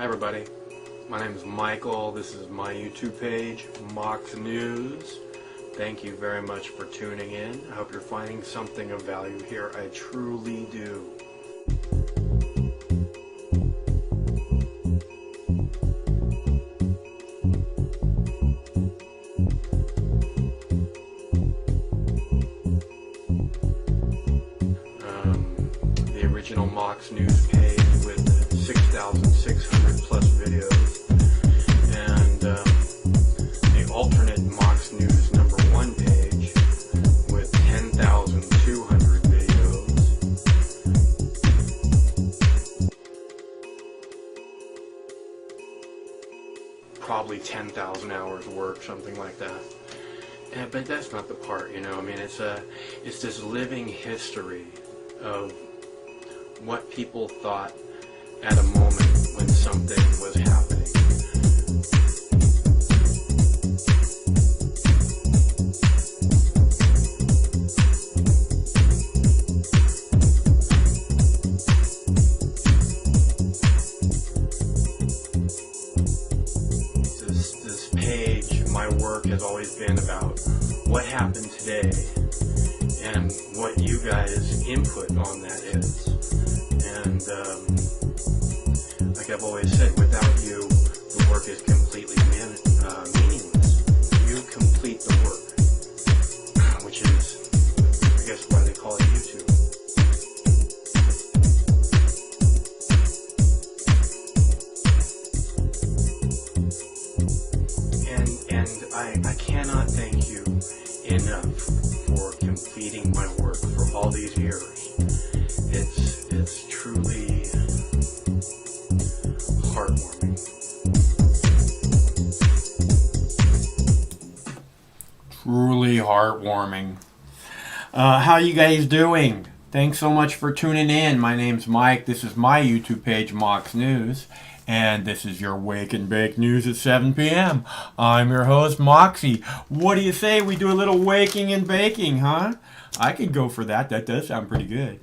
Hi everybody, my name is Michael. This is my YouTube page, Mox News. Thank you very much for tuning in. I hope you're finding something of value here. I truly do. The original Mox News page with 6,600 plus videos, and the alternate Mox News #1 page with 10,200 videos. Probably 10,000 hours work, something like that. But that's not the part, you know. I mean, it's this living history of what people thought at a moment when something was happening. This page, my work has always been about what happened today and what you guys' input on that is. And like I've always said, without you, the work is completely meaningless. You complete the work, which is, I guess, why they call it YouTube. And I cannot thank you enough for completing my work for all these years. It's truly heartwarming. Truly heartwarming. How you guys doing? Thanks so much for tuning in. My name's Mike. This is my YouTube page, Mox News. And this is your Wake and Bake News at 7 p.m. I'm your host, Moxie. What do you say we do a little waking and baking, huh? I could go for that. That does sound pretty good.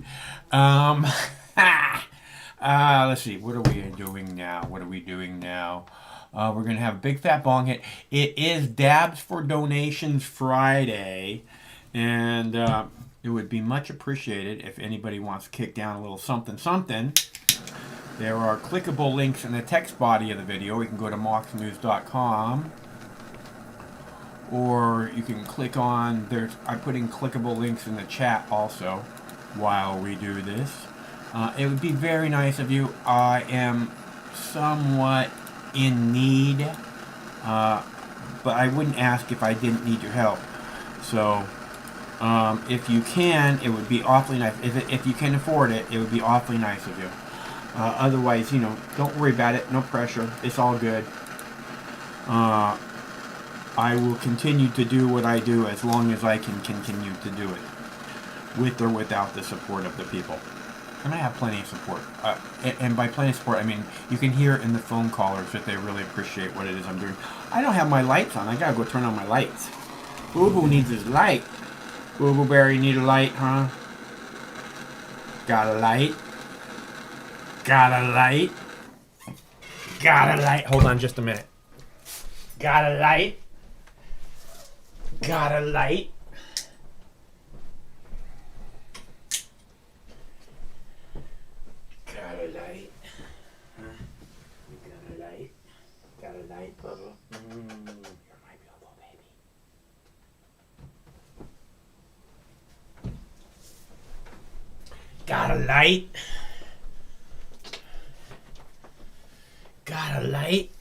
Let's see. What are we doing now? We're going to have a big fat bong hit. It is Dabs for Donations Friday. And it would be much appreciated if anybody wants to kick down a little something something. There are clickable links in the text body of the video. You can go to moxnews.com, or you can click on, I put in clickable links in the chat also while we do this. It would be very nice of you. I am somewhat in need, but I wouldn't ask if I didn't need your help. So if you can, it would be awfully nice. If you can afford it, it would be awfully nice of you. Otherwise, you know, don't worry about it. No pressure. It's all good. I will continue to do what I do as long as I can continue to do it, with or without the support of the people. And I have plenty of support. And by plenty of support, I mean, you can hear in the phone callers that they really appreciate what it is I'm doing. I don't have my lights on. I gotta go turn on my lights. Boo Boo needs his light. Boo Boo Berry need a light, huh? Got a light? Got a light? Got a light? Hold on just a minute. Got a light? Got a light? Got a light? Huh? You got a light? Got a light, Bubba? You're my beautiful baby. Got a light? Got a light?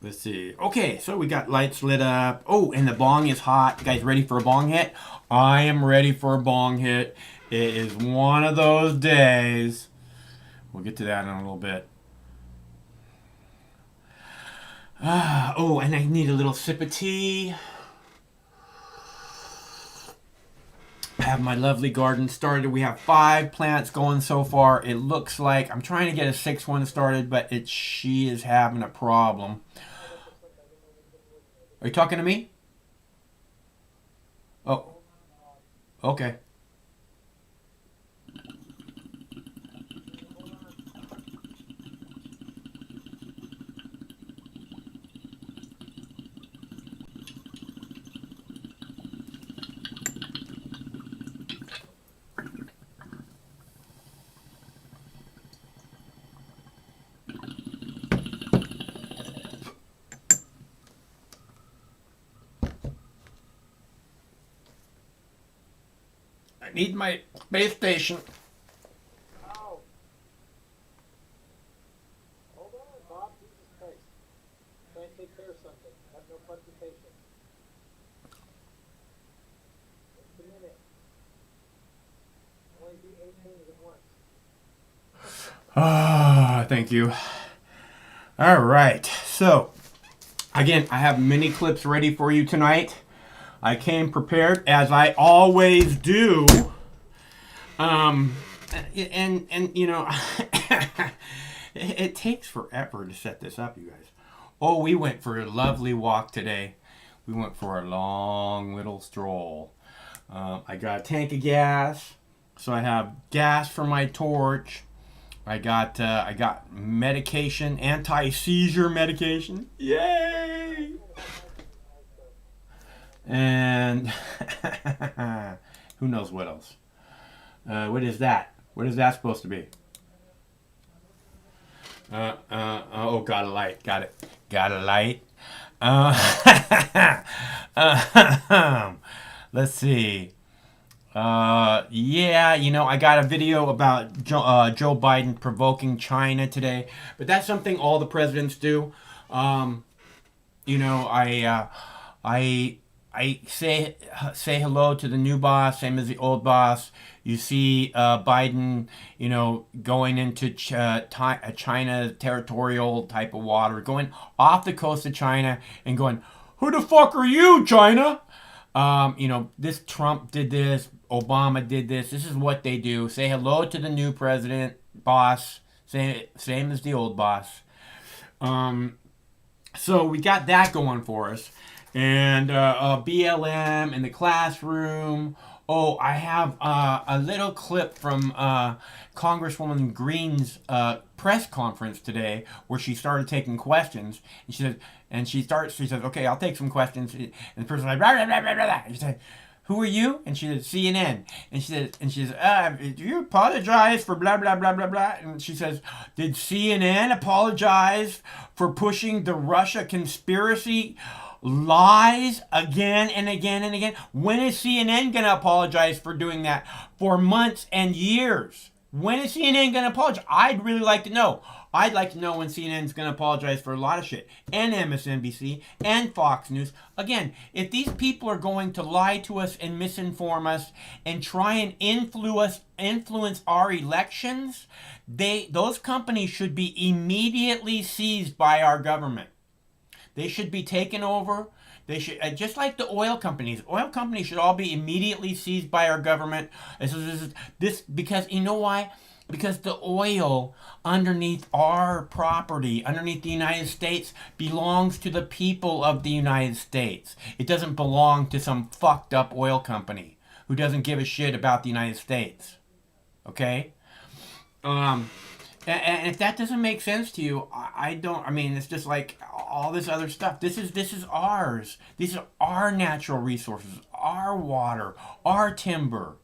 Let's see. Okay, so we got lights lit up. Oh, and the bong is hot. You guys ready for a bong hit? I am ready for a bong hit. It is one of those days. We'll get to that in a little bit. Oh, and I need a little sip of tea. I have my lovely garden started. We have 5 plants going so far. It looks like I'm trying to get a 6th one started, but she is having a problem. Are you talking to me? Oh, okay. need my space station. Oh. Hold on, Bob. Jesus Christ. Trying to take care of something. Have no fucking patience. Just a minute. Only do 8 things at once. Ah, thank you. All right. So, again, I have mini clips ready for you tonight. I came prepared as I always do. And you know, it takes forever to set this up, you guys. Oh, we went for a lovely walk today. We went for a long little stroll. I got a tank of gas, so I have gas for my torch. I got medication, anti-seizure medication. Yay! And who knows what else? What is that? What is that supposed to be? Oh, got a light. Got it. Got a light. Let's see. Yeah, you know, I got a video about Joe Biden provoking China today, but that's something all the presidents do. You know, I say hello to the new boss, same as the old boss. You see Biden, you know, going into China territorial type of water, going off the coast of China and going, "Who the fuck are you, China?" You know, this Trump did this, Obama did this. This is what they do. Say hello to the new president, boss, same as the old boss. So we got that going for us. And BLM in the classroom. Oh, I have a little clip from Congresswoman Green's press conference today where she started taking questions. And she says, okay, I'll take some questions. And the person's like, blah, blah, blah, blah, blah. And she said, who are you? And she said, CNN. And she says, do you apologize for blah, blah, blah, blah, blah? And she says, did CNN apologize for pushing the Russia conspiracy lies again and again and again? When is CNN going to apologize for doing that for months and years? When is CNN going to apologize? I'd really like to know. I'd like to know when CNN's going to apologize for a lot of shit. And MSNBC and Fox News. Again, if these people are going to lie to us and misinform us and try and influence our elections, those companies should be immediately seized by our government. They should be taken over. They should, just like the oil companies. Oil companies should all be immediately seized by our government. This because you know why? Because the oil underneath our property, underneath the United States, belongs to the people of the United States. It doesn't belong to some fucked up oil company who doesn't give a shit about the United States. Okay? And if that doesn't make sense to you, I don't. I mean, it's just like all this other stuff. This is ours. These are our natural resources, our water, our timber,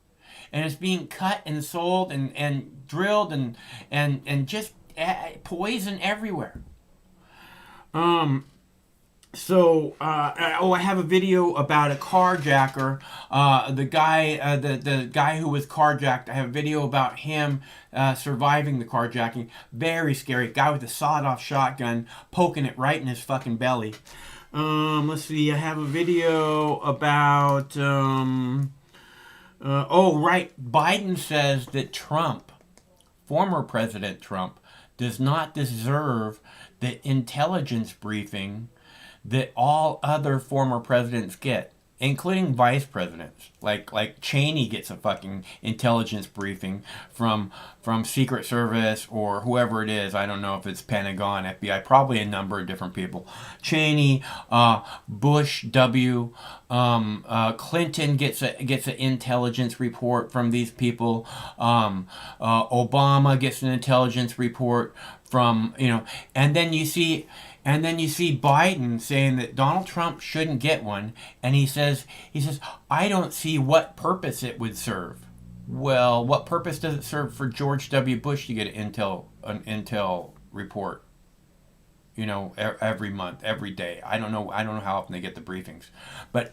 and it's being cut and sold and drilled and just poison everywhere. So, I have a video about a carjacker. The guy who was carjacked. I have a video about him surviving the carjacking. Very scary. Guy with a sawed-off shotgun poking it right in his fucking belly. Let's see. I have a video about. Biden says that Trump, former President Trump, does not deserve the intelligence briefing that all other former presidents get, including vice presidents. Like Cheney gets a fucking intelligence briefing from Secret Service or whoever it is. I don't know if it's Pentagon, FBI, probably a number of different people. Cheney, Bush W, Clinton gets an intelligence report from these people. Obama gets an intelligence report from, and then you see Biden saying that Donald Trump shouldn't get one, and he says, I don't see what purpose it would serve. Well, what purpose does it serve for George W. Bush to get an intel report? Every month, every day. I don't know how often they get the briefings, but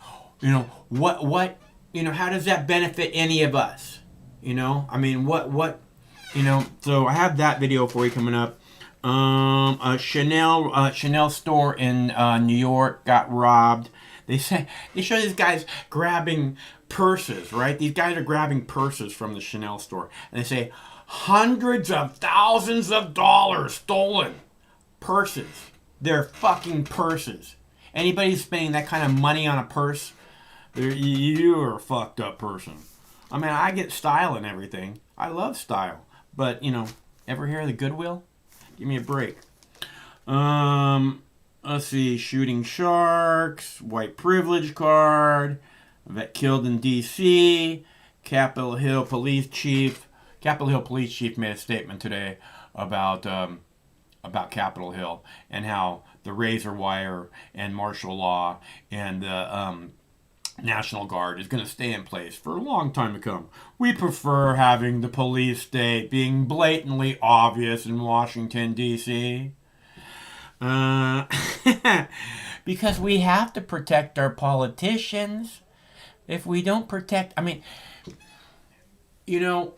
what how does that benefit any of us? I mean, so I have that video for you coming up. A Chanel store in New York got robbed. They show these guys grabbing purses, right? These guys are grabbing purses from the Chanel store, and they say hundreds of thousands of dollars stolen. Purses. They're fucking purses. Anybody spending that kind of money on a purse, you're a fucked up person. I mean, I get style and everything. I love style, but ever hear of the Goodwill? Give me a break. Let's see. Shooting sharks. White privilege card. Vet killed in D.C. Capitol Hill police chief made a statement today about Capitol Hill and how the razor wire and martial law and the National Guard is going to stay in place for a long time to come. We prefer having the police state being blatantly obvious in Washington, D.C. Because we have to protect our politicians. If we don't protect,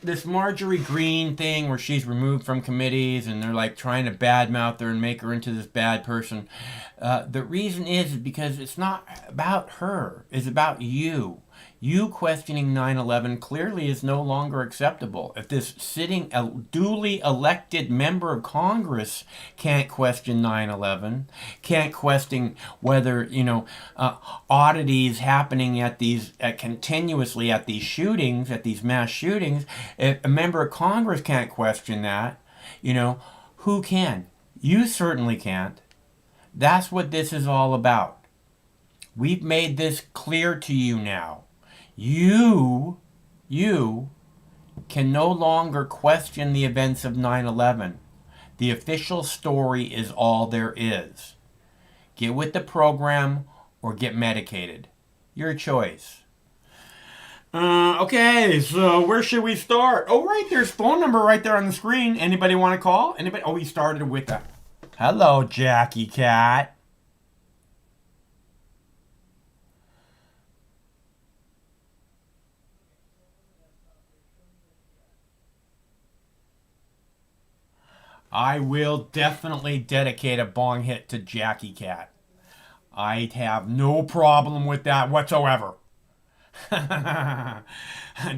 this Marjorie Greene thing where she's removed from committees and they're like trying to badmouth her and make her into this bad person. The reason is because it's not about her. It's about you. You questioning 9/11 clearly is no longer acceptable. If this sitting duly elected member of Congress can't question 9/11, can't question whether oddities happening continuously at these shootings, at these mass shootings, if a member of Congress can't question that, who can? You certainly can't. That's what this is all about. We've made this clear to you now. You can no longer question the events of 9/11. The official story is all there is. Get with the program or get medicated. Your choice. Okay, so where should we start? Oh, right, there's phone number right there on the screen. Anybody want to call? Anybody? Oh, we started with that. Hello, Jackie Cat. I will definitely dedicate a bong hit to Jackie Cat. I'd have no problem with that whatsoever.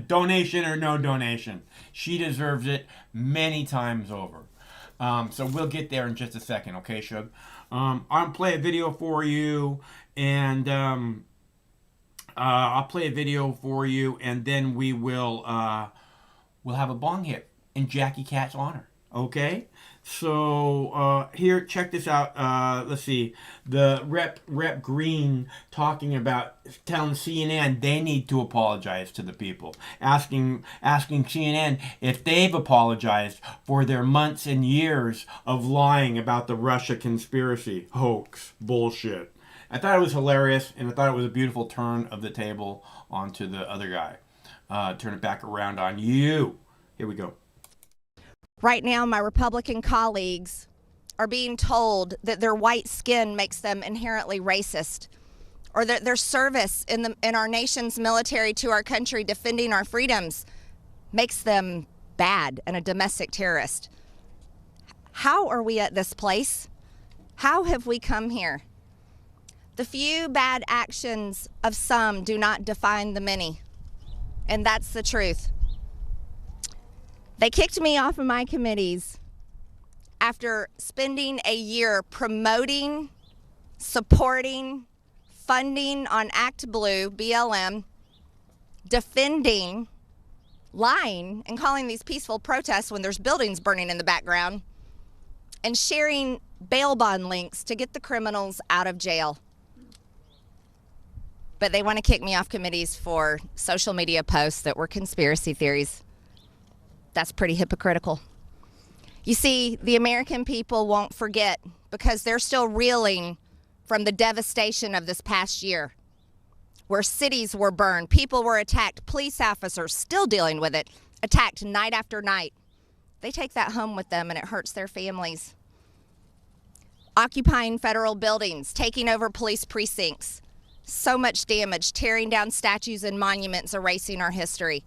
Donation or no donation. She deserves it many times over. So we'll get there in just a second, okay, Shug? I'll play a video for you, and I'll play a video for you, and then we'll have a bong hit in Jackie Cat's honor. Okay, so here, check this out. Let's see, the Rep Green telling CNN they need to apologize to the people, asking CNN if they've apologized for their months and years of lying about the Russia conspiracy hoax bullshit. I thought it was hilarious, and I thought it was a beautiful turn of the table onto the other guy. Turn it back around on you. Here we go. Right now, my Republican colleagues are being told that their white skin makes them inherently racist, or that their service in our nation's military to our country defending our freedoms makes them bad and a domestic terrorist. How are we at this place? How have we come here? The few bad actions of some do not define the many, and that's the truth. They kicked me off of my committees after spending a year promoting, supporting, funding on Act Blue, BLM, defending, lying, and calling these peaceful protests when there's buildings burning in the background, and sharing bail bond links to get the criminals out of jail. But they want to kick me off committees for social media posts that were conspiracy theories. That's pretty hypocritical. You see, the American people won't forget because they're still reeling from the devastation of this past year, where cities were burned, people were attacked, police officers still dealing with it, attacked night after night. They take that home with them and it hurts their families. Occupying federal buildings, taking over police precincts, so much damage, tearing down statues and monuments, erasing our history.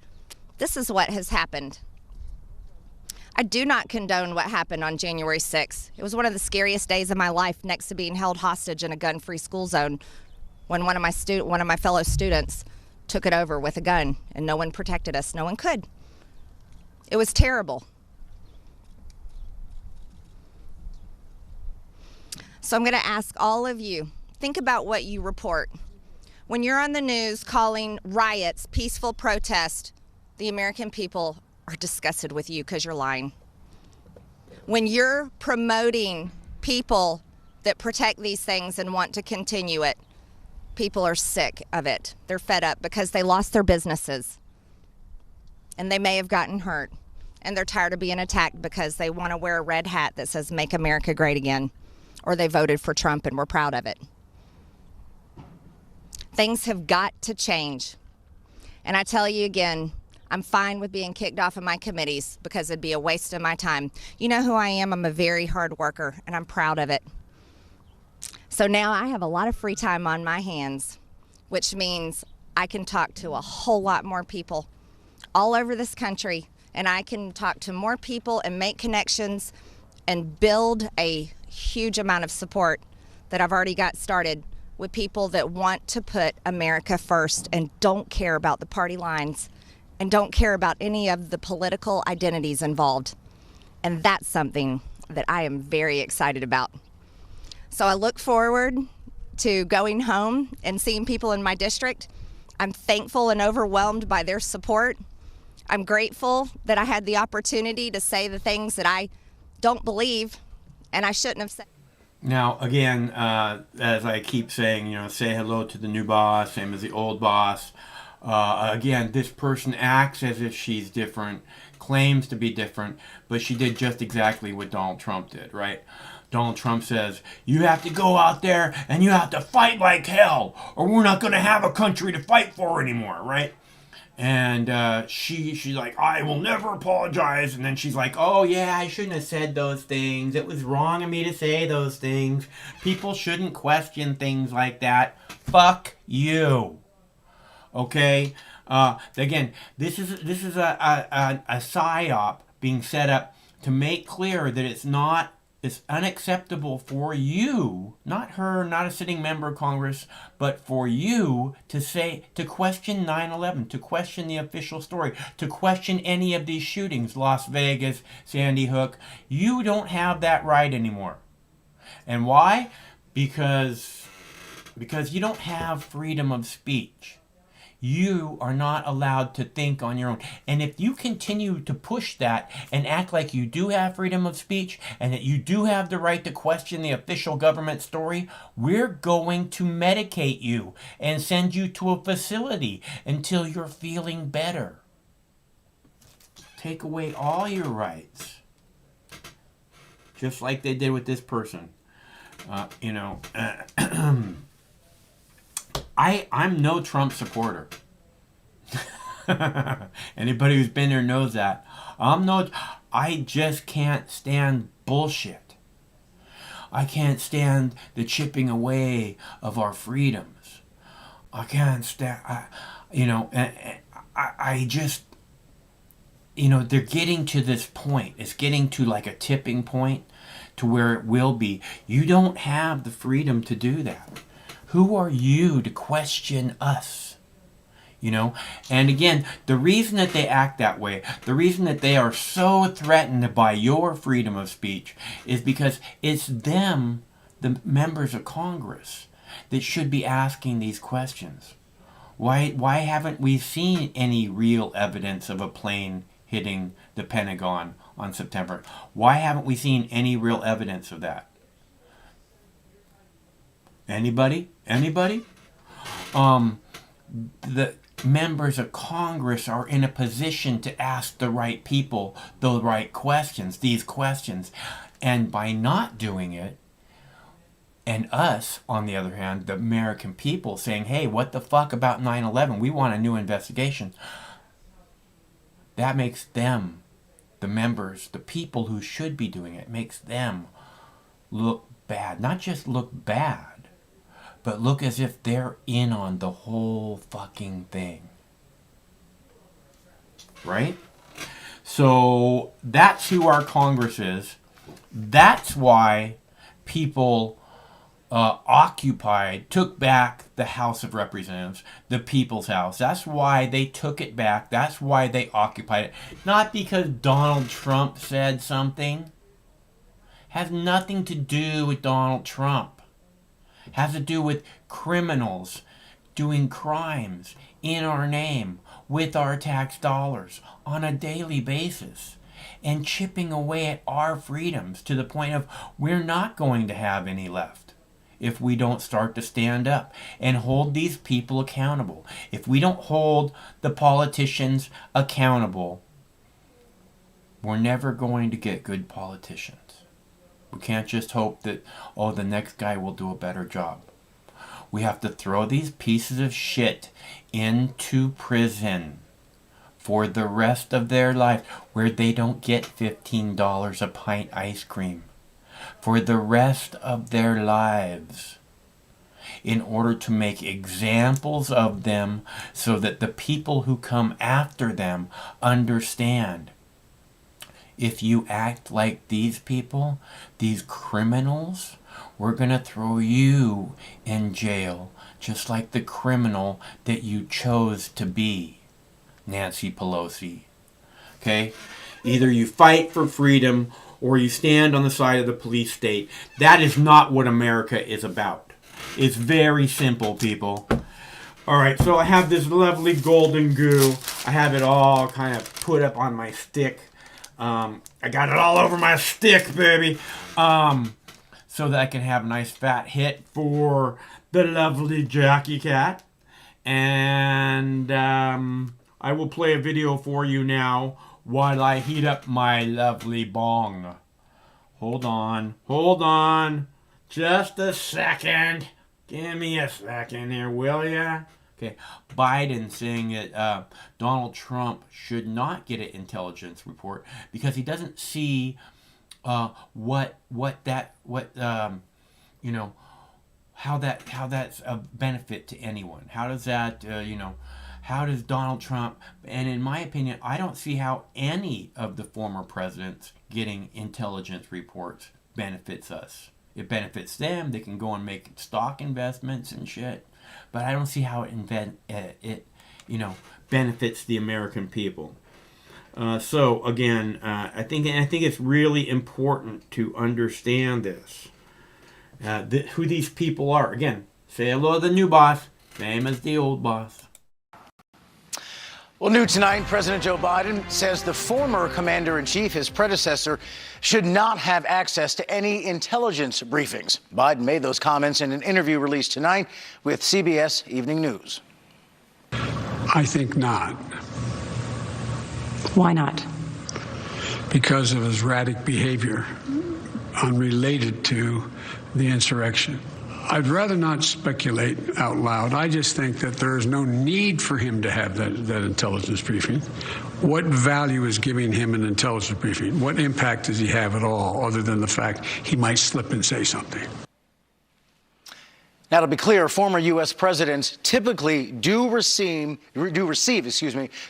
This is what has happened. I do not condone what happened on January 6th. It was one of the scariest days of my life, next to being held hostage in a gun-free school zone when one of my fellow students took it over with a gun, and no one protected us. No one could. It was terrible. So I'm going to ask all of you, think about what you report. When you're on the news calling riots peaceful protest, the American people are disgusted with you because you're lying. When you're promoting people that protect these things and want to continue it, people are sick of it. They're fed up because they lost their businesses and they may have gotten hurt, and they're tired of being attacked because they want to wear a red hat that says "Make America Great Again," or they voted for Trump and we're proud of it. Things have got to change. And I tell you again, I'm fine with being kicked off of my committees because it'd be a waste of my time. You know who I am. I'm a very hard worker, and I'm proud of it. So now I have a lot of free time on my hands, which means I can talk to a whole lot more people all over this country, and I can talk to more people and make connections and build a huge amount of support that I've already got started with people that want to put America first and don't care about the party lines and don't care about any of the political identities involved. And that's something that I am very excited about. So I look forward to going home and seeing people in my district. I'm thankful and overwhelmed by their support. I'm grateful that I had the opportunity to say the things that I don't believe and I shouldn't have said. Now, again, as I keep saying, say hello to the new boss, same as the old boss. Again, this person acts as if she's different, claims to be different, but she did just exactly what Donald Trump did, right? Donald Trump says, you have to go out there and you have to fight like hell, or we're not going to have a country to fight for anymore, right? And she's like, I will never apologize. And then she's like, oh yeah, I shouldn't have said those things. It was wrong of me to say those things. People shouldn't question things like that. Fuck you. Okay? Again, this is a psyop being set up to make clear that it's unacceptable for you, not her, not a sitting member of Congress, but for you to question 9/11, to question the official story, to question any of these shootings, Las Vegas, Sandy Hook. You don't have that right anymore. And why? Because you don't have freedom of speech. You are not allowed to think on your own. And if you continue to push that and act like you do have freedom of speech and that you do have the right to question the official government story, we're going to medicate you and send you to a facility until you're feeling better. Take away all your rights. Just like they did with this person. I'm no Trump supporter. Anybody who's been there knows that. I just can't stand bullshit. I can't stand the chipping away of our freedoms. I can't stand, I just, they're getting to this point. It's getting to like a tipping point to where it will be. You don't have the freedom to do that. Who are you to question us? And again, the reason that they act that way, the reason that they are so threatened by your freedom of speech is because it's them, the members of Congress, that should be asking these questions. Why haven't we seen any real evidence of a plane hitting the Pentagon on September? Why haven't we seen any real evidence of that? Anybody? The members of Congress are in a position to ask the right people the right questions, these questions. And by not doing it, and us, on the other hand, the American people saying, hey, what the fuck about 9/11? We want a new investigation. That makes them, the members, the people who should be doing it, makes them look bad. Not just look bad, but look as if they're in on the whole fucking thing. Right? So that's who our Congress is. That's why people took back the House of Representatives, the People's House. That's why they took it back. That's why they occupied it. Not because Donald Trump said something. Has nothing to do with Donald Trump. Has to do with criminals doing crimes in our name with our tax dollars on a daily basis and chipping away at our freedoms to the point of we're not going to have any left if we don't start to stand up and hold these people accountable. If we don't hold the politicians accountable, we're never going to get good politicians. We can't just hope that, oh, the next guy will do a better job. We have to throw these pieces of shit into prison for the rest of their life, where they don't get $15 a pint ice cream. For the rest of their lives, in order to make examples of them so that the people who come after them understand. If you act like these people, these criminals, we're going to throw you in jail, just like the criminal that you chose to be, Nancy Pelosi. Okay? Either you fight for freedom or you stand on the side of the police state. That is not what America is about. It's very simple, people. All right, so I have this lovely golden goo. I have it all kind of put up on my stick. I got it all over my stick, baby. So that I can have a nice fat hit for the lovely Jackie Cat. And I will play a video for you now while I heat up my lovely bong. Hold on. Just a second. Give me a second here, will ya? Okay, Biden saying that Donald Trump should not get an intelligence report because he doesn't see how that's a benefit to anyone. How does that how does Donald Trump, and in my opinion, I don't see how any of the former presidents getting intelligence reports benefits us. It benefits them. They can go and make stock investments and shit. But I don't see how it benefits the American people. So again, I think it's really important to understand this. Who these people are. Again, say hello to the new boss, same as the old boss. Well, new tonight, President Joe Biden says the former commander-in-chief, his predecessor, should not have access to any intelligence briefings. Biden made those comments in an interview released tonight with CBS Evening News. I think not. Why not? Because of his erratic behavior unrelated to the insurrection. I'd rather not speculate out loud. I just think that there is no need for him to have that intelligence briefing. What value is giving him an intelligence briefing? What impact does he have at all, other than the fact he might slip and say something? Now, to be clear, former U.S. presidents typically do receive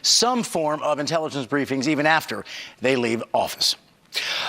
some form of intelligence briefings even after they leave office.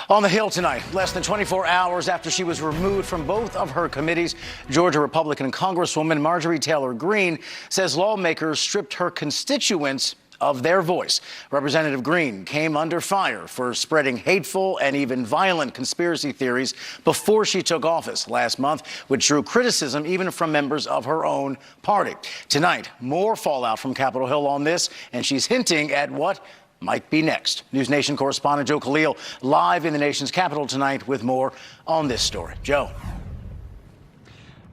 On the Hill tonight, less than 24 hours after she was removed from both of her committees, Georgia Republican Congresswoman Marjorie Taylor Greene says lawmakers stripped her constituents of their voice. Representative Greene came under fire for spreading hateful and even violent conspiracy theories before she took office last month, which drew criticism even from members of her own party. Tonight, more fallout from Capitol Hill on this, and she's hinting at what might be next. News Nation correspondent Joe Khalil live in the nation's capital tonight with more on this story. Joe.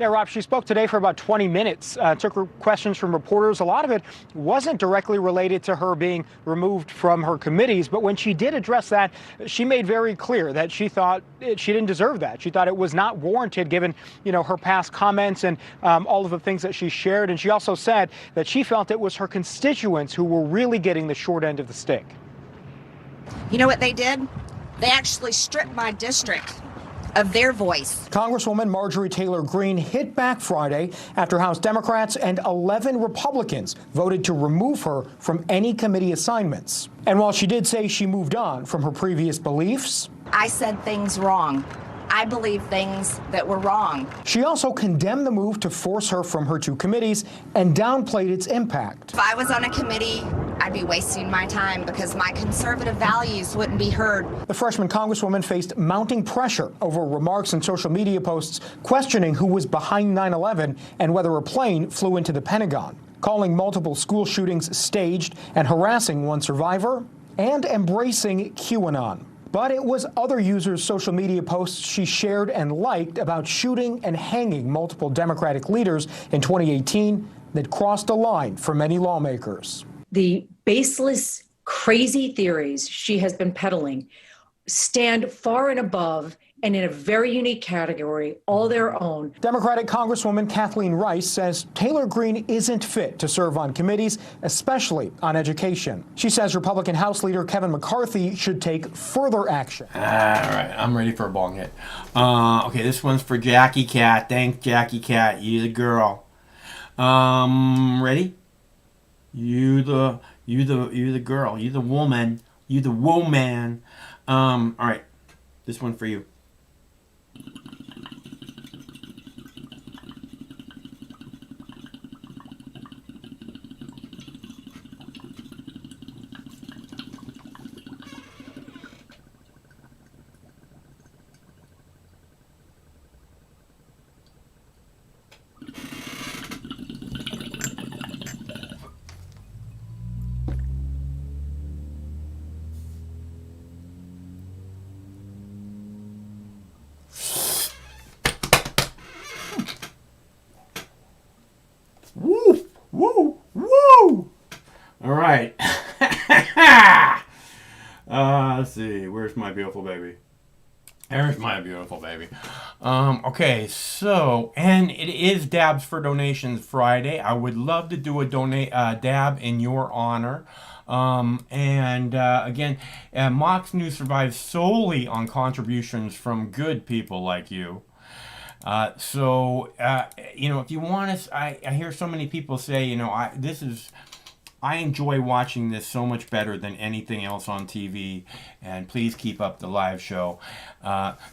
Yeah, Rob, she spoke today for about 20 minutes, took questions from reporters. A lot of it wasn't directly related to her being removed from her committees, but when she did address that, she made very clear that she thought she didn't deserve that. She thought it was not warranted given, her past comments and all of the things that she shared. And she also said that she felt it was her constituents who were really getting the short end of the stick. You know what they did? They actually stripped my district of their voice. Congresswoman Marjorie Taylor Greene hit back Friday after House Democrats and 11 Republicans voted to remove her from any committee assignments. And while she did say she moved on from her previous beliefs, I said things wrong. I believe things that were wrong. She also condemned the move to force her from her two committees and downplayed its impact. If I was on a committee, I'd be wasting my time because my conservative values wouldn't be heard. The freshman congresswoman faced mounting pressure over remarks and social media posts questioning who was behind 9/11 and whether a plane flew into the Pentagon, calling multiple school shootings staged and harassing one survivor, and embracing QAnon. But it was other users' social media posts she shared and liked about shooting and hanging multiple Democratic leaders in 2018 that crossed a line for many lawmakers. The baseless, crazy theories she has been peddling stand far and above and in a very unique category, all their own. Democratic Congresswoman Kathleen Rice says Taylor Greene isn't fit to serve on committees, especially on education. She says Republican House Leader Kevin McCarthy should take further action. All right, I'm ready for a bong hit. Okay, this one's for Jackie Cat. Thanks, Jackie Cat. You the girl. Ready? You the girl. You the woman. You the woman. All right, this one for you. Woo! Woo! Woo! All right. Let's see. Where's my beautiful baby? There's my beautiful baby. Okay, so, and it is Dabs for Donations Friday. I would love to do a dab in your honor. Again, Mox News survives solely on contributions from good people like you. If you want us, I hear so many people say, I enjoy watching this so much better than anything else on TV, and please keep up the live show.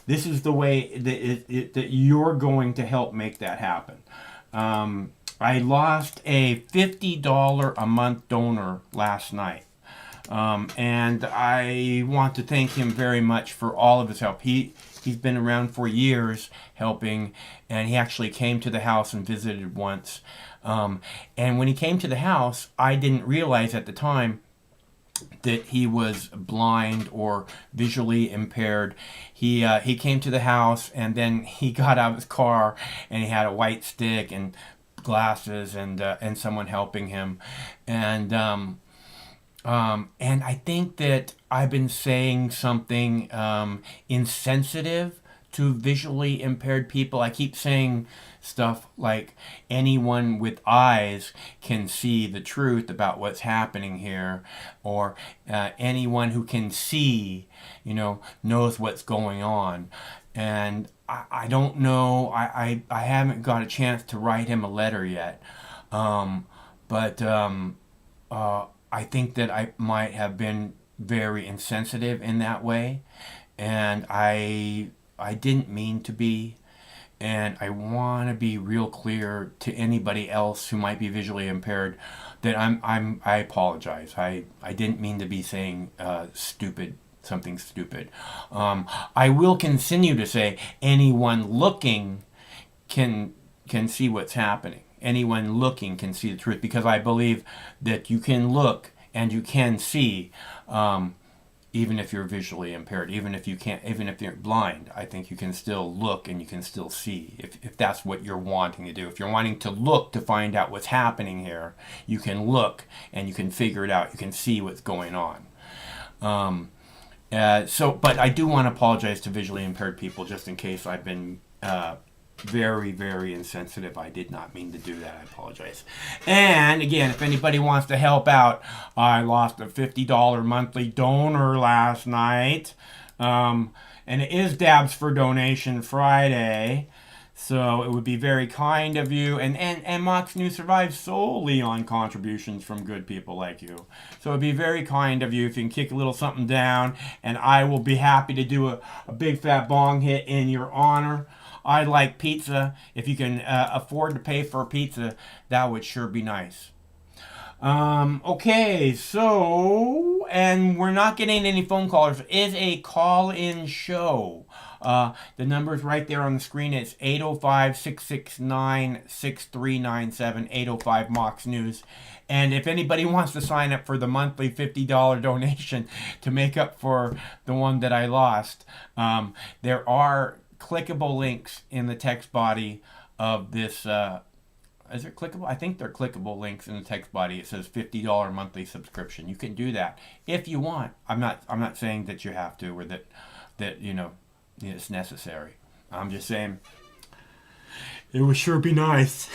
This is the way that you're going to help make that happen. I lost a $50 a month donor last night. And I want to thank him very much for all of his help. He's been around for years helping, and he actually came to the house and visited once. And when he came to the house, I didn't realize at the time that he was blind or visually impaired. He came to the house, and then he got out of his car, and he had a white stick and glasses, and someone helping him. And I think that I've been saying something insensitive to visually impaired people. I keep saying stuff like anyone with eyes can see the truth about what's happening here, or anyone who can see, knows what's going on. And I don't know, I haven't got a chance to write him a letter yet, but I think that I might have been very insensitive in that way, and I didn't mean to be, and I want to be real clear to anybody else who might be visually impaired that I apologize. I didn't mean to be saying something stupid. I will continue to say anyone looking can see what's happening. Anyone looking can see the truth, because I believe that you can look and you can see, even if you're visually impaired, even if you're blind. I think you can still look and you can still see, if that's what you're wanting to do. If you're wanting to look to find out what's happening here, you can look and you can figure it out. You can see what's going on. But I do want to apologize to visually impaired people, just in case I've been very, very insensitive. I did not mean to do that. I apologize. And again, if anybody wants to help out, I lost a $50 monthly donor last night. And it is Dabs for Donation Friday. So it would be very kind of you. And Mox News survives solely on contributions from good people like you. So it would be very kind of you if you can kick a little something down. And I will be happy to do a big fat bong hit in your honor. I like pizza. If you can afford to pay for a pizza, that would sure be nice. Okay, so, and we're not getting any phone callers. It is a call-in show. The number's right there on the screen. It's 805-669-6397, 805 Mox News. And if anybody wants to sign up for the monthly $50 donation to make up for the one that I lost, there are clickable links in the text body of this is it clickable? I think they're clickable links in the text body. It says $50 monthly subscription. You can do that if you want. I'm not saying that you have to or that it's necessary. I'm just saying it would sure be nice.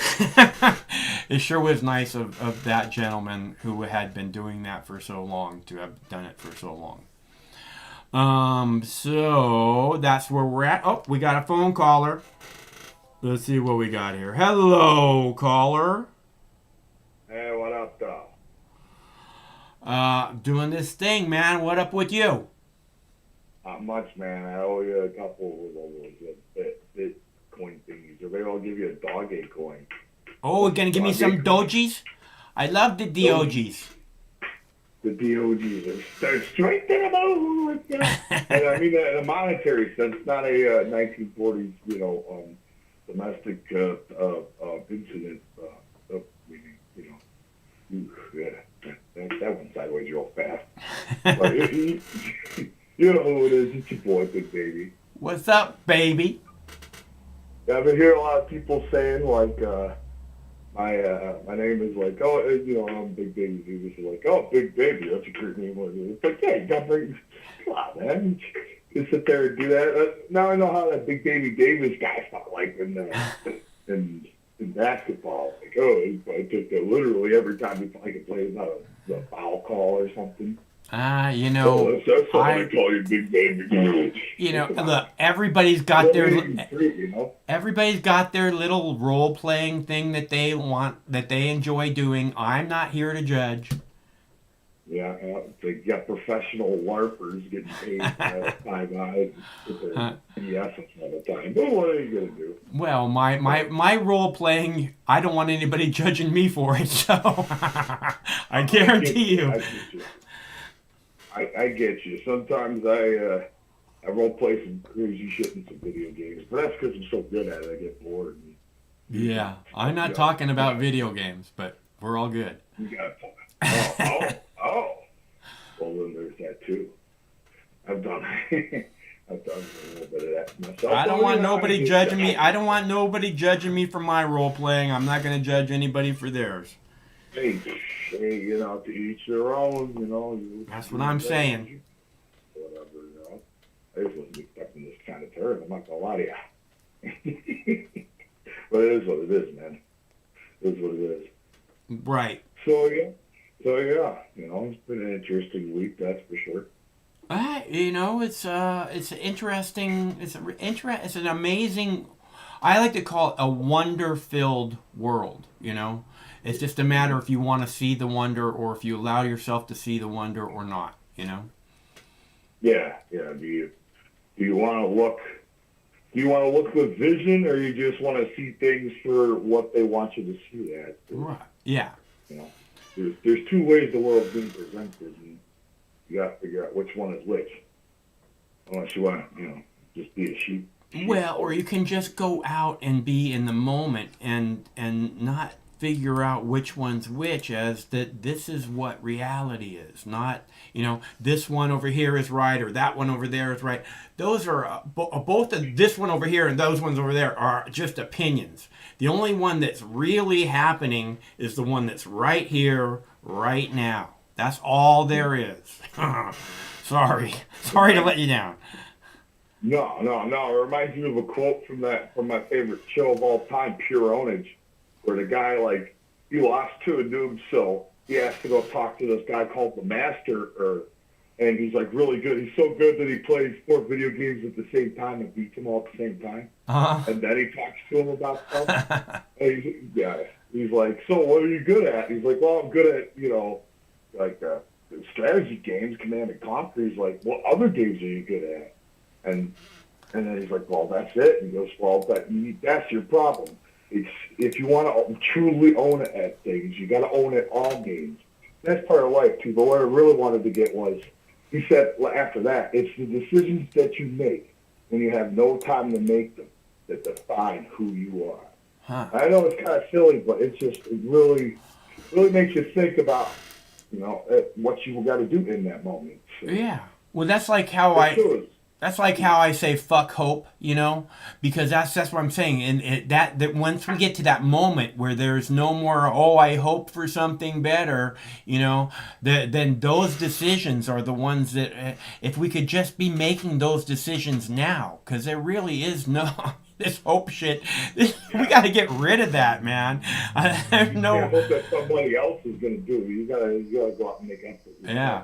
It sure was nice of that gentleman who had been doing that for so long to have done it for so long. So that's where we're at. Oh, we got a phone caller. Let's see what we got here. Hello, caller. Hey, what up, though? Doing this thing, man. What up with you? Not much, man. I owe you a couple of those Bitcoin thingies. Or maybe I'll give you a dog egg coin. Oh, you're gonna give me some dojis? I love the DOGs. The DOGs are straight to the moon. And I mean, in a monetary sense, not a 1940s, domestic incident. Meaning, that went sideways real fast. But you know who it is. It's your boy, Big Baby. What's up, baby? Yeah, I've been hearing a lot of people saying, like, my name is like, I'm Big Baby. People are like, oh, Big Baby, that's a great name. It's like, yeah, you got to bring, come on, man. You sit there and do that. Now I know how that Big Baby Davis guy felt like in basketball. Like, I took that literally every time he could play a foul call or something. That's why I call you Big Baby. Look, everybody's got their little role playing thing that they enjoy doing. I'm not here to judge. Yeah, they got professional LARPers getting paid $5 with their BS all the time. But what are you gonna do? Well, my role playing, I don't want anybody judging me for it, so I guarantee you. I get you. Sometimes I role play some crazy shit in some video games, but that's because I'm so good at it. I get bored. Yeah, I'm not talking about video games, but we're all good. You got Oh. Well, then there's that too. I've done a little bit of that myself. I don't want nobody judging me. I don't want nobody judging me for my role playing. I'm not going to judge anybody for theirs. Hey, to each their own, That's what I'm saying. Whatever, I just wasn't expecting this kind of turn. I'm not going to lie to you. But it is what it is, man. It is what it is. Right. So, yeah, it's been an interesting week, that's for sure. It's interesting. It's an amazing. I like to call it a wonder-filled world. It's just a matter if you want to see the wonder or if you allow yourself to see the wonder or not. Yeah. Do you want to look? Do you want to look with vision, or you just want to see things for what they want you to see at? Right. Yeah. There's two ways the world's being presented, and you got to figure out which one is which. Unless you want to, just be a sheep. Well, or you can just go out and be in the moment and not figure out which one's which, as that this is what reality is, not this one over here is right or that one over there is right. Those are both this one over here and those ones over there are just opinions. The only one that's really happening is the one that's right here, right now. That's all there is. Sorry to let you down. No. It reminds me of a quote from my favorite show of all time, Pure Ownage, where the guy, he lost to a noob, so he has to go talk to this guy called the Master, or and he's like really good. He's so good that he plays 4 video games at the same time and beats them all at the same time. And then he talks to him about stuff. And he's like, so what are you good at? He's like, well, I'm good at, like strategy games, Command and Conquer. He's like, what other games are you good at? And then he's like, well, that's it. And he goes, well, that's your problem. It's if you want to truly own it at things, you got to own it all games. That's part of life too. But what I really wanted to get was, he said after that, it's the decisions that you make when you have no time to make them that define who you are. I know it's kind of silly, but it really makes you think about, what you got to do in that moment. So, yeah. Well, that's like how I say fuck hope, because that's what I'm saying. And that once we get to that moment where there's no more, I hope for something better, then those decisions are the ones that, if we could just be making those decisions now, because there really is no this hope shit. We got to get rid of that, man. You can't hope that somebody else is going to do it. You gotta go out and make effort. Yeah.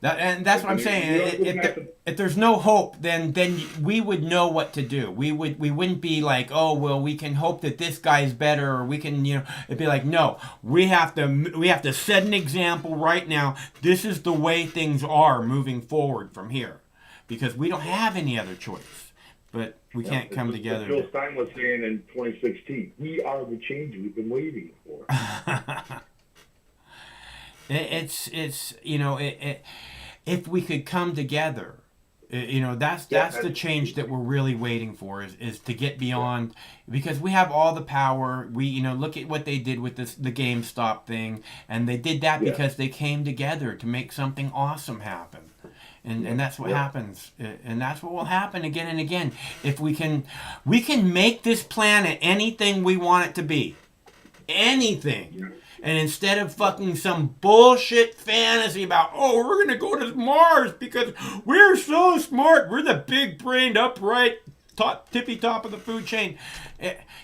And that's what I'm saying. If there's no hope, then we would know what to do. We wouldn't be like, we can hope that this guy's better, or we can, it'd be like, no, we have to set an example right now. This is the way things are moving forward from here, because we don't have any other choice. But we can't come together. Phil Stein was saying in 2016, we are the change we've been waiting for. If we could come together, that's the change that we're really waiting for is to get beyond, because we have all the power. We look at what they did with the GameStop thing, and they did that because they came together to make something awesome happen. And that's what happens, and that's what will happen again and again. If we can make this planet anything we want it to be, anything. And instead of fucking some bullshit fantasy about, we're gonna go to Mars because we're so smart, we're the big-brained, upright, tippy top of the food chain.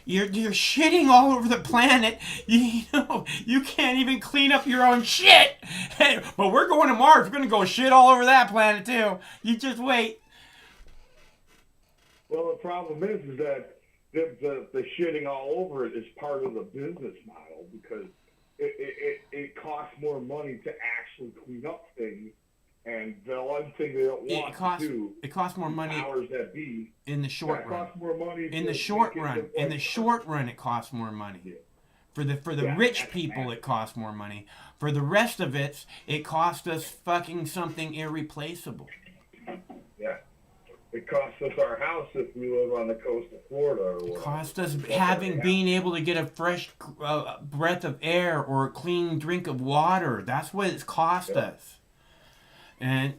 You're shitting all over the planet. You can't even clean up your own shit. But we're going to Mars. We're going to go shit all over that planet too. You just wait. Well, the problem is that the shitting all over it is part of the business model, because it costs more money to actually clean up things. And the one thing they don't want to do, it costs more money. Powers that be in the short run. Costs more money in the short run. In the short run, it costs more money. Yeah. For the rich people, it costs more money. For the rest of it costs us fucking something irreplaceable. Yeah. It costs us our house if we live on the coast of Florida or whatever. It costs us being able to get a fresh breath of air or a clean drink of water. That's what it's cost us. And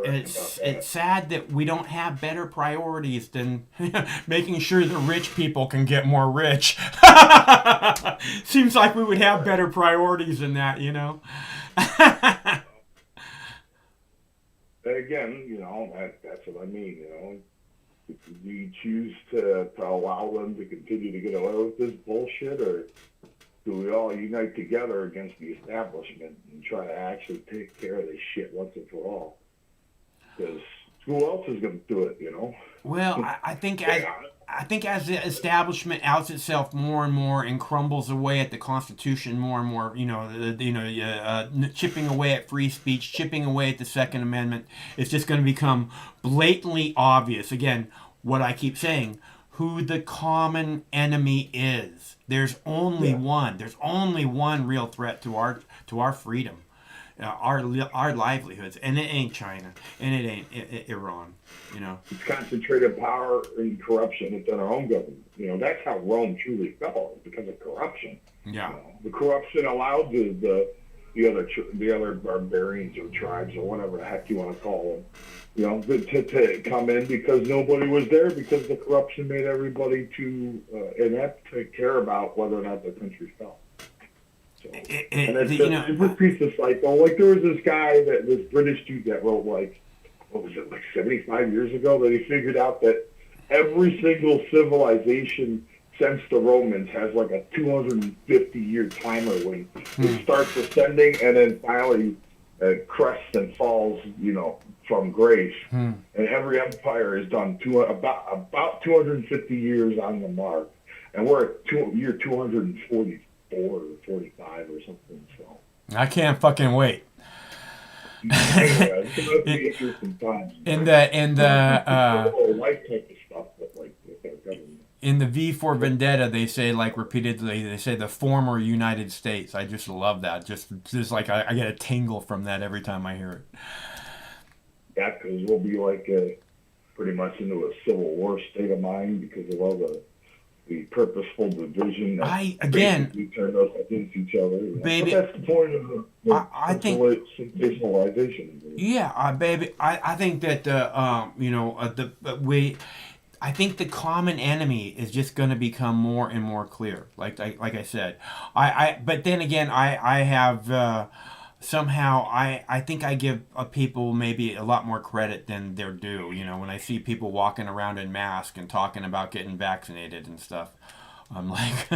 it's sad that we don't have better priorities than making sure the rich people can get more rich. Seems like we would have better priorities than that, Again, that's what I mean, Do you choose to allow them to continue to get away with this bullshit, or do we all unite together against the establishment and try to actually take care of this shit once and for all? Because who else is going to do it, Well, I think as the establishment outs itself more and more and crumbles away at the Constitution more and more, chipping away at free speech, chipping away at the Second Amendment, it's just going to become blatantly obvious. Again, what I keep saying, who the common enemy is. There's only one. There's only one real threat to our freedom, our livelihoods, and it ain't China, and it ain't Iran. It's concentrated power and corruption within our own government. That's how Rome truly fell, because of corruption. Yeah. The corruption allowed the other barbarians or tribes or whatever the heck you want to call them, to come in, because nobody was there, because the corruption made everybody too inept to care about whether or not the country fell. So, it repeats the cycle. Like, there was this guy, this British dude that wrote, like 75 years ago, that he figured out that every single civilization since the Romans has like a 250-year timer when it starts ascending, and then finally crests and falls, from grace. And every empire has done about 250 years on the mark, and we're at year 244 or 45 or something. So I can't fucking wait. Anyway, it's an interesting time. In the life type of stuff, but like with our government. In the V for Vendetta, they say like repeatedly, they say the former United States. I just love that. Just like I get a tingle from that every time I hear it. Yeah, because we'll be like pretty much into a civil war state of mind because of all the purposeful division that basically turned us against each other. Baby, but that's the point of I think sensationalization. Yeah, baby. I think that I think the common enemy is just going to become more and more clear. Like I said, but then again, I have somehow I think I give people maybe a lot more credit than they're due. When I see people walking around in masks and talking about getting vaccinated and stuff, I'm like,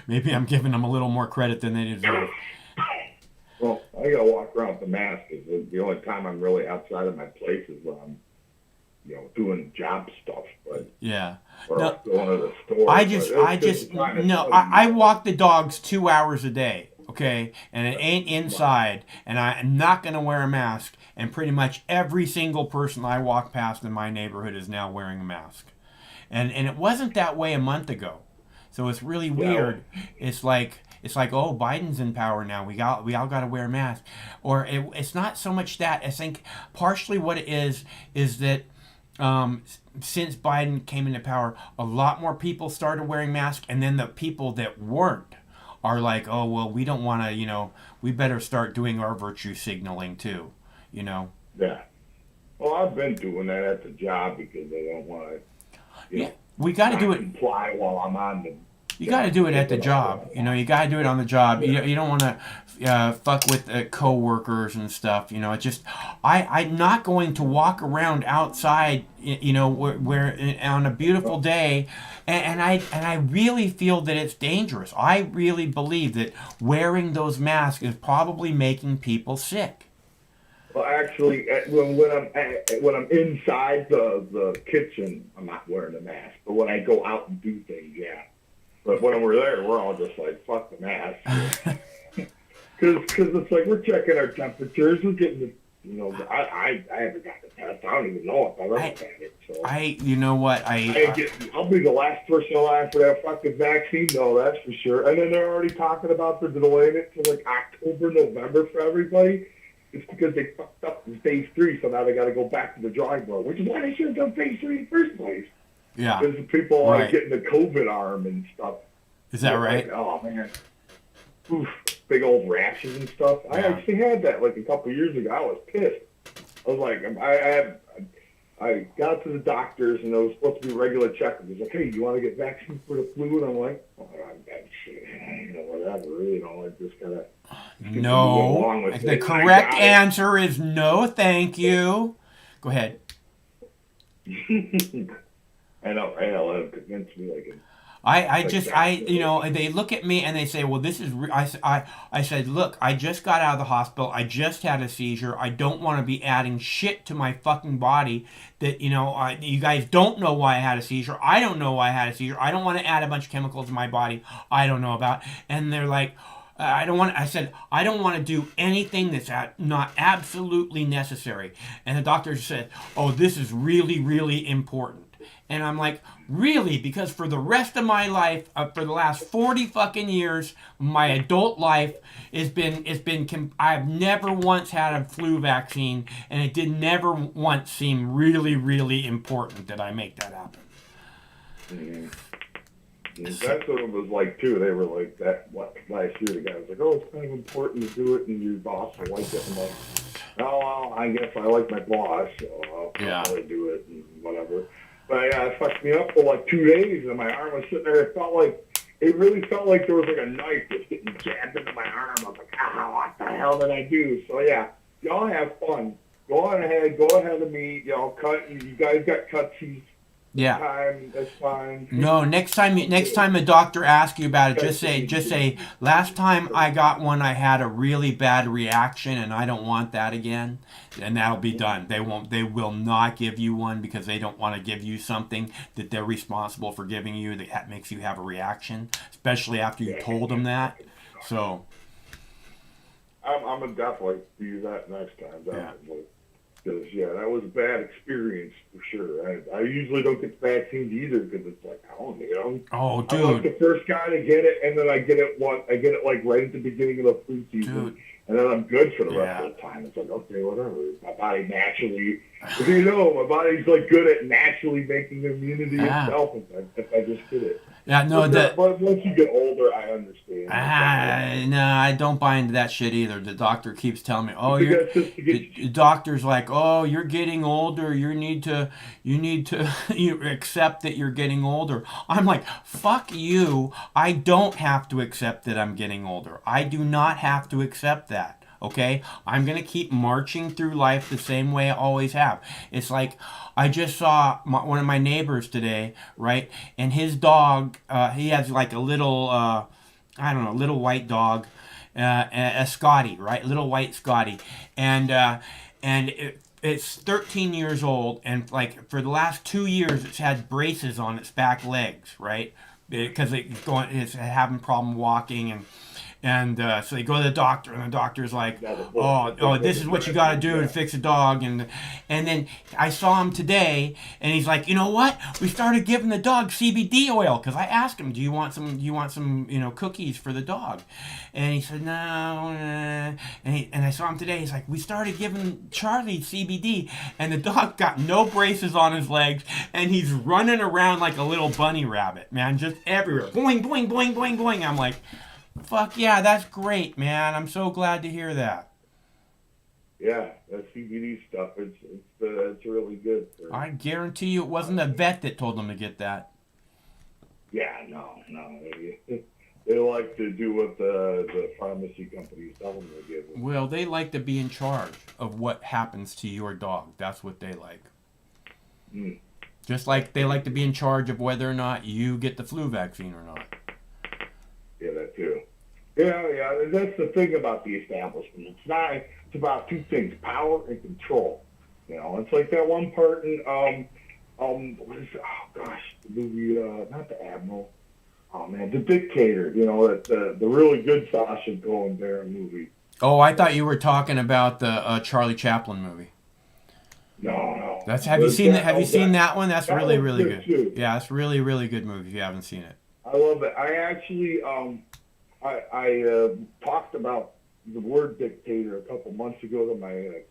maybe I'm giving them a little more credit than they deserve. Well, I gotta walk around with the mask. The only time I'm really outside of my place is when I'm, doing job stuff. But yeah, or going to the store. I walk the dogs 2 hours a day. Okay, and it ain't inside, and I'm not going to wear a mask, and pretty much every single person I walk past in my neighborhood is now wearing a mask. And it wasn't that way a month ago. So it's really weird. It's like, oh, Biden's in power now. We all got to wear masks. Or it's not so much that. I think partially what it is that since Biden came into power, a lot more people started wearing masks, and then the people that weren't are like, oh, well, we don't want to, we better start doing our virtue signaling too, Yeah. Well, I've been doing that at the job because they don't want to, we got to do it. Comply while I'm on the. You got to do it at the job. You got to do it on the job. You don't want to fuck with co-workers and stuff. It's just, I'm not going to walk around outside, where on a beautiful day, and I really feel that it's dangerous. I really believe that wearing those masks is probably making people sick. Well, actually, when I'm inside the kitchen, I'm not wearing a mask. But when I go out and do things, yeah. But when we're there, we're all just like, fuck the mask. Because it's like we're checking our temperatures. We're getting I haven't got the test. I don't even know if I've ever had it. So you know what? I'll be the last person alive for that fucking vaccine, though, that's for sure. And then they're already talking about they're delaying it to like October, November for everybody. It's because they fucked up in phase 3, so now they got to go back to the drawing board, which is why they should have done phase 3 in the first place. Yeah. Because people are getting the COVID arm and stuff. Is that right? Like, oh, man. Oof, big old rashes and stuff. I actually had that like a couple of years ago. I was pissed. I was like, I got to the doctors, and it was supposed to be regular checkup. He's like, hey, you want to get vaccinated for the flu? And I'm like, oh, whatever. I just got to. No. The correct answer is no, thank you. Go ahead. I know, it'll convince me like they look at me and they say, well, this is, I said, look, I just got out of the hospital. I just had a seizure. I don't want to be adding shit to my fucking body that, you guys don't know why I had a seizure. I don't know why I had a seizure. I don't want to add a bunch of chemicals to my body I don't know about. And they're like, I don't want to do anything that's not absolutely necessary. And the doctor said, oh, this is really, really important. And I'm like, really? Because for the rest of my life, for the last 40 fucking years, my adult life I've never once had a flu vaccine, and it did never once seem really, really important that I make that happen. Mm-hmm. That's what it was like too. They were like that. Last year, the guy was like, "Oh, it's kind of important to do it, and your boss will like it." I'm like, "Oh, well, I guess I like my boss, so I'll probably do it and whatever." But it fucked me up for like 2 days, and my arm was sitting there. It really felt like there was like a knife just getting jabbed into my arm. I was like, what the hell did I do? So yeah, y'all have fun. Go ahead of me. Cut. You guys got cutsies. Yeah. time, that's fine. No, next time the doctor asks you about it, just say, last time I got one, I had a really bad reaction, and I don't want that again, and that'll be done. They will not give you one because they don't want to give you something that they're responsible for giving you that makes you have a reaction, especially after you told them that. So, I'm gonna definitely do that next time, yeah. definitely. Because, that was a bad experience for sure. I usually don't get the vaccines either because it's like, oh, Oh, I'm like dude. the first guy to get it, and then I get it like right at the beginning of the flu season, Dude. and then I'm good for the rest of the time. It's like, okay, whatever. My body naturally, my body's like good at naturally making immunity itself if I just get it. Yeah, no, But once you get older, I understand. No, I don't buy into that shit either. The doctor keeps telling me, "Oh, the doctor's like, oh, you're getting older. You need to you accept that you're getting older." I'm like, "Fuck you. I don't have to accept that I'm getting older. I do not have to accept that." Okay, I'm gonna keep marching through life the same way I always have. It's like I just saw one of my neighbors today, right? And his dog, he has like a little, I don't know, little white dog, a Scotty, right? Little white Scotty, and it's 13 years old, and like for the last 2 years, it's had braces on its back legs, right? Because it's having problem walking and so they go to the doctor, and the doctor's like, "Oh, this is what you got to do to fix a dog." And then I saw him today, and he's like, "You know what? We started giving the dog CBD oil because I asked him, do you want some cookies for the dog?" And he said, "No." And I saw him today. He's like, "We started giving Charlie CBD, and the dog got no braces on his legs, and he's running around like a little bunny rabbit, man, just everywhere, boing, boing, boing, boing, boing." I'm like, fuck yeah, that's great, man. I'm so glad to hear that. Yeah, that CBD stuff, it's really good. I guarantee you it wasn't a vet that told them to get that. Yeah, no. They like to do what the pharmacy companies tell them to give them. Well, they like to be in charge of what happens to your dog. That's what they like. Mm. Just like they like to be in charge of whether or not you get the flu vaccine or not. Yeah, that too. Yeah. That's the thing about the establishment. It's about two things: power and control. It's like that one part in what is it? Oh gosh, the movie, not the Admiral. Oh man, The Dictator. That the really good Sacha Baron movie. Oh, I thought you were talking about the Charlie Chaplin movie. No. Have you seen that one? That's really good. Too. Yeah, it's really good movie if you haven't seen it. I love it. I actually I talked about the word dictator a couple months ago to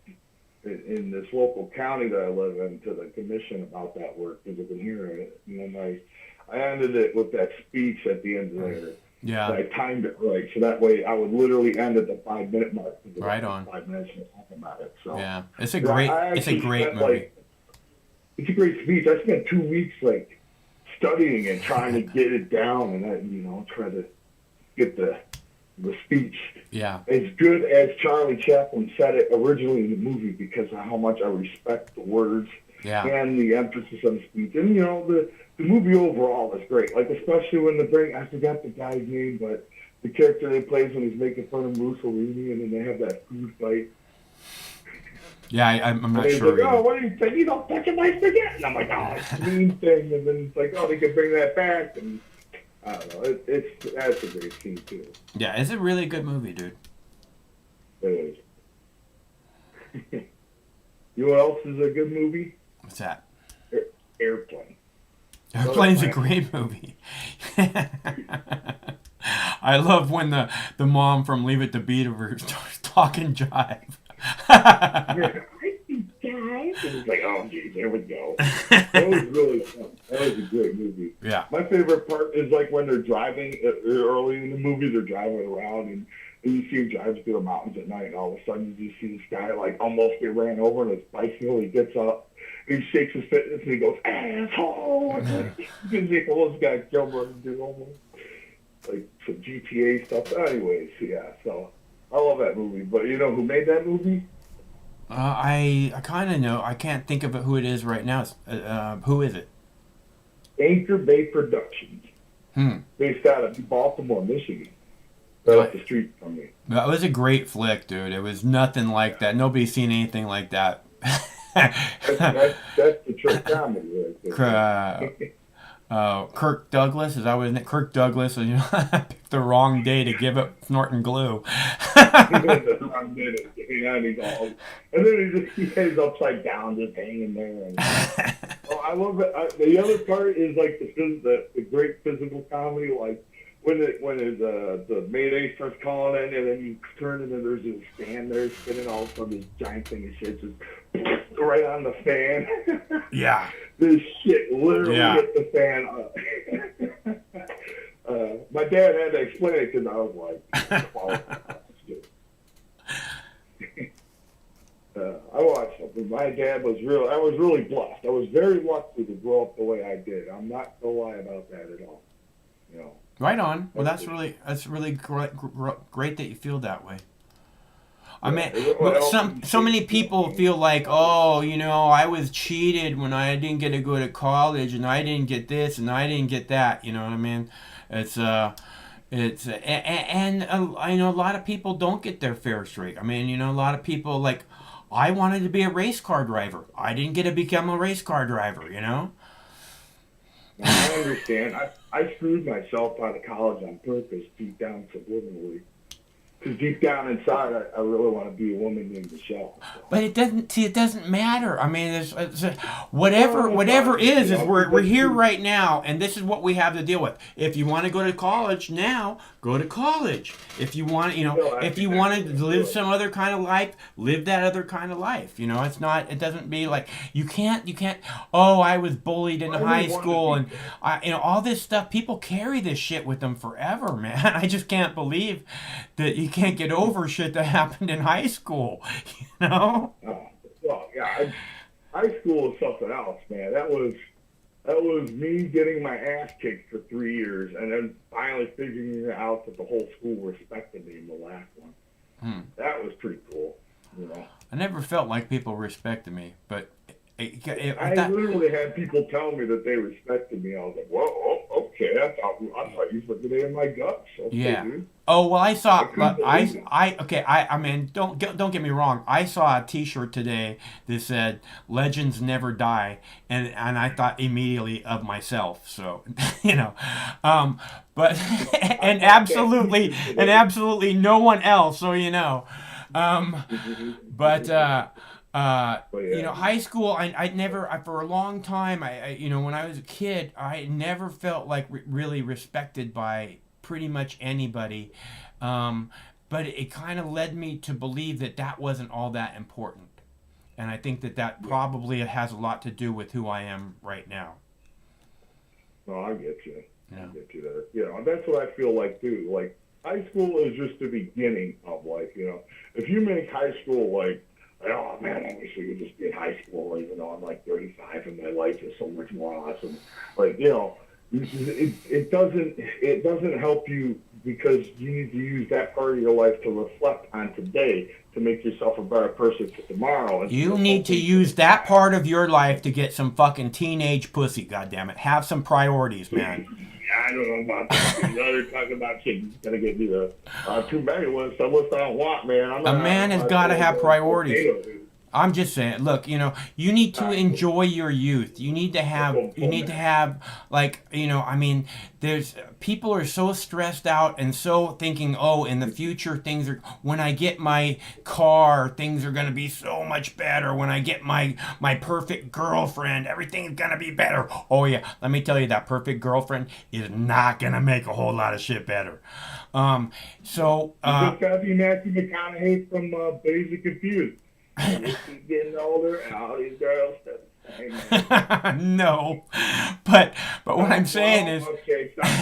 in this local county that I live in, to the commission about that word because I've been hearing it. And then I ended it with that speech at the end there. Yeah. I timed it right, so that way I would literally end at the 5-minute mark. Right on. 5 minutes to talk about it. So yeah, it's a great movie. It's a great speech. I spent 2 weeks studying and trying to get it down, and try to get the speech as good as Charlie Chaplin said it originally in the movie, because of how much I respect the words and the emphasis on the speech. And the movie overall is great. Especially when I forgot the guy's name, but the character they plays when he's making fun of Mussolini, and then they have that food fight. Yeah, I'm not he's sure. Like, oh, what do you say? You don't touch it, I forget. And I'm like, oh, it's a mean thing. And then it's like, oh, they can bring that back. And I don't know. That's a great scene too. Yeah, it's a really good movie, dude. It is. You know what else is a good movie? What's that? Airplane. Airplane's a great movie. I love when the mom from Leave It to Beaver starts talking jive. And it's like, oh, geez, there we go. That was really fun. That was a great movie. Yeah. My favorite part is when they're driving early in the movie. They're driving around, and you see him drive through the mountains at night, and all of a sudden you just see this guy almost get ran over on his bicycle. He gets up, and he shakes his fitness, and he goes, asshole! Because he almost got killed running through almost some GTA stuff. Anyways, yeah. So I love that movie. But you know who made that movie? I kind of know. I can't think of who it is right now. Who is it? Anchor Bay Productions, based out of Baltimore, Michigan, right up the street from me. That was a great flick, dude. It was nothing like that. Nobody's seen anything like that. That's the trick comedy right there. Kirk Douglas, is that what his name? Kirk Douglas, you know, picked the wrong day to give up snorting glue. The wrong minute, and then he's upside down, just hanging there. And, I love it. The other part is like the great physical comedy, like when the Mayday starts calling in, and then you turn and then there's this fan there spinning, all of a sudden this giant thing of shit just right on the fan. Yeah. This shit literally hit the fan up. My dad had to explain it because I was like 12. I watched something. My dad was real. I was really blessed. I was very lucky to grow up the way I did. I'm not gonna lie about that at all. You know. Right on. Well, that's really great that you feel that way. I mean, so many people feel like, oh, you know, I was cheated when I didn't get to go to college, and I didn't get this, and I didn't get that. You know what I mean? I know a lot of people don't get their fair shake. I mean, you know, a lot of people like, I wanted to be a race car driver. I didn't get to become a race car driver. You know? I understand. I screwed myself out of college on purpose, deep down subliminally. Because deep down inside, I really want to be a woman named Michelle. So. But it doesn't matter. I mean, whatever is we're here right now, and this is what we have to deal with. If you want to go to college now, go to college. If you want, you know, if you want to live some other kind of life, live that other kind of life. You know, it doesn't be like you can't. Oh, I was bullied in high school, and all this stuff. People carry this shit with them forever, man. I just can't believe that you can't get over shit that happened in high school, you know? Well, yeah, high school was something else, man. That was me getting my ass kicked for 3 years, and then finally figuring out that the whole school respected me in the last one. That was pretty cool, you know? I never felt like people respected me, but I literally had people tell me that they respected me. I was like, "Whoa, okay." I thought you put it in my guts. Okay, yeah. Dude. Oh well, I saw. I mean, don't get me wrong. I saw a T-shirt today that said "Legends never die," and I thought immediately of myself. So, you know, but and absolutely no one else. So you know, but. You know, high school, I never, for a long time, you know, when I was a kid, I never felt like really respected by pretty much anybody. But it kind of led me to believe that wasn't all that important. And I think that probably has a lot to do with who I am right now. No, I get you. Yeah. I get you there. You know, that's what I feel like, too. Like, high school is just the beginning of life, you know. If you make high school, like, oh man, I wish we could just be in high school, even though I'm like 35 and my life is so much more awesome. Like, you know, it doesn't help you because you need to use that part of your life to reflect on today to make yourself a better person for tomorrow. You need to use that part of your life to get some fucking teenage pussy, goddammit. Have some priorities, man. I don't know about that. They're talking about shit. Gonna get me the too many ones. So much I don't want, man. A man has got to have priorities. I'm just saying. Look, you know, you need to enjoy your youth. You need to have, like, you know, I mean, people are so stressed out and so thinking, oh, in the future when I get my car, things are gonna be so much better. When I get my perfect girlfriend, everything's gonna be better. Oh yeah, let me tell you, that perfect girlfriend is not gonna make a whole lot of shit better. You just gotta be Matthew McConaughey from Dazed and Confused. Keep getting older, and all these girls. No, but what I'm saying is,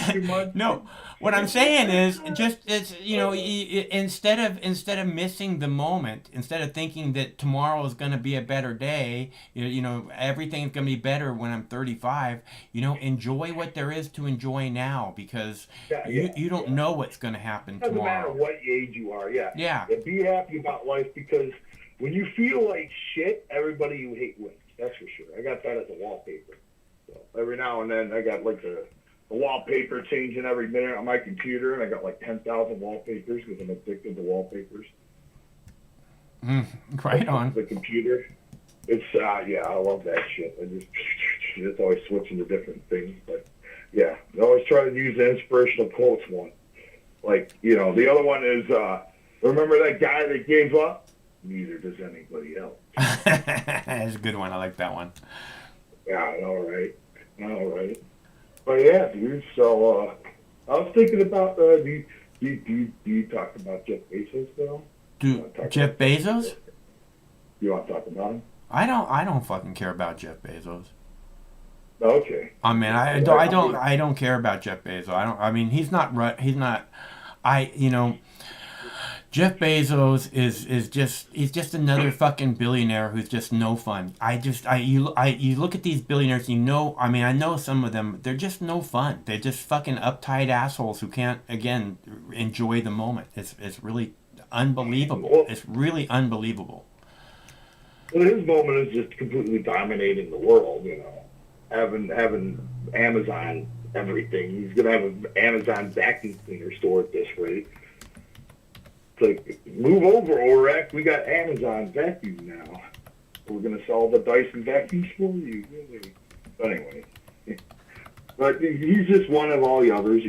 too much. No, what I'm saying is it's you know, instead of missing the moment, instead of thinking that tomorrow is going to be a better day, you know, everything's going to be better when I'm 35. You know, enjoy what there is to enjoy now, because you don't know what's going to happen tomorrow. Doesn't matter what age you are. Yeah. Be happy about life, because when you feel like shit, everybody you hate wins. That's for sure. I got that as a wallpaper. So every now and then I got like the wallpaper changing every minute on my computer, and I got like 10,000 wallpapers because I'm addicted to wallpapers. Right on. The computer. It's yeah, I love that shit. It's always switching to different things, but yeah, I always try to use the inspirational quotes one. Like, you know, the other one is remember that guy that gave up? Neither does anybody else. That's a good one. I like that one. Yeah, all right. But yeah, dude. So I was thinking about do you talk about Jeff Bezos though? Jeff Bezos? You want to talk about him? I don't fucking care about Jeff Bezos. Okay. I mean, I don't care about Jeff Bezos. I mean, he's not right. He's not. Jeff Bezos he's just another fucking billionaire who's just no fun. You look at these billionaires, I mean, I know some of them, they're just no fun. They're just fucking uptight assholes who can't, again, enjoy the moment. It's really unbelievable. Well, it's really unbelievable. Well, his moment is just completely dominating the world, having Amazon everything. He's gonna have an Amazon vacuum cleaner store at this rate. It's like, move over, Orac. We got Amazon vacuum now. We're gonna sell the Dyson vacuums for you. But anyway, but he's just one of all the others,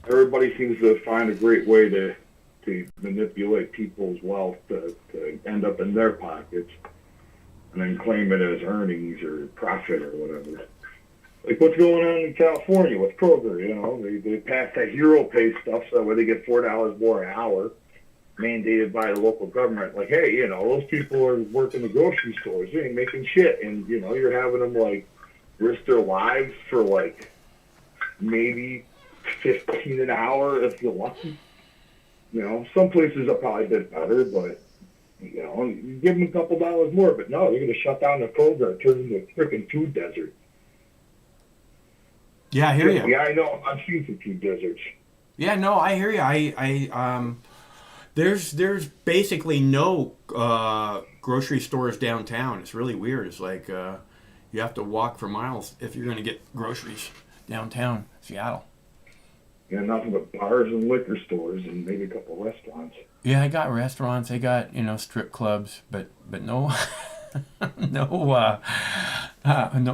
Everybody seems to find a great way to manipulate people's wealth to end up in their pockets and then claim it as earnings or profit or whatever. Like what's going on in California with Kroger, they passed that hero pay stuff so that way they get $4 more an hour mandated by the local government. Like, hey, those people are working the grocery stores, they ain't making shit, and you're having them like risk their lives for like maybe 15 an hour if you're lucky. Some places are probably a bit better, but you give them a couple dollars more. But no, they're going to shut down the Kroger and turn it into a freaking food desert. Yeah, I hear you. Yeah, I know. I've seen some food deserts. Yeah, no, I hear you. There's basically no grocery stores downtown. It's really weird. It's like you have to walk for miles if you're going to get groceries downtown Seattle. Yeah, nothing but bars and liquor stores and maybe a couple of restaurants. Yeah, they got restaurants. They got strip clubs, but no no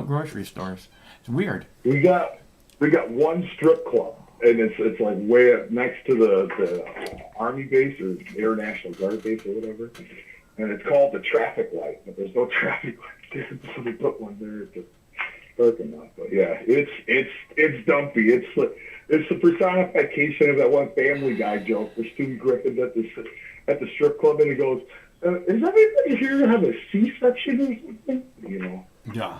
grocery stores. It's weird. We got one strip club, and it's like way up next to the Army base or Air National Guard base or whatever, and it's called the Traffic Light. But there's no traffic light there, so they put one there at the parking lot. But yeah, it's dumpy. It's the personification of that one Family Guy joke where Stewie Griffin's at the strip club and he goes, "Is everybody here to have a C-section or something?" Yeah.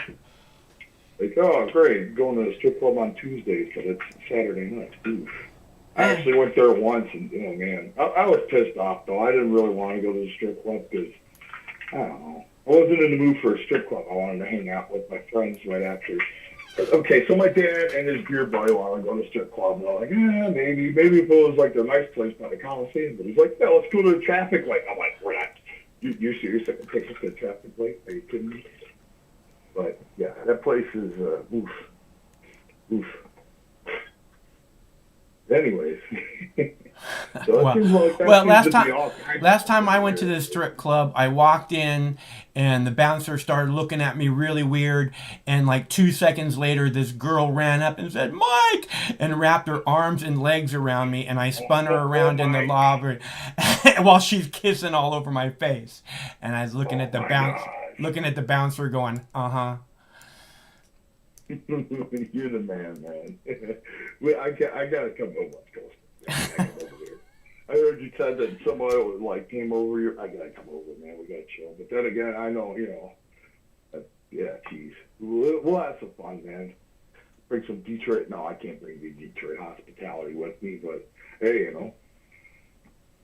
Like, oh, great, going to the strip club on Tuesdays, but it's Saturday night. Oof. I actually went there once, and man, I was pissed off though. I didn't really want to go to the strip club because I don't know. I wasn't in the mood for a strip club. I wanted to hang out with my friends right after. Okay, so my dad and his beer buddy wanted to go to the strip club, and I'm like, maybe if it was like the nice place by the Coliseum. But he's like, no, let's go to the Traffic Light. I'm like, we're not. You're serious? I can take us to the Traffic Light? Are you kidding me? But yeah, that place is oof. Anyways, so last time I went to the strip club, I walked in and the bouncer started looking at me really weird, and like 2 seconds later, this girl ran up and said, "Mike," and wrapped her arms and legs around me, and I spun her around in the lobby while she's kissing all over my face, and I was looking at the bouncer, going, "Uh-huh." You're the man. I gotta come to West Coast. I gotta come over here. I heard you said that somebody like came over here. I gotta come over, man. We gotta chill. But then again, I know, yeah, geez. We'll have some fun, man. Bring some Detroit. No, I can't bring the Detroit hospitality with me, but hey,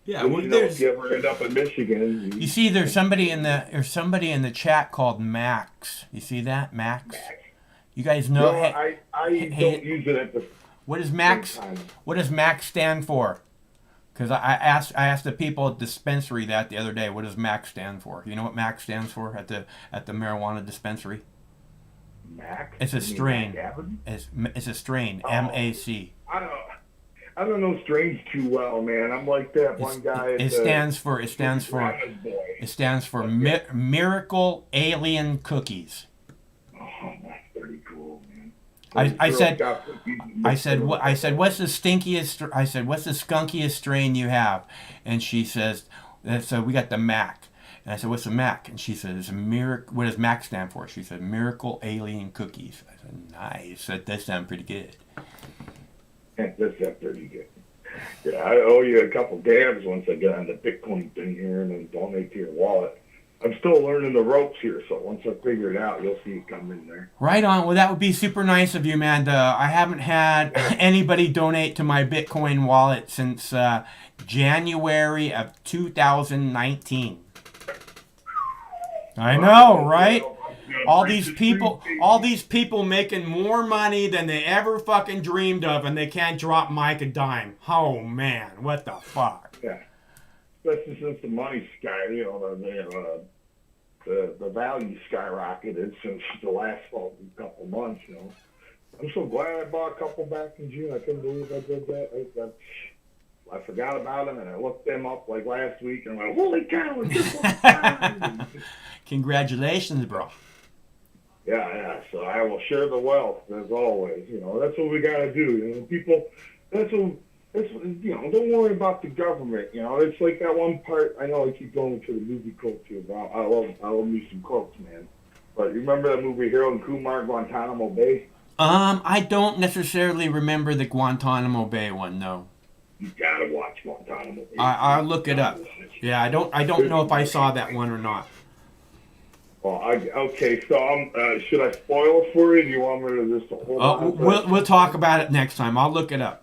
Yeah, well, if you ever end up in Michigan, you see, there's somebody in the chat called Max. You see that, Max? You guys know? No, I don't use it at the. What does Max? What does Max stand for? Because I asked the people at the dispensary that the other day. What does Max stand for? You know what Max stands for at the marijuana dispensary? Mac? It's a You mean strain. Mac Avenue? It's a strain. Oh. MAC. I don't know strains too well, man. I'm like that one guy. It stands for Miracle Alien Cookies. Oh, that's pretty cool, man. I said what's the stinkiest? I said what's the skunkiest strain you have? And she says, so we got the Mac. And I said, what's the Mac? And she said, it's a miracle. What does Mac stand for? She said, Miracle Alien Cookies. I said, nice. That does sound pretty good. That does sound pretty good. Yeah, I owe you a couple dabs once I get on the Bitcoin thing here and then donate to your wallet. I'm still learning the ropes here, so once I figure it out, you'll see it come in there. Right on. Well, that would be super nice of you, man. I haven't had anybody donate to my Bitcoin wallet since January of 2019. I know, right? All these people making more money than they ever fucking dreamed of, and they can't drop Mike a dime. Oh man, what the fuck? Yeah, especially since the money the value skyrocketed since the last couple months. You know, I'm so glad I bought a couple back in June. I couldn't believe I did that. I forgot about them, and I looked them up like last week, and I'm like, holy cow, it's just fine. Congratulations, bro. Yeah. So I will share the wealth as always. You know, that's what we got to do. You know, people. Don't worry about the government. You know, it's like that one part. I know I keep going to the movie quote too, but I love me some quotes, man. But you remember that movie Harold and Kumar, Guantanamo Bay? I don't necessarily remember the Guantanamo Bay one, no. You gotta watch Guantanamo Bay. I'll look it up. Yeah, I don't know if I saw that one or not. Well, okay. So should I spoil it for you? Do you want me to just hold on? We'll talk about it next time. I'll look it up.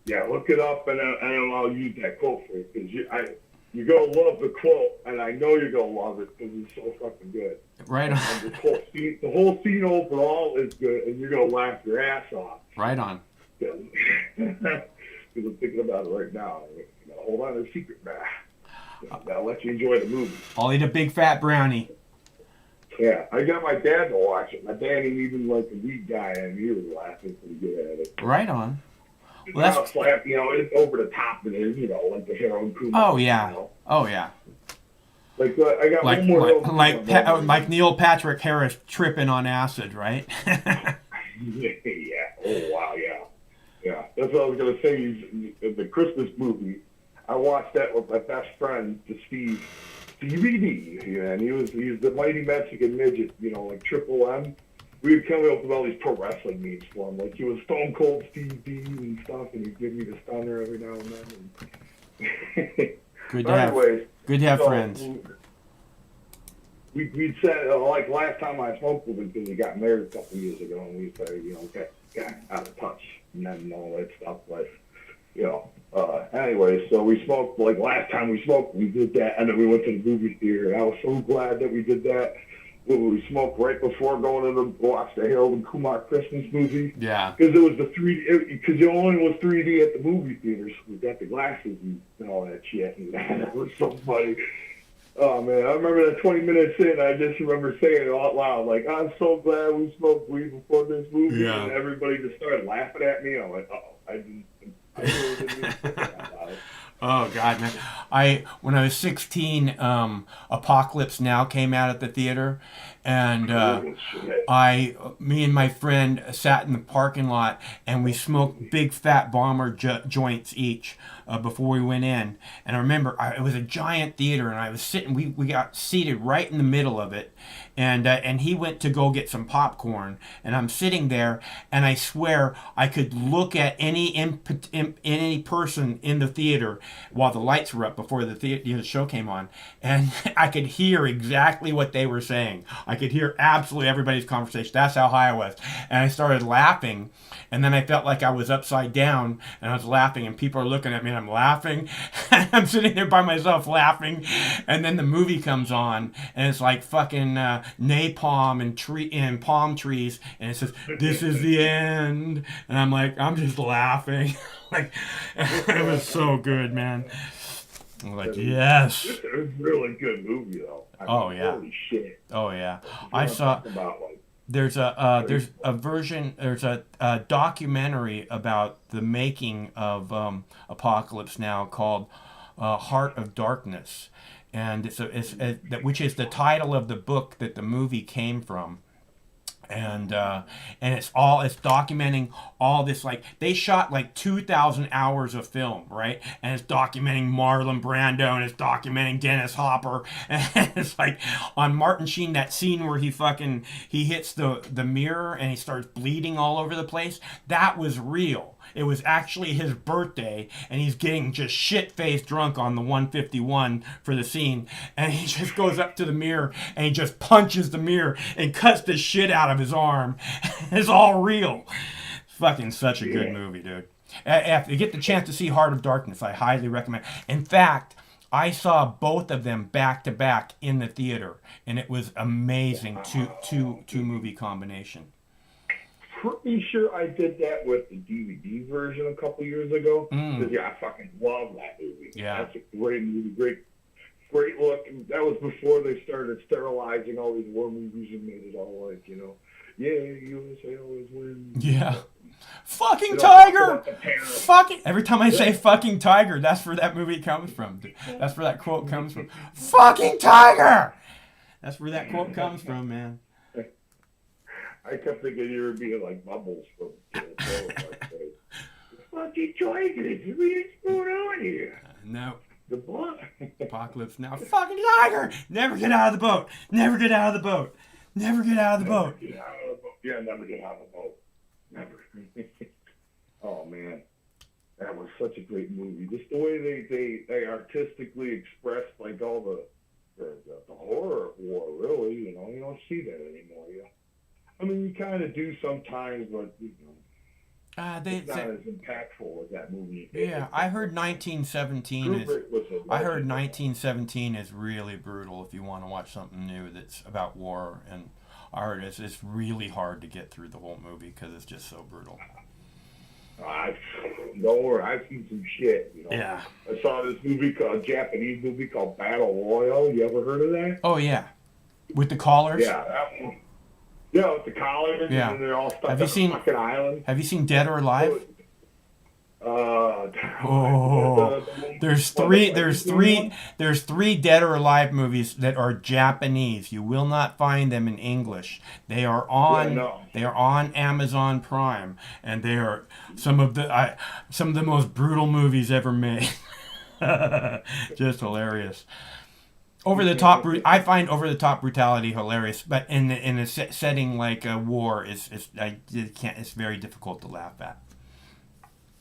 Yeah, look it up, and I'll use that quote for you, because you're going to love the quote, and I know you're going to love it, because it's so fucking good. Right on. And the whole scene overall is good, and you're going to laugh your ass off. Right on. Because I'm thinking about it right now. Hold on to the secret, man. I'll let you enjoy the movie. I'll eat a big fat brownie. Yeah, I got my dad to watch it. My dad ain't even like a weed guy, and he was laughing pretty good at it. Right on. Well, that's it's over the top, and like the Harold Kumar. Oh yeah. You know? Oh yeah. Like I got one more. Like Neil Patrick Harris tripping on acid, right? Yeah. Oh wow. Yeah. That's what I was gonna say. The Christmas movie. I watched that with my best friend, Steve DVD, and he's the mighty Mexican midget, like Triple M. We would come up with all these pro wrestling memes for him. Like he was Stone Cold Steve D and stuff, and he'd give me the stunner every now and then. Good to have friends. We'd said, like last time I smoked with him, because he got married a couple years ago, and we said, got out of touch and all that stuff. But, anyway, so we smoked, like last time we smoked, we did that, and then we went to the movie theater, and I was so glad that we did that. We smoked right before going to watch the Harold and Kumar Christmas movie. Yeah. Because it was the 3D, because it only was 3D at the movie theaters. We got the glasses and all that shit, and that was so funny. Oh, man, I remember that 20 minutes in, I just remember saying it out loud, like, I'm so glad we smoked weed before this movie, and everybody just started laughing at me. I'm like, I really didn't mean to say that about it. Oh God, man! When I was 16, Apocalypse Now came out at the theater, and me and my friend sat in the parking lot, and we smoked big fat bomber joints each before we went in. And I remember it was a giant theater, and I was sitting. We got seated right in the middle of it, and he went to go get some popcorn, and I'm sitting there, and I swear I could look at any person in the theater while the lights were up before the show came on, and I could hear exactly what they were saying. I could hear absolutely everybody's conversation. That's how high I was, and I started laughing, and then I felt like I was upside down, and I was laughing, and people are looking at me, and I'm laughing. I'm sitting there by myself laughing, and then the movie comes on, and it's like fucking napalm and palm trees, and it says, "This is the end," and I'm just laughing. Like, it was so good, man. I'm like, yes. It was a really good movie, though. Oh yeah. Holy shit. Oh yeah. I saw. About, like, there's a version, there's a documentary about the making of Apocalypse Now called Heart of Darkness, and which is the title of the book that the movie came from. And it's documenting all this, like they shot like 2,000 hours of film, right? And it's documenting Marlon Brando, and it's documenting Dennis Hopper, and it's like on Martin Sheen, that scene where he hits the mirror and he starts bleeding all over the place. That was real. It was actually his birthday, and he's getting just shit-faced drunk on the 151 for the scene, and he just goes up to the mirror and he just punches the mirror and cuts the shit out of his arm. It's all real. It's fucking such a good movie, dude. If you get the chance to see Heart of Darkness, I highly recommend. In fact, I saw both of them back to back in the theater, and it was amazing. Two movie combination. Pretty sure I did that with the DVD version a couple years ago. Because I fucking love that movie. Yeah, that's a great movie, great look. And that was before they started sterilizing all these war movies and made it all like, yeah, USA always wins. Yeah. Fucking Tiger! Fucking every time I say fucking Tiger, that's where that movie comes from. That's where that quote comes from. Fucking Tiger! That's where that quote comes from, man. I kept thinking you were being like Bubbles from fucking Tigers, what's going on here? No. The blood. Apocalypse Now. Fucking Tiger! Never get out of the boat. Never get out of the boat. Never get out of the boat. Get out of the boat. Yeah, never get out of the boat. Never. Oh man, that was such a great movie. Just the way they artistically expressed like all the horror of war. Really, you don't see that anymore. Yeah. I mean, you kind of do sometimes, but it's not as impactful as that movie. Yeah, I heard 1917 is. I heard 1917 is really brutal. If you want to watch something new that's about war, and I heard it's really hard to get through the whole movie because it's just so brutal. Don't worry, I've seen some shit. Yeah. I saw this Japanese movie called Battle Royale. You ever heard of that? Oh yeah, with the collars. Yeah, that one. Yeah, with the collars, and they're all stuck on a fucking island. Have you seen Dead or Alive? There's three Dead or Alive movies that are Japanese. You will not find them in English. They are on Amazon Prime, and they are some of the most brutal movies ever made. Just hilarious. I find over the top brutality hilarious, but in a setting like a war, it's very difficult to laugh at.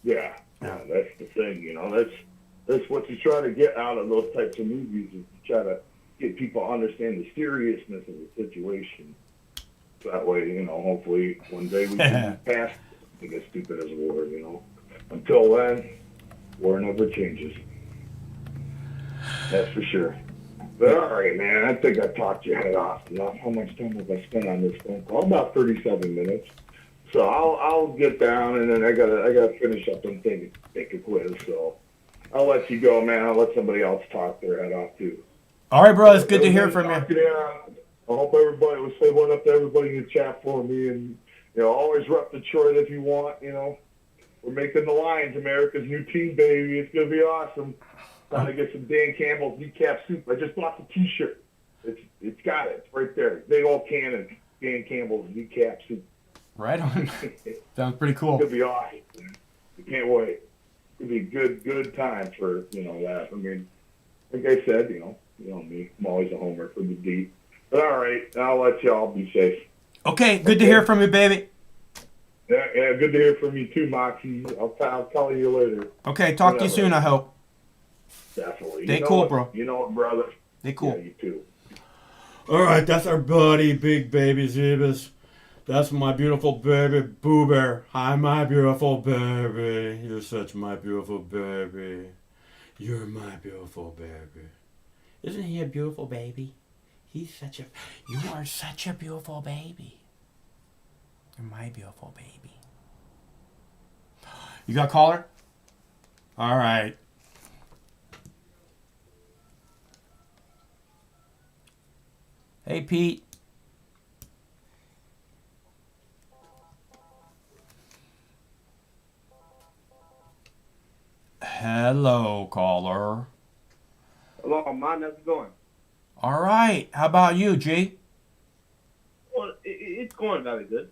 Yeah, that's the thing. That's what you try to get out of those types of movies, is to try to get people to understand the seriousness of the situation. So that way, hopefully one day we can move past something as stupid as war. Until then, war never changes. That's for sure. But all right, man, I think I talked your head off enough. How much time have I spent on this phone call? About 37 minutes. So I'll get down, and then I gotta finish up and take a quiz. So I'll let you go, man. I'll let somebody else talk their head off too. All right, bro. It's good to hear from you. I hope everybody will say one up to everybody in the chat for me, and always rep Detroit if you want. We're making the Lions America's new team, baby. It's gonna be awesome. Trying to get some Dan Campbell's decaf soup. I just bought the T-shirt. It's got it. It's right there. Big old can of Dan Campbell's decaf soup. Right on. Sounds pretty cool. It's gonna be awesome. I can't wait. It'll be good time for that. I mean, like I said, me. I'm always a homer for the D. But all right, I'll let y'all be safe. Okay, good to hear from you, baby. Yeah, good to hear from you too, Moxie. I'll tell you later. Okay, talk to you soon, I hope. Definitely. Stay cool, bro. You know it, brother. Stay cool. Yeah, you too. All right, that's our buddy, Big Baby Zebus. That's my beautiful baby, Boo Bear. Hi, my beautiful baby. You're such my beautiful baby. You're my beautiful baby. Isn't he a beautiful baby? You are such a beautiful baby. You're my beautiful baby. You got a caller? All right. Hey, Pete. Hello, caller. Hello, man. How's it going? All right. How about you, G? Well, it's going very good.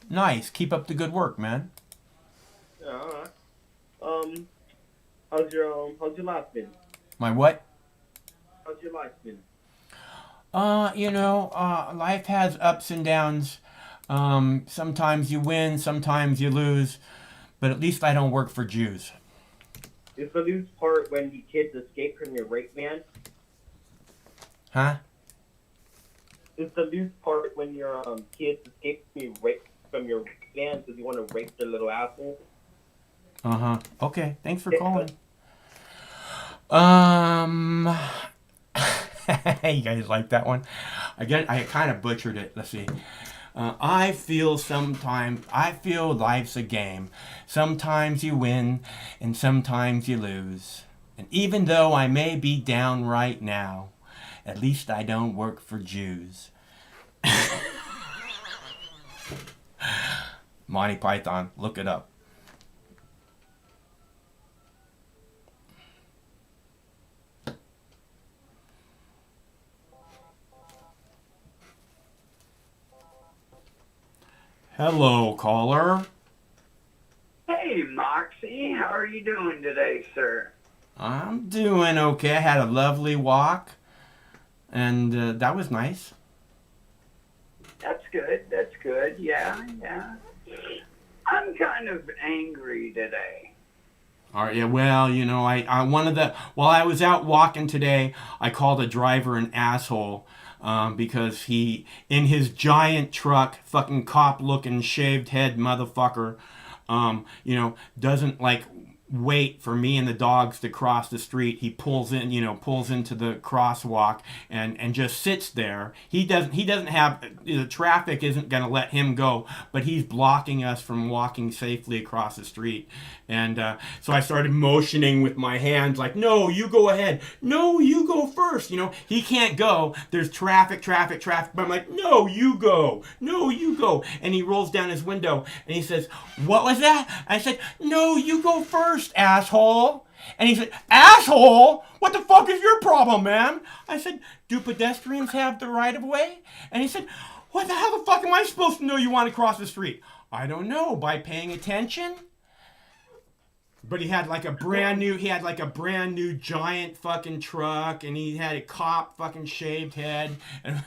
Nice. Keep up the good work, man. Yeah, all right. How's your life been? My what? How's your life been? Life has ups and downs. Sometimes you win, sometimes you lose, but at least I don't work for Jews. Is the loose part when the kids escape from your rape man? Huh? Is the loose part when your kids escape from your rape man because you want to rape their little asshole? Uh-huh. Okay, thanks for Yeah, calling. You guys like that one? Again, I kind of butchered it. Let's see. I feel life's a game. Sometimes you win, and sometimes you lose. And even though I may be down right now, at least I don't work for Jews. Monty Python, look it up. Hello, caller. Hey, Moxie, how are you doing today, sir? I'm doing okay. I had a lovely walk, and that was nice. That's good, yeah. I'm kind of angry today. All right, yeah, well, while I was out walking today, I called a driver an asshole because he, in his giant truck, fucking cop-looking, shaved head motherfucker, doesn't, wait for me and the dogs to cross the street. He pulls into the crosswalk and just sits there. He doesn't have, the traffic isn't going to let him go, but he's blocking us from walking safely across the street. And so I started motioning with my hands like, no, you go ahead. No, you go first. He can't go. There's traffic. But I'm like, no, you go. No, you go. And he rolls down his window and he says, what was that? I said, no, you go first, asshole. And he said, asshole? What the fuck is your problem, man? I said, do pedestrians have the right of way? And he said, how the fuck am I supposed to know you want to cross the street? I don't know, by paying attention? But he had like a brand new giant fucking truck, and he had a cop fucking shaved head, and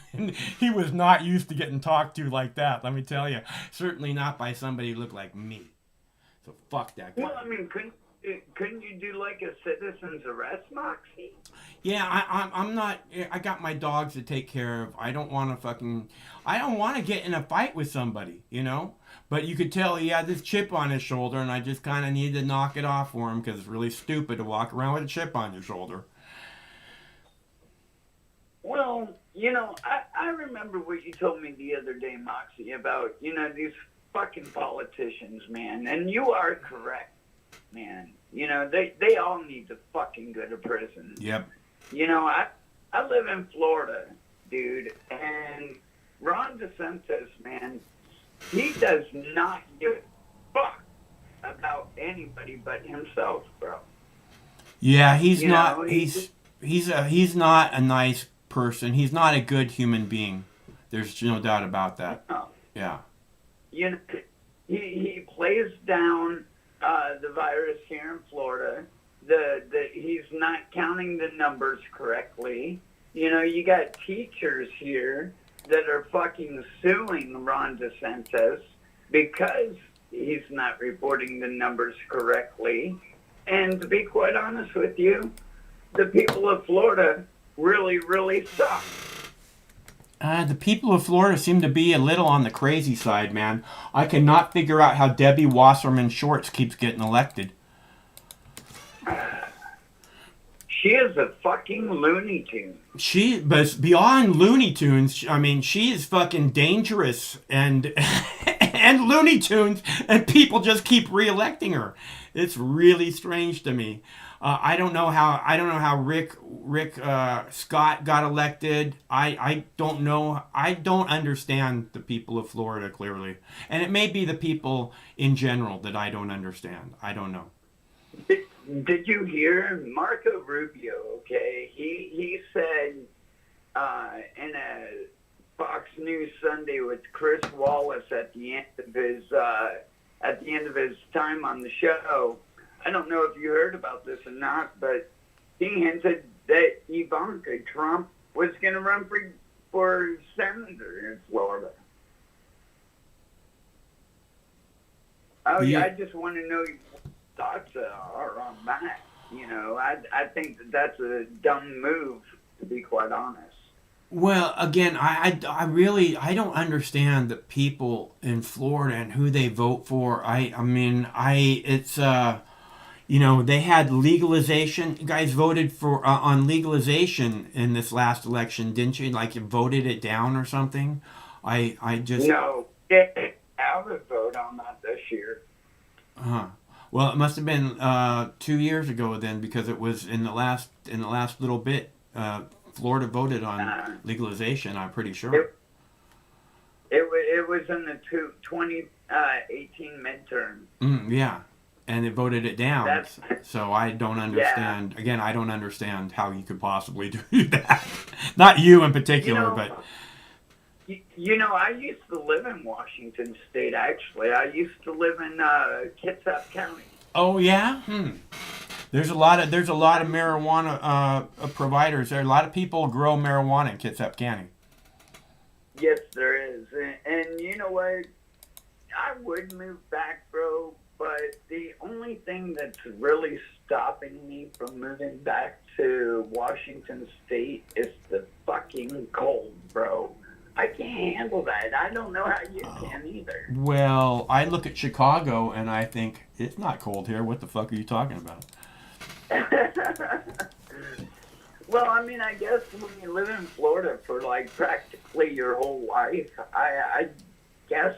he was not used to getting talked to like that, let me tell you. Certainly not by somebody who looked like me. So fuck that guy. Well, I mean, couldn't you do like a citizen's arrest, Moxie? Yeah, I'm not. I got my dogs to take care of. I don't want to get in a fight with somebody, But you could tell he had this chip on his shoulder, and I just kind of needed to knock it off for him because it's really stupid to walk around with a chip on your shoulder. Well, I remember what you told me the other day, Moxie, about, these fucking politicians, man. And you are correct, man. They all need to fucking go to prison. Yep. I live in Florida, dude, and Ron DeSantis, man, he does not give a fuck about anybody but himself, bro. Yeah, he's not not a nice person. He's not a good human being. There's no doubt about that. No. Yeah. He plays down the virus here in Florida. He's not counting the numbers correctly. You got teachers here that are fucking suing Ron DeSantis because he's not reporting the numbers correctly. And to be quite honest with you, the people of Florida really, really suck. The people of Florida seem to be a little on the crazy side, man. I cannot figure out how Debbie Wasserman Shorts keeps getting elected. She is a fucking Looney Tune. But beyond Looney Tunes, I mean, she is fucking dangerous and and Looney Tunes, and people just keep re-electing her. It's really strange to me. I don't know how Rick Scott got elected. I don't know. I don't understand the people of Florida clearly, and it may be the people in general that I don't understand. I don't know. Did you hear Marco Rubio? Okay, he said in a Fox News Sunday with Chris Wallace at the end of his time on the show. I don't know if you heard about this or not, but he hinted that Ivanka Trump was going to run for senator in Florida. Oh yeah, I just want to know your thoughts are on that. You know, I think that's a dumb move, to be quite honest. Well, again, I really don't understand the people in Florida and who they vote for. It's they had legalization. You guys voted for on legalization in this last election, didn't you? Like you voted it down or something. I just no. Out of vote on that this year. Well, it must have been 2 years ago then, because it was in the last little bit. Florida voted on legalization. I'm pretty sure. It was in the 2018 midterm. Yeah, and they voted it down. So I don't understand. Yeah. Again, I don't understand how you could possibly do that. Not you in particular, but. I used to live in Washington State, actually. I used to live in Kitsap County. Oh, yeah? There's a lot of marijuana providers there. A lot of people grow marijuana in Kitsap County. Yes, there is. And you know what? I would move back, bro, but the only thing that's really stopping me from moving back to Washington State is the fucking cold, bro. I can't handle that. I don't know how you can either. Well, I look at Chicago and I think, it's not cold here. What the fuck are you talking about? Well, I mean, I guess when you live in Florida for like practically your whole life, I guess,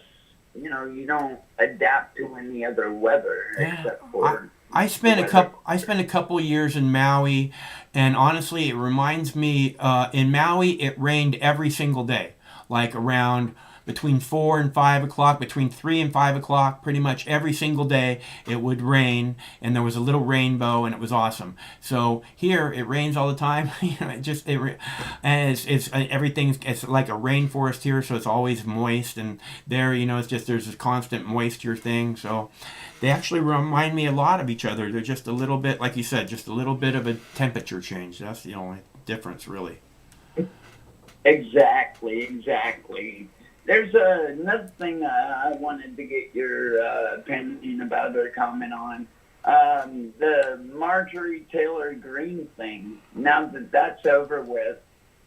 you don't adapt to any other weather except for... I spent a couple years in Maui, and honestly, it reminds me, in Maui, it rained every single day. Like around between 4 and 5 o'clock, between 3 and 5 o'clock, pretty much every single day it would rain, and there was a little rainbow, and it was awesome. So here it rains all the time. It's like a rainforest here, so it's always moist, and there, it's just there's this constant moisture thing. So they actually remind me a lot of each other. They're just a little bit, like you said, just a little bit of a temperature change. That's the only difference, really. Exactly. There's another thing I wanted to get your opinion about or comment on. The Marjorie Taylor Greene thing. Now that that's over with,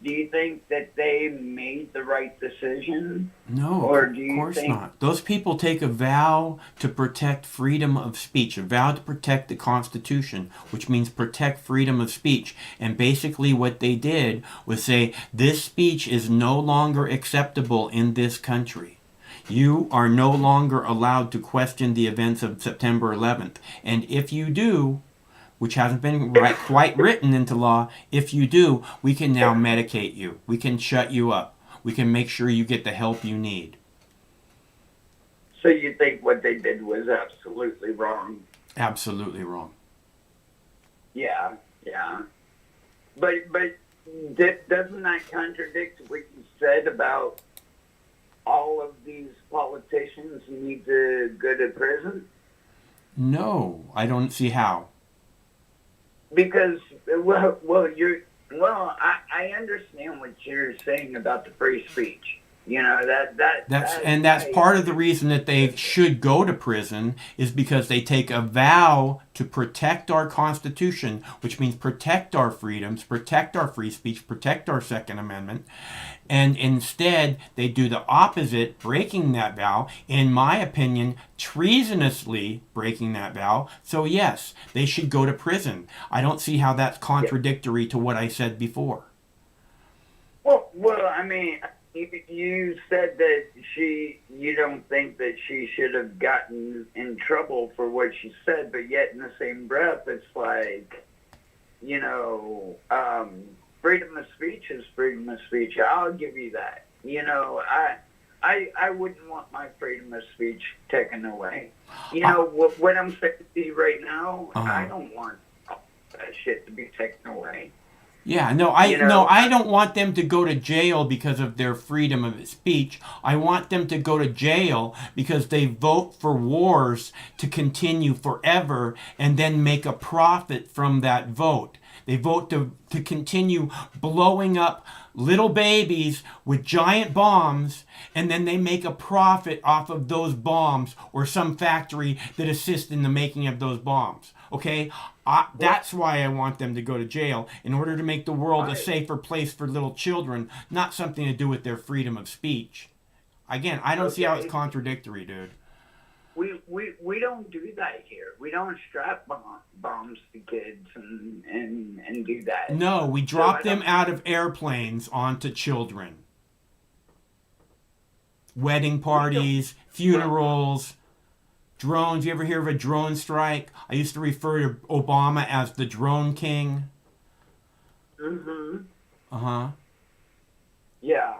do you think that they made the right decision? No, of course not. Those people take a vow to protect freedom of speech, a vow to protect the Constitution, which means protect freedom of speech. And basically what they did was say, this speech is no longer acceptable in this country. You are no longer allowed to question the events of September 11th. And if you do, which hasn't been quite written into law, if you do, we can now medicate you. We can shut you up. We can make sure you get the help you need. So you think what they did was absolutely wrong? Absolutely wrong. Yeah. But doesn't that contradict what you said about all of these politicians need to go to prison? No, I don't see how. Because, I understand what you're saying about the free speech. That's part of the reason that they should go to prison, is because they take a vow to protect our Constitution, which means protect our freedoms, protect our free speech, protect our Second Amendment, and instead they do the opposite, breaking that vow, in my opinion, treasonously breaking that vow. So yes, they should go to prison. I don't see how that's contradictory to what I said before. Well, I mean, you said that you don't think that she should have gotten in trouble for what she said, but yet in the same breath, it's like, freedom of speech is freedom of speech. I'll give you that. I wouldn't want my freedom of speech taken away. You know, what I'm saying to you right now, I don't want all that shit to be taken away. Yeah, no, I don't want them to go to jail because of their freedom of speech. I want them to go to jail because they vote for wars to continue forever and then make a profit from that vote. They vote to continue blowing up little babies with giant bombs, and then they make a profit off of those bombs or some factory that assists in the making of those bombs. Okay? That's why I want them to go to jail, in order to make the world a safer place for little children, not something to do with their freedom of speech. Again, I don't see how it's contradictory, dude. We don't do that here. We don't strap bombs to kids and do that. No, we drop them out of airplanes onto children. Wedding parties, funerals, drones. You ever hear of a drone strike? I used to refer to Obama as the drone king. Mm-hmm. Uh-huh. Yeah.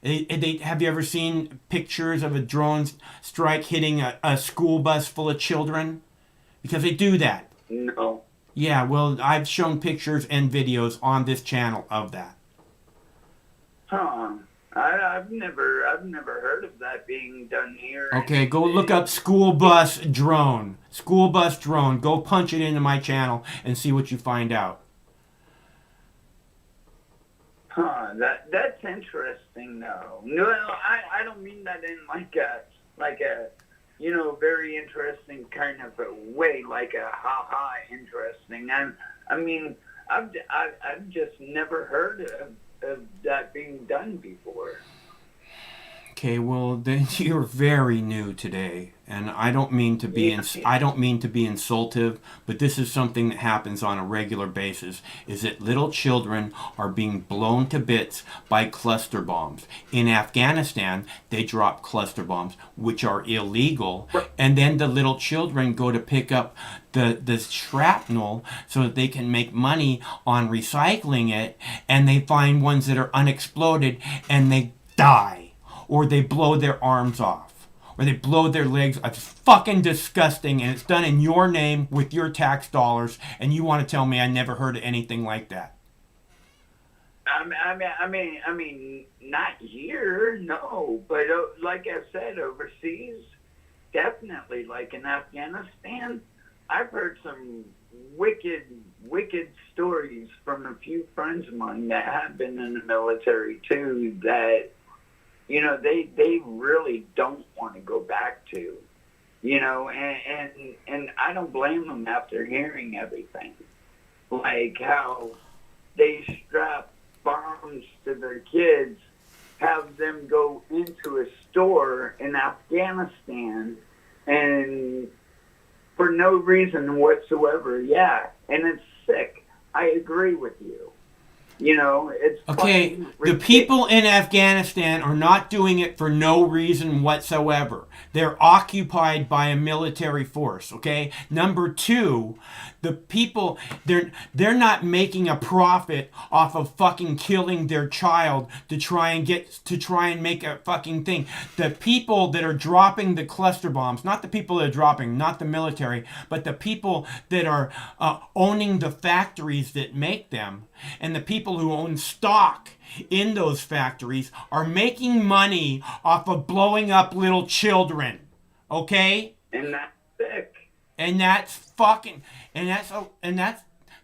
Have you ever seen pictures of a drone strike hitting a school bus full of children? Because they do that. No. Yeah, well, I've shown pictures and videos on this channel of that. Huh. I've never heard of that being done here. Okay, go look up school bus drone. School bus drone. Go punch it into my channel and see what you find out. Huh, that's interesting though. No, I don't mean that in like a you know, very interesting kind of a way, like a ha interesting. I mean I've just never heard of that being done before. Okay, well, then you're very new today, and I don't mean to be insultive, but this is something that happens on a regular basis. Is that little children are being blown to bits by cluster bombs. In Afghanistan, they drop cluster bombs, which are illegal, and then the little children go to pick up the shrapnel so that they can make money on recycling it, and they find ones that are unexploded, and they die. Or they blow their arms off. Or they blow their legs. It's fucking disgusting, and it's done in your name with your tax dollars, and you want to tell me I never heard of anything like that. I mean, not here, no. But like I said, overseas, definitely. Like in Afghanistan, I've heard some wicked stories from a few friends of mine that have been in the military too, that, you know, they really don't want to go back to, you know, and I don't blame them after hearing everything. Like how they strap bombs to their kids, have them go into a store in Afghanistan, and for no reason whatsoever, yeah, and it's sick. I agree with you. You know, it's okay. The people in Afghanistan are not doing it for no reason whatsoever. They're occupied by a military force. Okay. Number two, the people they're not making a profit off of fucking killing their child to try and make a fucking thing. The people that are dropping the cluster bombs, not the people that are dropping, not the military, but the people that are owning the factories that make them, and the people who own stock in those factories are making money off of blowing up little children. Okay? And that's sick. And that's fucking, and that's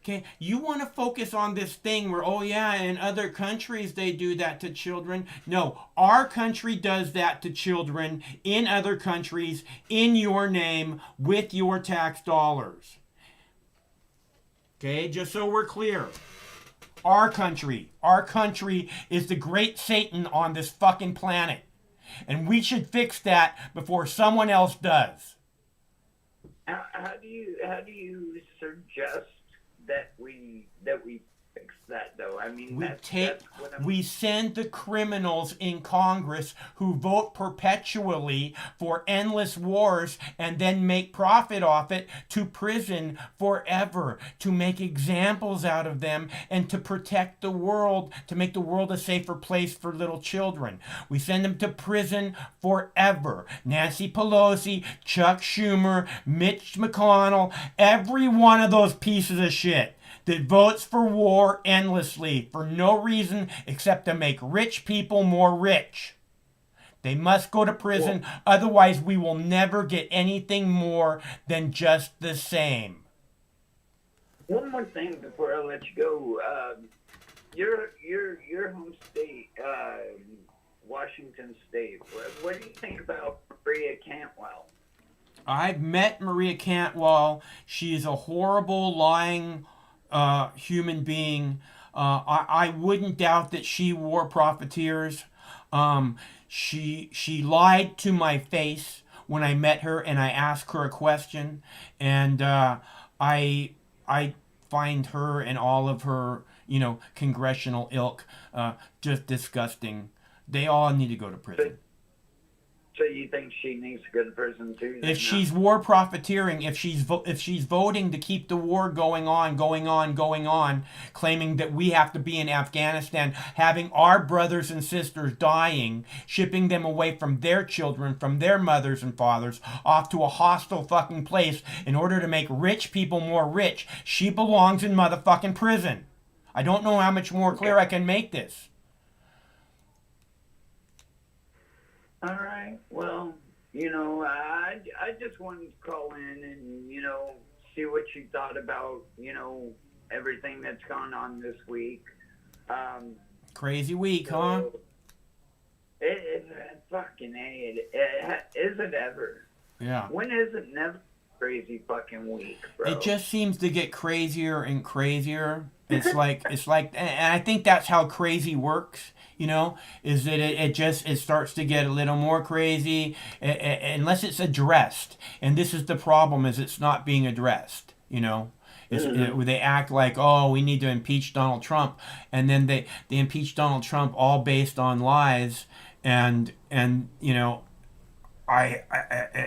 okay. You want to focus on this thing where, oh yeah, in other countries they do that to children. No, our country does that to children in other countries in your name with your tax dollars. Okay, just so we're clear. Our country is the great Satan on this fucking planet. And we should fix that before someone else does. How do you suggest that we fix that, though. I mean, That's we send the criminals in Congress who vote perpetually for endless wars and then make profit off it to prison forever, to make examples out of them and to protect the world, to make the world a safer place for little children. We send them to prison forever. Nancy Pelosi, Chuck Schumer, Mitch McConnell, every one of those pieces of shit that votes for war endlessly for no reason except to make rich people more rich. They must go to prison, otherwise we will never get anything more than just the same. One more thing before I let you go. Your home state, Washington State. What do you think about Maria Cantwell? I've met Maria Cantwell. She is a horrible, lying human being. I wouldn't doubt that she wore profiteers. She lied to my face when I met her and I asked her a question, and I find her and all of her congressional ilk just disgusting. They all need to go to prison. So you think she needs to go to prison too? If she's war profiteering, if she's voting to keep the war going on, claiming that we have to be in Afghanistan, having our brothers and sisters dying, shipping them away from their children, from their mothers and fathers, off to a hostile fucking place in order to make rich people more rich, she belongs in motherfucking prison. I don't know how much more clear I can make this. All right. Well, I just wanted to call in and, see what you thought about, everything that's gone on this week. Crazy week, huh? It fucking A. Is it ever? Yeah. When is it never crazy fucking week, bro? It just seems to get crazier and crazier. It's like, and I think that's how crazy works. Is that it starts to get a little more crazy unless it's addressed. And this is the problem, is it's not being addressed, they act like, oh, we need to impeach Donald Trump. And then they impeach Donald Trump all based on lies. And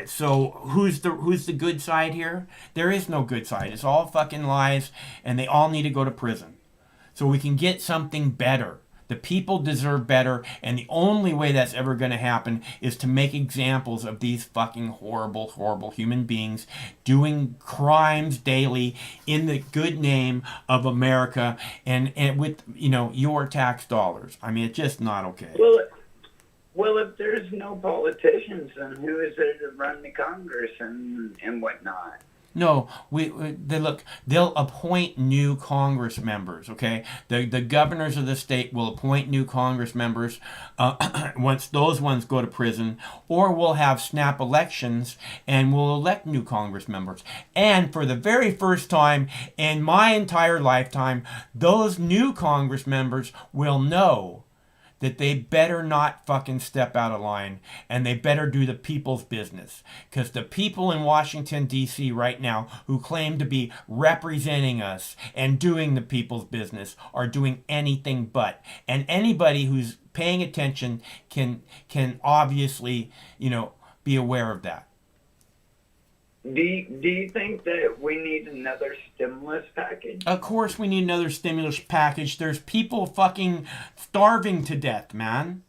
so who's the good side here? There is no good side. It's all fucking lies, and they all need to go to prison. So we can get something better. The people deserve better, and the only way that's ever going to happen is to make examples of these fucking horrible, horrible human beings doing crimes daily in the good name of America and with, your tax dollars. I mean, it's just not okay. Well, if there's no politicians, then who is there to run the Congress and whatnot? No, they'll appoint new Congress members, okay? The governors of the state will appoint new Congress members once those ones go to prison, or we'll have snap elections and we'll elect new Congress members. And for the very first time in my entire lifetime, those new Congress members will know that they better not fucking step out of line, and they better do the people's business. Because the people in Washington, D.C. right now who claim to be representing us and doing the people's business are doing anything but. And anybody who's paying attention can obviously, be aware of that. Do you think that we need another stimulus package? Of course we need another stimulus package. There's people fucking starving to death, man.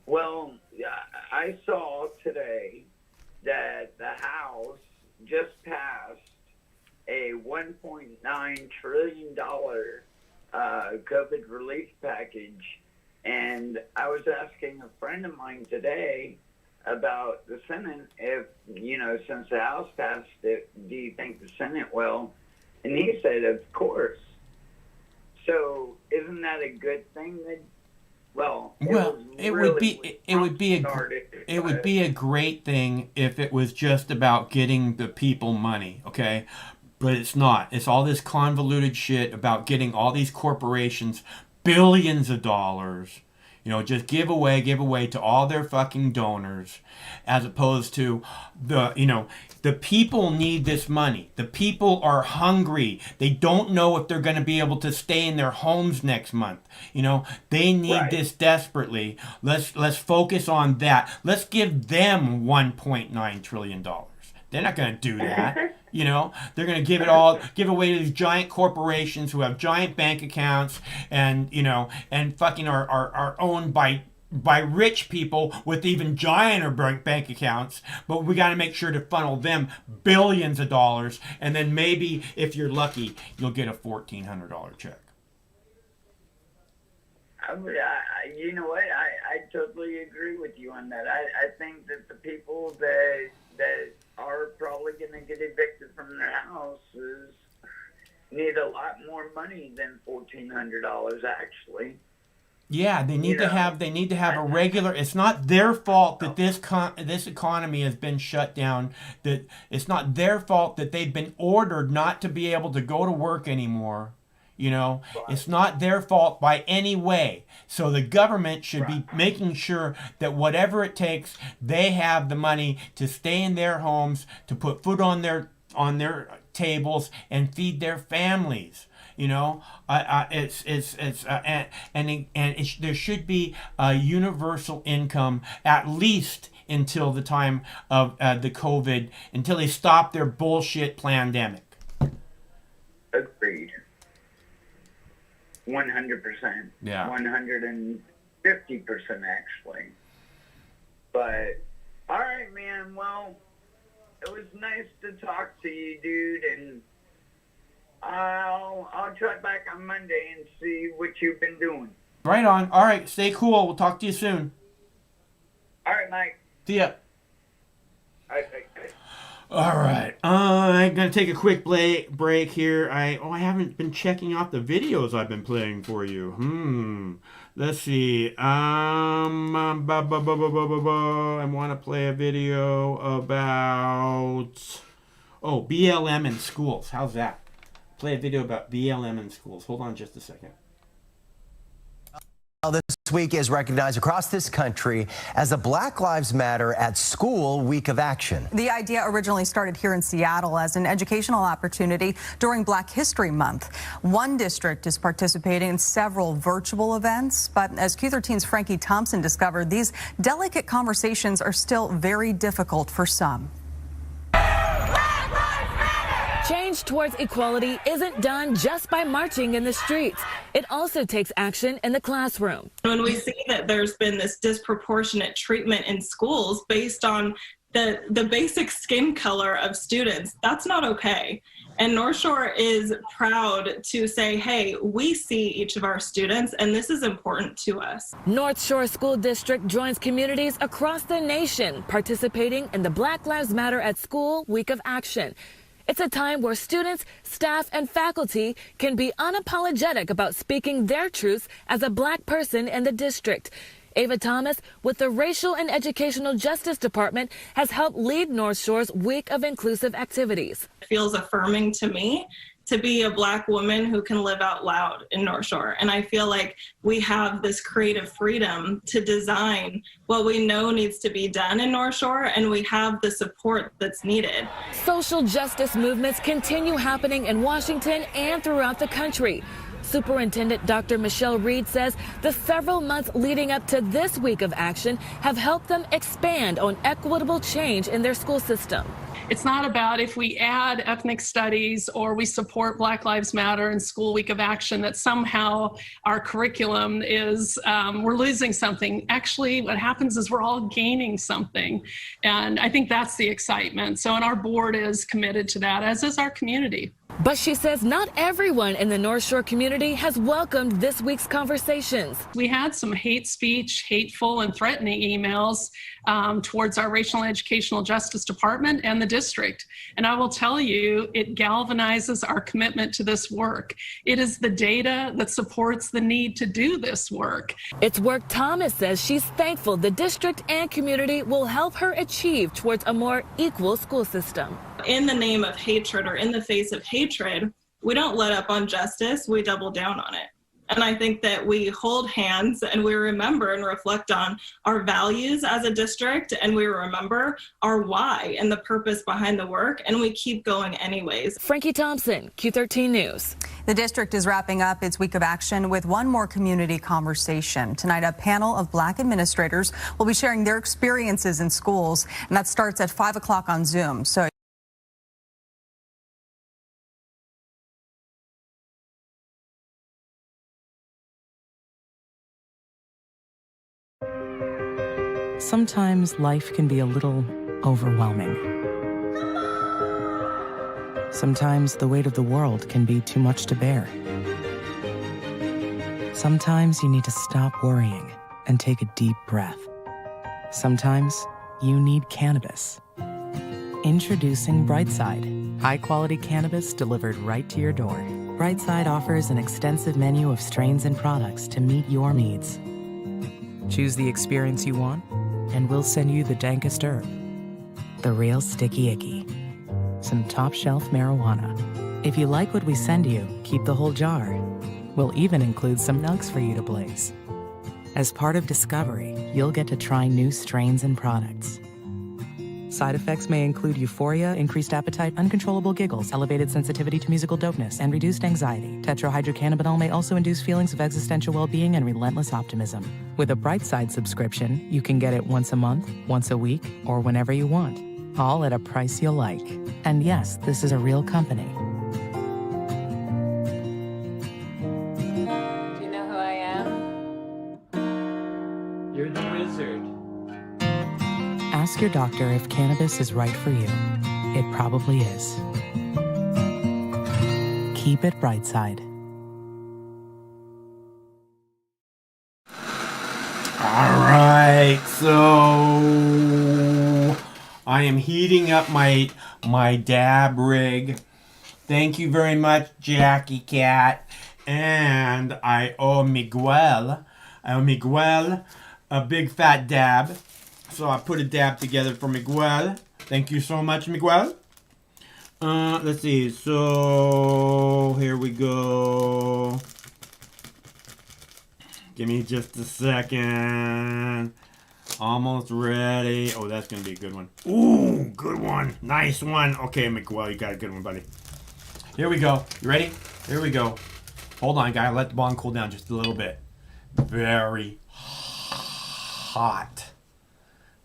Well, I saw today that the House just passed a $1.9 trillion COVID relief package. And I was asking a friend of mine today about the Senate, if, since the House passed it, do you think the Senate will? And he said, of course. So isn't that a good thing that, it would be a great thing if it was just about getting the people money, okay? But it's not. It's all this convoluted shit about getting all these corporations billions of dollars, You know, just give away to all their fucking donors, as opposed to the people need this money. The people are hungry. They don't know if they're going to be able to stay in their homes next month. You know, they need this desperately. Let's focus on that. Let's give them $1.9 trillion. They're not going to do that. You know, they're going to give away to these giant corporations who have giant bank accounts and, you know, and fucking are owned by rich people with even gianter bank accounts. But we got to make sure to funnel them billions of dollars. And then maybe, if you're lucky, you'll get a $1,400 check. You know what? I totally agree with you on that. I think that the people that are probably going to get evicted from their houses need a lot more money than $1,400 actually. Yeah, they need to have a regular. It's not their fault that this economy has been shut down. That it's not their fault that they've been ordered not to be able to go to work anymore. You know, it's not their fault by any way. So the government should be making sure that whatever it takes, they have the money to stay in their homes, to put food on their tables and feed their families. You know, there should be a universal income at least until the time of the COVID, until they stop their bullshit pandemic. Agreed. 100%. Yeah. 150% actually. But all right, man. Well, it was nice to talk to you, dude, and I'll try back on Monday and see what you've been doing. Right on. All right, stay cool. We'll talk to you soon. All right, Mike. See ya. All right. All right. I'm going to take a quick break here. I haven't been checking out the videos I've been playing for you. Let's see. I want to play a video about BLM in schools. How's that? Play a video about BLM in schools. Hold on just a second. This week is recognized across this country as a Black Lives Matter at School Week of Action. The idea originally started here in Seattle as an educational opportunity during Black History Month. One district is participating in several virtual events, but as Q13's Frankie Thompson discovered, these delicate conversations are still very difficult for some. Change towards equality isn't done just by marching in the streets. It also takes action in the classroom. When we see that there's been this disproportionate treatment in schools based on the basic skin color of students, that's not okay. And North Shore is proud to say, hey, we see each of our students, and this is important to us. North Shore School District joins communities across the nation participating in the Black Lives Matter at School Week of Action. It's a time where students, staff, and faculty can be unapologetic about speaking their truths as a Black person in the district. Ava Thomas with the Racial and Educational Justice Department has helped lead North Shore's Week of Inclusive Activities. It feels affirming to me to be a Black woman who can live out loud in North Shore. And I feel like we have this creative freedom to design what we know needs to be done in North Shore, and we have the support that's needed. Social justice movements continue happening in Washington and throughout the country. Superintendent Dr. Michelle Reed says the several months leading up to this week of action have helped them expand on equitable change in their school system. It's not about if we add ethnic studies or we support Black Lives Matter and School Week of Action that somehow our curriculum is, we're losing something. Actually, what happens is we're all gaining something. And I think that's the excitement. So, and our board is committed to that, as is our community. But she says not everyone in the North Shore community has welcomed this week's conversations. We had some hate speech, hateful and threatening emails towards our Racial and Educational Justice Department and the district. And I will tell you, it galvanizes our commitment to this work. It is the data that supports the need to do this work. It's work Thomas says she's thankful the district and community will help her achieve towards a more equal school system. In the name of hatred or in the face of hatred, we don't let up on justice, we double down on it. And I think that we hold hands and we remember and reflect on our values as a district, and we remember our why and the purpose behind the work, and we keep going anyways. Frankie Thompson, Q13 News. The district is wrapping up its week of action with one more community conversation. Tonight, a panel of Black administrators will be sharing their experiences in schools, and that starts at 5 o'clock on Zoom. So Sometimes life can be a little overwhelming. Sometimes the weight of the world can be too much to bear. Sometimes you need to stop worrying and take a deep breath. Sometimes you need cannabis. Introducing Brightside, high-quality cannabis delivered right to your door. Brightside offers an extensive menu of strains and products to meet your needs. Choose the experience you want, and we'll send you the dankest herb, the real sticky icky, some top-shelf marijuana. If you like what we send you, keep the whole jar. We'll even include some nugs for you to blaze. As part of Discovery, you'll get to try new strains and products. Side effects may include euphoria, increased appetite, uncontrollable giggles, elevated sensitivity to musical dopeness, and reduced anxiety. Tetrahydrocannabinol may also induce feelings of existential well-being and relentless optimism. With a Brightside subscription, you can get it once a month, once a week, or whenever you want, all at a price you'll like. And yes, this is a real company. Do you know who I am? You're the wizard. Ask your doctor if cannabis is right for you. It probably is. Keep it Brightside. All right, so I am heating up my dab rig. Thank you very much, Jackie Cat. And I owe Miguel a big fat dab. So I put a dab together for Miguel. Thank you so much, Miguel. Let's see. So here we go. Give me just a second. Almost ready. Oh, that's gonna be a good one. Ooh, good one. Nice one. Okay, Miguel, you got a good one, buddy. Here we go. You ready? Here we go. Hold on, guy. Let the bong cool down just a little bit. Very hot.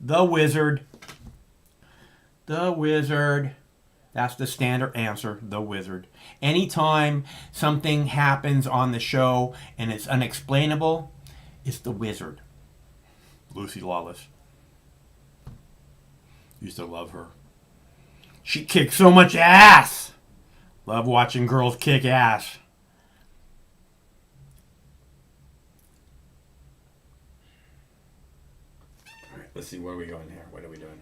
The Wizard. The Wizard. That's the standard answer. The Wizard. Anytime something happens on the show and it's unexplainable, it's the Wizard. Lucy Lawless. Used to love her. She kicked so much ass. Love watching girls kick ass. Alright, let's see where we going here. What are we doing?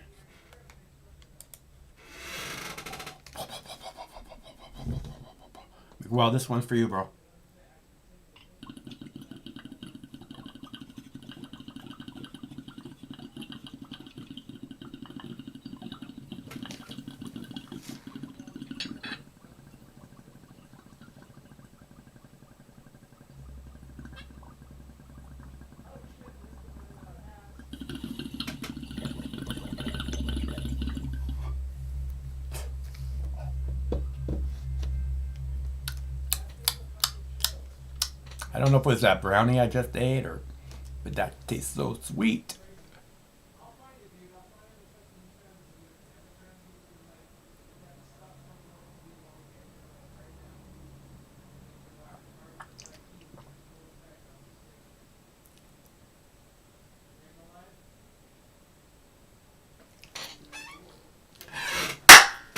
Well, this one's for you, bro. I don't know if it was that brownie I just ate but that tastes so sweet.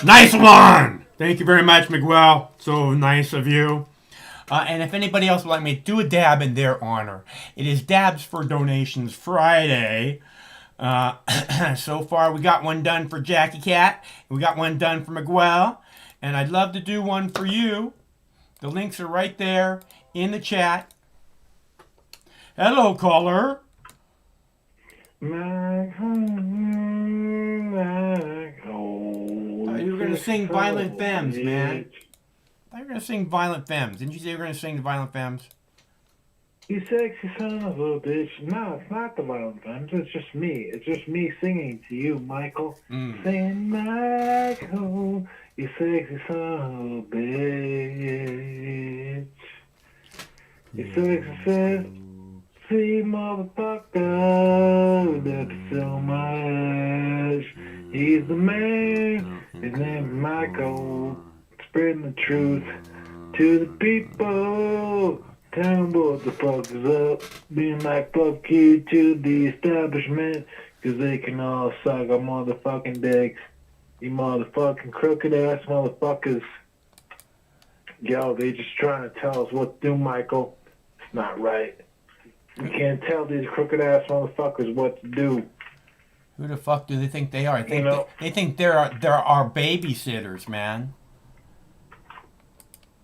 Nice one! Thank you very much, Miguel. So nice of you. And if anybody else would like me to do a dab in their honor, it is Dabs for Donations Friday. So far, we got one done for Jackie Cat. We got one done for Miguel. And I'd love to do one for you. The links are right there in the chat. Hello, caller. You were going to sing Violent Femmes, man. I thought you were going to sing Violent Femmes. Didn't you say you were going to sing the Violent Femmes? You sexy son of a bitch. No, it's not the Violent Femmes. It's just me. It's just me singing to you, Michael. Saying, Michael, you sexy son of a bitch. You sexy motherfucker. That's so much. He's the man. His name is Michael. Spreading the truth to the people. Tell them what the fuck is up. Being like fuck you to the establishment. Cause they can all suck our motherfucking dicks. You motherfucking crooked ass motherfuckers. Yo, they just trying to tell us what to do, Michael. It's not right. You can't tell these crooked ass motherfuckers what to do. Who the fuck do they think they are? They think they're our babysitters, man.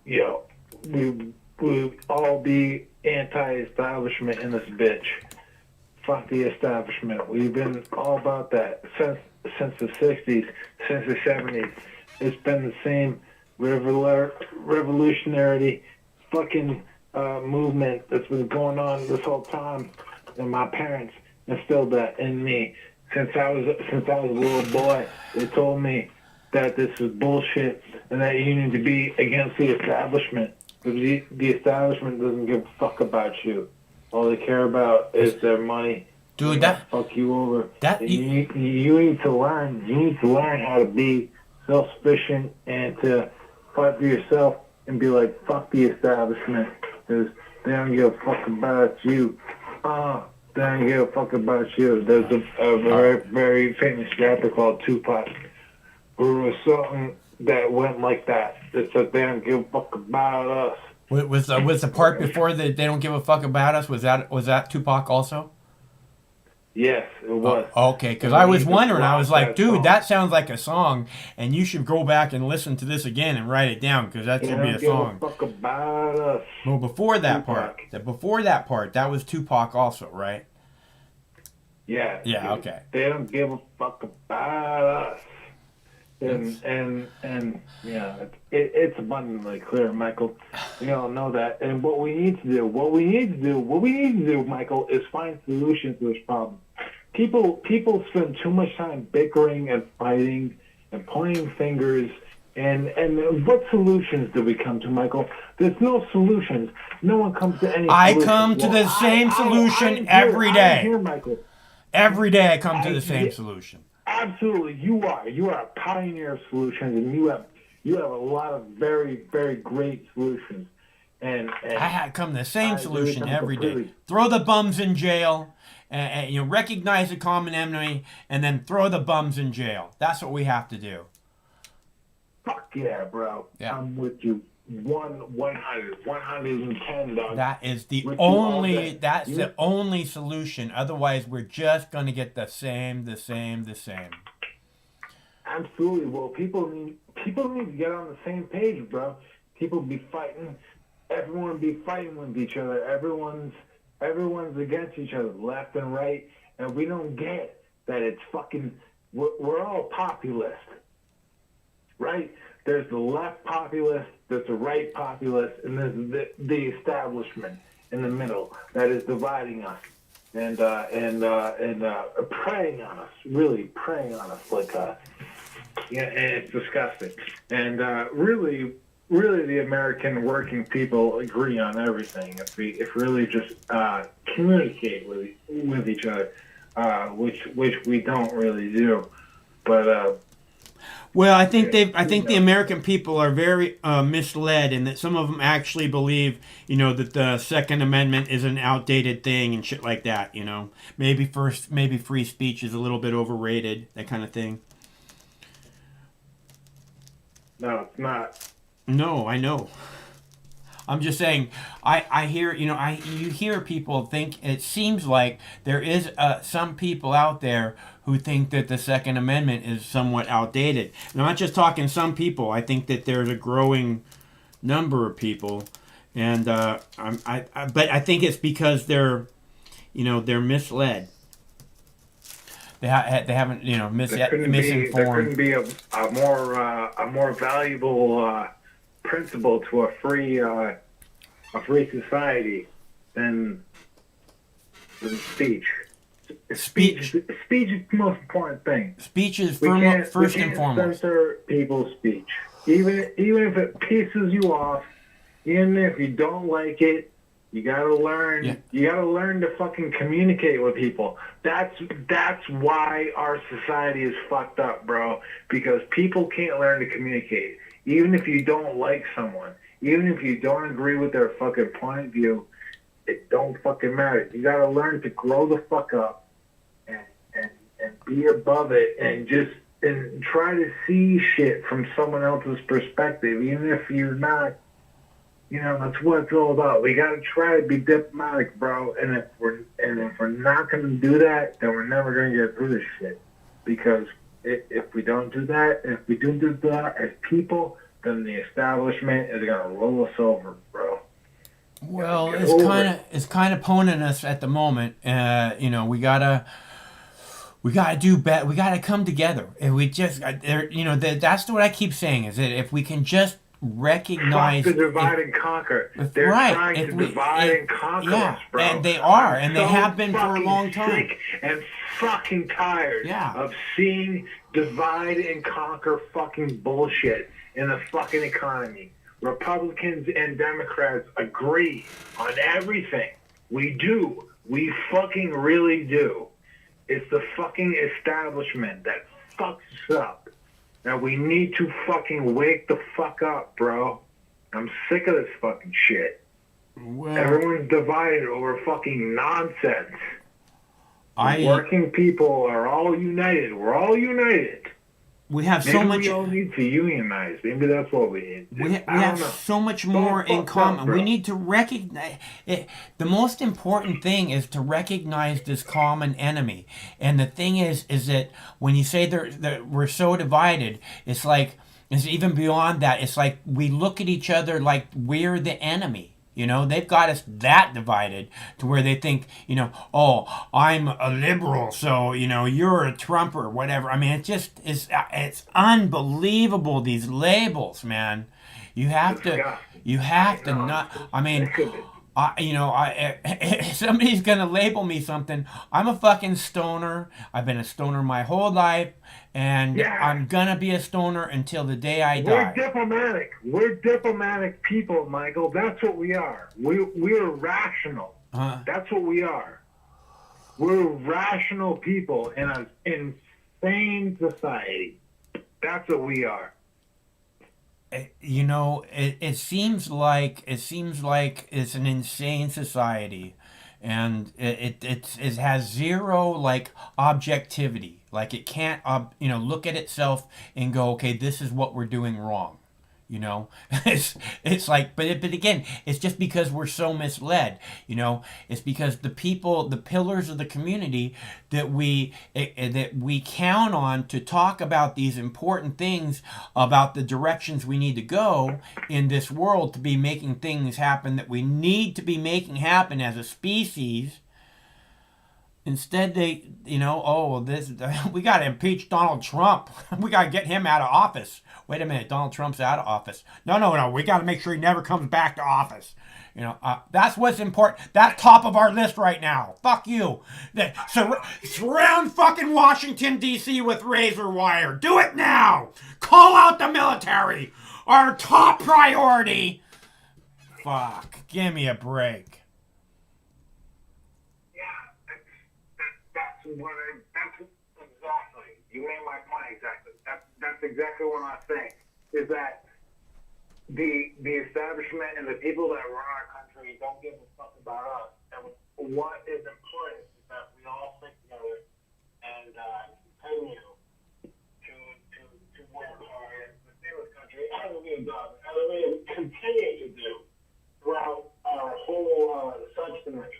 Yo, we all be anti-establishment in this bitch. Fuck the establishment. We've been all about that since the 60s, since the 70s. It's been the same revolutionary fucking movement that's been going on this whole time, and my parents instilled that in me since I was a little boy. They told me that this is bullshit and that you need to be against the establishment. Because the establishment doesn't give a fuck about you. All they care about is their money. Dude, that fuck you over. You need to learn. You need to learn how to be self-sufficient and to fight for yourself and be like, fuck the establishment. Because they don't give a fuck about you. They don't give a fuck about you. There's a very, very famous rapper called Tupac who was something that went like that. It said they don't give a fuck about us. Was the part before that they don't give a fuck about us? Was that Tupac also? Yes, it was. Okay, because I was wondering. I was like, dude, that sounds like a song, and you should go back and listen to this again and write it down because that should be a song. Give a fuck about us. Well, before that part, that was Tupac also, right? Yeah. Yeah. Okay. They don't give a fuck about us. And yeah, it's abundantly clear, Michael. We all know that. And what we need to do, Michael, is find solutions to this problem. People spend too much time bickering and fighting and pointing fingers. And what solutions do we come to, Michael? There's no solutions. No one comes to any. I come to the same solution every day. I'm here, Michael. Every day I come to the same solution. Absolutely, you are. You are a pioneer of solutions, and you have a lot of very, very great solutions. And I come to the same solution every day. Throw the bums in jail, and recognize the common enemy, and then throw the bums in jail. That's what we have to do. Fuck yeah, bro. Yeah. I'm with you. 110, dog. That is the only. That's the only solution. Otherwise, we're just gonna get the same. Absolutely. Well, people need to get on the same page, bro. People be fighting. Everyone be fighting with each other. Everyone's against each other, left and right, and we don't get that. It's fucking. We're all populist, right? There's the left populist, there's the right populist, and there's the establishment in the middle that is dividing us and preying on us, really preying on us like and it's disgusting. And really, the American working people agree on everything if really just communicate with each other, which we don't really do, but. Well, I think the American people are very misled, and that some of them actually believe, that the Second Amendment is an outdated thing and shit like that. Maybe free speech is a little bit overrated, that kind of thing. No, it's not. No, I know. I'm just saying. I hear you hear people think. It seems like there is some people out there who think that the Second Amendment is somewhat outdated. And I'm not just talking some people. I think that there's a growing number of people, and but I think it's because they're misled. They haven't misinformed. There couldn't be a more valuable principle to a free society than speech. Speech is the most important thing. Speech is We can't foremost. censor people's speech, even if it pisses you off, even if you don't like it. You gotta learn. Yeah. You gotta learn to fucking communicate with people. That's why our society is fucked up, bro. Because people can't learn to communicate. Even if you don't like someone, even if you don't agree with their fucking point of view, it don't fucking matter. You gotta learn to grow the fuck up and be above it and try to see shit from someone else's perspective, even if you're not. You know, that's what it's all about. We gotta try to be diplomatic, bro. And if we're not gonna do that, then we're never gonna get through this shit. Because if we don't do that, if we do that as people, then the establishment is gonna roll us over, bro. Well, it's kind of poning us at the moment. You know, we gotta do better. We gotta come together, and we just, that's what I keep saying is that if we can just recognize Fuck the divide and conquer. They're trying to divide and conquer us, bro. And they are, I'm and they have been for a long time. Sick and fucking tired of seeing divide and conquer fucking bullshit in the fucking economy. Republicans and Democrats agree on everything. We do. We fucking really do. It's the fucking establishment that fucks us up. Now we need to fucking wake the fuck up, bro. I'm sick of this fucking shit. Well, everyone's divided over fucking nonsense. Working people are all united. We're all united. We have Maybe so much. We all need to unionize. Maybe that's what we need. We have so much more in common. We need to recognize it. The most important thing is to recognize this common enemy. And the thing is that when you say that we're so divided, it's like it's even beyond that. It's like we look at each other like we're the enemy. You know, they've got us that divided to where they think, oh, I'm a liberal, so, you're a Trump or whatever. I mean, it's unbelievable, these labels, man. You have to not, I mean, if somebody's going to label me something, I'm a fucking stoner. I've been a stoner my whole life, and I'm going to be a stoner until the day I die. We're diplomatic. We're diplomatic people, Michael. That's what we are. We're rational. That's what we are. We're rational people in an insane society. That's what we are. It seems like it's an insane society, and it has zero objectivity. Like it can't look at itself and go, okay, this is what we're doing wrong. It's like, but again, it's just because we're so misled. It's because the people, the pillars of the community that we count on to talk about these important things about the directions we need to go in this world to be making things happen that we need to be making happen as a species. Instead, we got to impeach Donald Trump. We got to get him out of office. Wait a minute, Donald Trump's out of office. No, we got to make sure he never comes back to office. That's what's important. That's top of our list right now. Fuck you. Surround fucking Washington, D.C. with razor wire. Do it now. Call out the military. Our top priority. Fuck. Give me a break. That's exactly. You made my point exactly. That's exactly what I'm saying. Is that the establishment and the people that run our country don't give a fuck about us. And what is important is that we all stick together and continue to work hard to save this country as we have done, as we continue to do throughout our whole substance.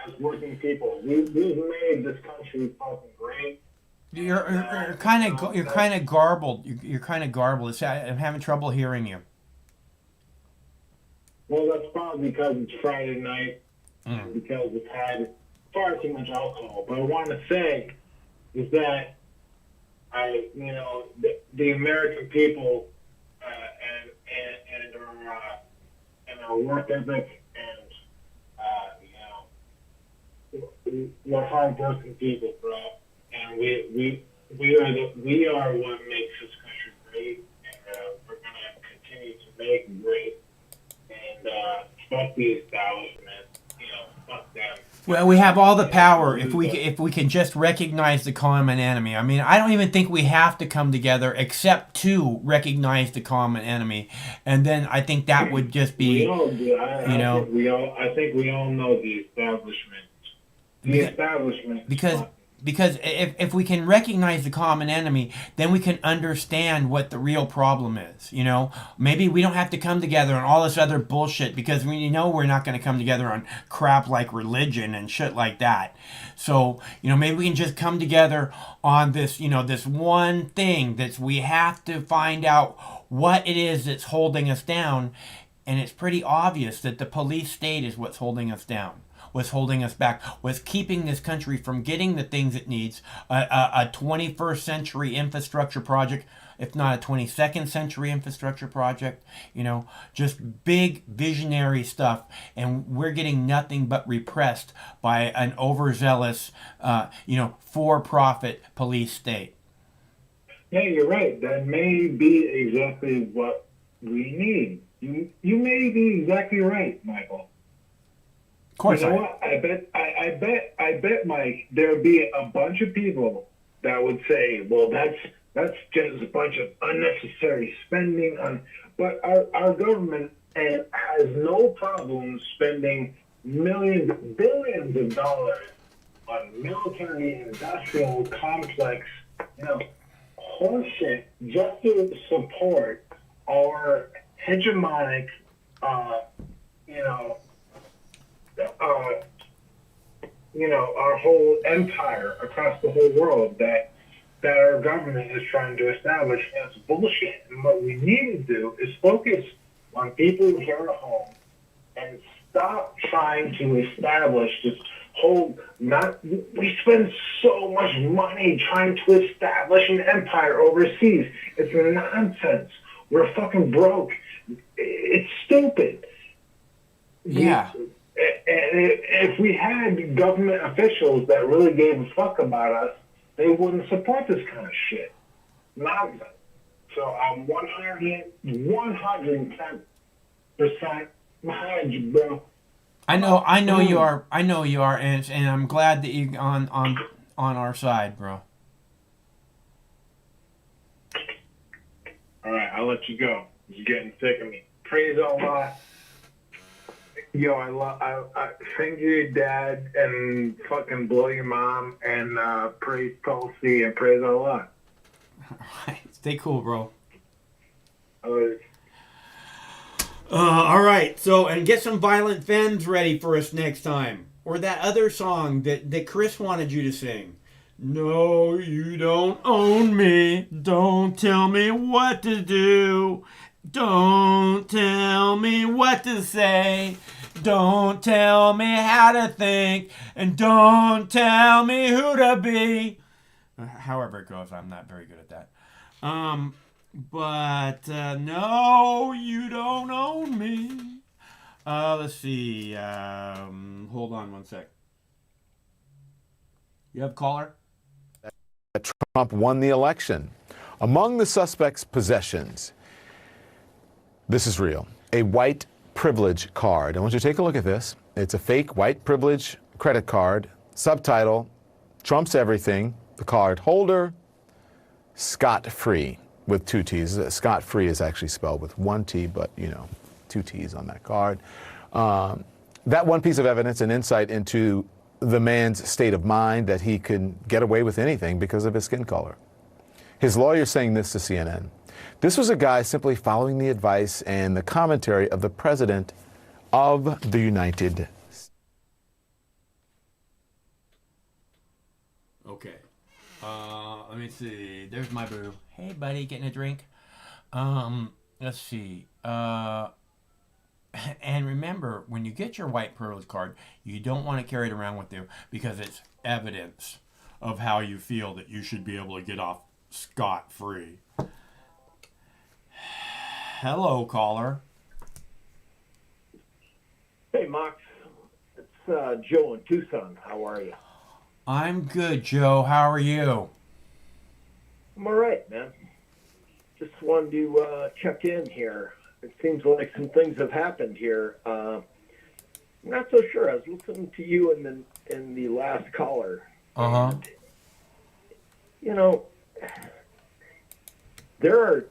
As working people, we've made this country fucking great. You're kind of garbled. You're kind of garbled. I'm having trouble hearing you. Well, that's probably because it's Friday night, because it's had far too much alcohol. But I want to say is that the American people and our work ethic and we're hardworking people, bro, and we are what makes this country great, and we're gonna continue to make great. And fuck the establishment, fuck them. Well, we have all the power if we can just recognize the common enemy. I mean, I don't even think we have to come together except to recognize the common enemy, and then I think that would just be, We all do. I think we all know the establishment. Because if we can recognize the common enemy, then we can understand what the real problem is. Maybe we don't have to come together on all this other bullshit because we're not going to come together on crap like religion and shit like that. So maybe we can just come together on this this one thing that we have to find out what it is that's holding us down, and it's pretty obvious that the police state is what's holding us down. Was holding us back, was keeping this country from getting the things it needs, a 21st century infrastructure project, if not a 22nd century infrastructure project, just big visionary stuff, and we're getting nothing but repressed by an overzealous, for-profit police state. Yeah, you're right. That may be exactly what we need. You may be exactly right, Michael. Of course, what? I bet, Mike, there'd be a bunch of people that would say, "Well, that's just a bunch of unnecessary spending on." But our government has no problem spending billions of dollars on military industrial complex, horseshit, just to support our hegemonic, our whole empire across the whole world that our government is trying to establish. And it's bullshit. And what we need to do is focus on people here at home and stop trying to establish this whole. We spend so much money trying to establish an empire overseas. It's nonsense. We're fucking broke. It's stupid. Yeah. If we had government officials that really gave a fuck about us, they wouldn't support this kind of shit. Nonsense. So I'm 110% behind you, bro. I know you are, and I'm glad that you're on our side, bro. All right, I'll let you go. You're getting sick of me. Praise Allah. Yo, I thank your dad and fucking blow your mom and praise Tulsi and praise Allah. Alright, stay cool, bro. Alright. Alright, so, and get some Violent Femmes ready for us next time. Or that other song that Chris wanted you to sing. No, you don't own me. Don't tell me what to do. Don't tell me what to say. Don't tell me how to think. And don't tell me who to be. However it goes, I'm not very good at that. But no, you don't own me. Let's see. Hold on one sec. You have a caller? Trump won the election. Among the suspects' possessions, this is real, a white privilege card. I want you to take a look at this. It's a fake white privilege credit card. Subtitle, Trump's everything. The card holder, scot-free with 2 T's. Scot-free is actually spelled with 1 T, but 2 T's on that card. That one piece of evidence, an insight into the man's state of mind, that he could get away with anything because of his skin color. His lawyer saying this to CNN. This was a guy simply following the advice and the commentary of the President of the United States. Okay. Let me see. There's my boo. Hey, buddy, getting a drink? Let's see. And remember, when you get your white privilege card, you don't want to carry it around with you because it's evidence of how you feel that you should be able to get off scot-free. Hello, caller. Hey, Mox. It's Joe in Tucson. How are you? I'm good, Joe. How are you? I'm all right, man. Just wanted to check in here. It seems like some things have happened here. I'm not so sure. I was listening to you in the last caller. Uh-huh. You know, there's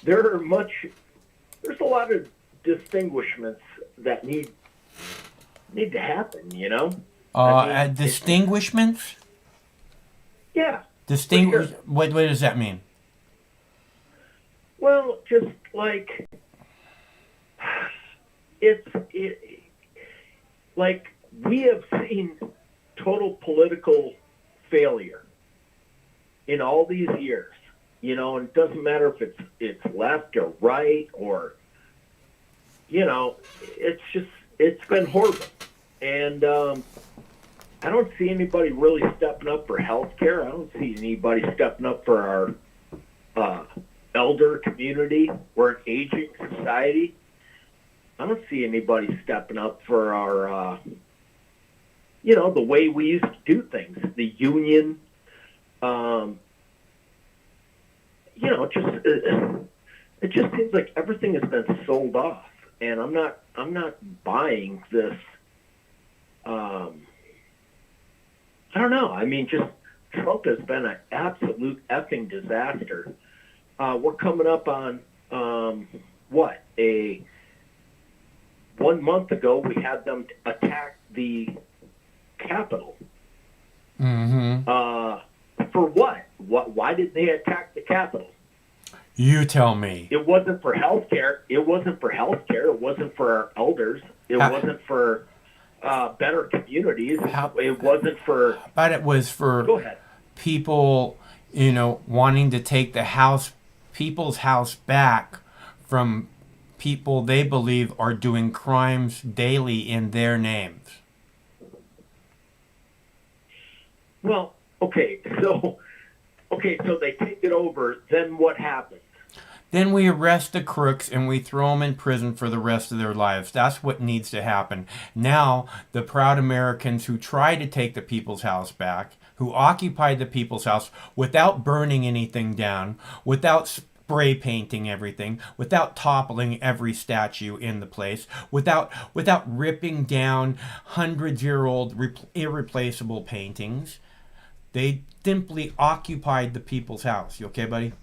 a lot of distinguishments that need to happen, you know? Distinguishments? Yeah. Distinguish. What does that mean? Well, just like like we have seen total political failure in all these years, you know, and it doesn't matter if it's left or right or, you know, it's been horrible. And I don't see anybody really stepping up for healthcare. I don't see anybody stepping up for our elder community. We're an aging society. I don't see anybody stepping up for our, you know, the way we used to do things. The union, you know, it just seems like everything has been sold off, and I'm not buying this. I don't know. I mean, just Trump has been an absolute effing disaster. We're coming up on 1 month ago we had them attack the Capitol. Mm-hmm. For what? Why did they attack the Capitol? You tell me. It wasn't for healthcare. It wasn't for healthcare. It wasn't for our elders. It wasn't for better communities. It wasn't for. But it was for. Go ahead. People, you know, wanting to take people's house back from people they believe are doing crimes daily in their names. Well, okay, so they take it over. Then what happens? Then we arrest the crooks and we throw them in prison for the rest of their lives. That's what needs to happen. Now, the proud Americans who try to take the people's house back, who occupied the people's house without burning anything down, without spray painting everything, without toppling every statue in the place, without ripping down hundred-year-old irreplaceable paintings. They simply occupied the people's house. You okay, buddy?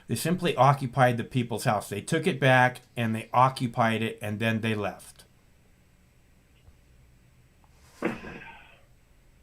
They simply occupied the people's house. They took it back and they occupied it and then they left.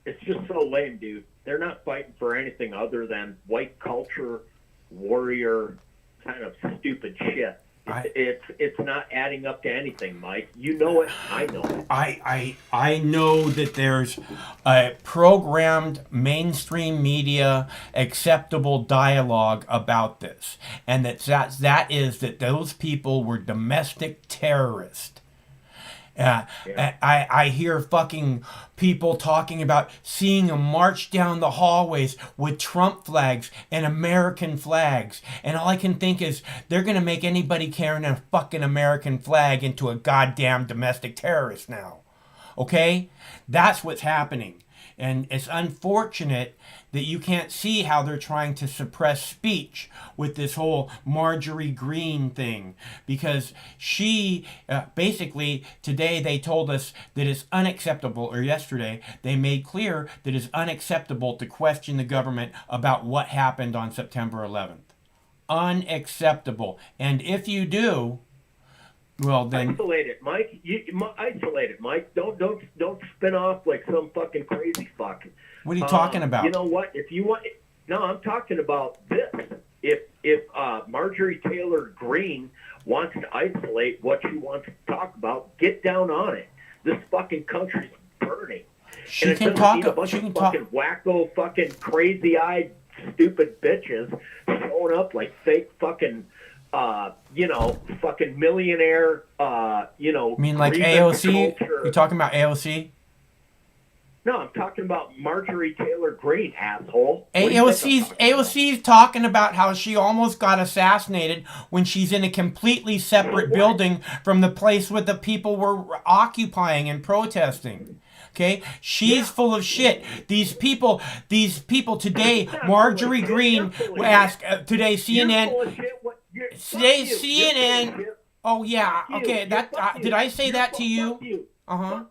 It's just so lame, dude. They're not fighting for anything other than white culture, warrior, kind of stupid shit. It's not adding up to anything, Mike. You know it. I know it. I know that there's a programmed mainstream media acceptable dialogue about this, and that is that those people were domestic terrorists. I hear fucking people talking about seeing them march down the hallways with Trump flags and American flags. And all I can think is they're going to make anybody carrying a fucking American flag into a goddamn domestic terrorist now. Okay? That's what's happening. And it's unfortunate that you can't see how they're trying to suppress speech with this whole Marjorie Greene thing. Because she, basically, today they told us that it's unacceptable, or yesterday, they made clear that it's unacceptable to question the government about what happened on September 11th. Unacceptable. And if you do, well then isolate it, Mike. Isolate it, Mike. Don't spin off like some fucking crazy fuck. What are you talking about? You know what? If you want, no, I'm talking about this. If Marjorie Taylor Greene wants to isolate what she wants to talk about, get down on it. This fucking country's burning. She and it can doesn't talk. need a bunch She of can fucking talk. wacko, fucking crazy-eyed, stupid bitches showing up like fake fucking. You know, fucking millionaire, you know. I mean, like grievance AOC? culture. You talking about AOC? No, I'm talking about Marjorie Taylor Greene, asshole. What do you think I'm AOC's talking about how she almost got assassinated when she's in a completely separate building from the place where the people were occupying and protesting. Okay, she's full of shit. These people today. Marjorie Greene asked today. CNN. Today CNN. Oh yeah. Okay. That did I say that to you? Uh-huh.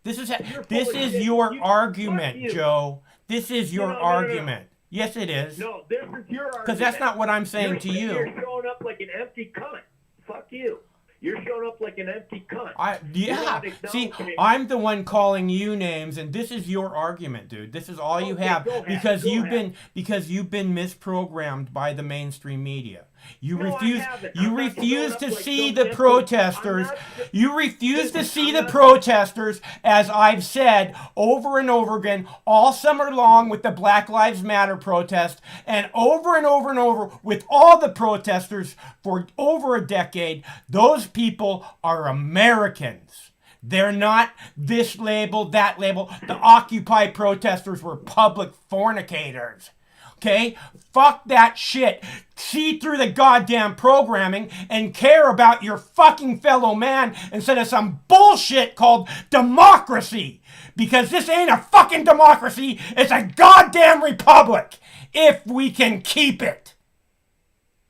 This is your argument, Joe. This is your argument. Yes, it is. No, this is your argument. Because that's not what I'm saying to you. You're showing up like an empty cunt. Fuck you. You're showing up like an empty cunt. See, I'm the one calling you names, and this is your argument, dude. This is all you have because you've been misprogrammed by the mainstream media. You refuse to see the protesters. You refuse to see the protesters, as I've said over and over again, all summer long with the Black Lives Matter protest, and over with all the protesters for over a decade. Those people are Americans. They're not this label, that label. The Occupy protesters were public fornicators. Okay? Fuck that shit. See through the goddamn programming and care about your fucking fellow man instead of some bullshit called democracy. Because this ain't a fucking democracy. It's a goddamn republic. If we can keep it.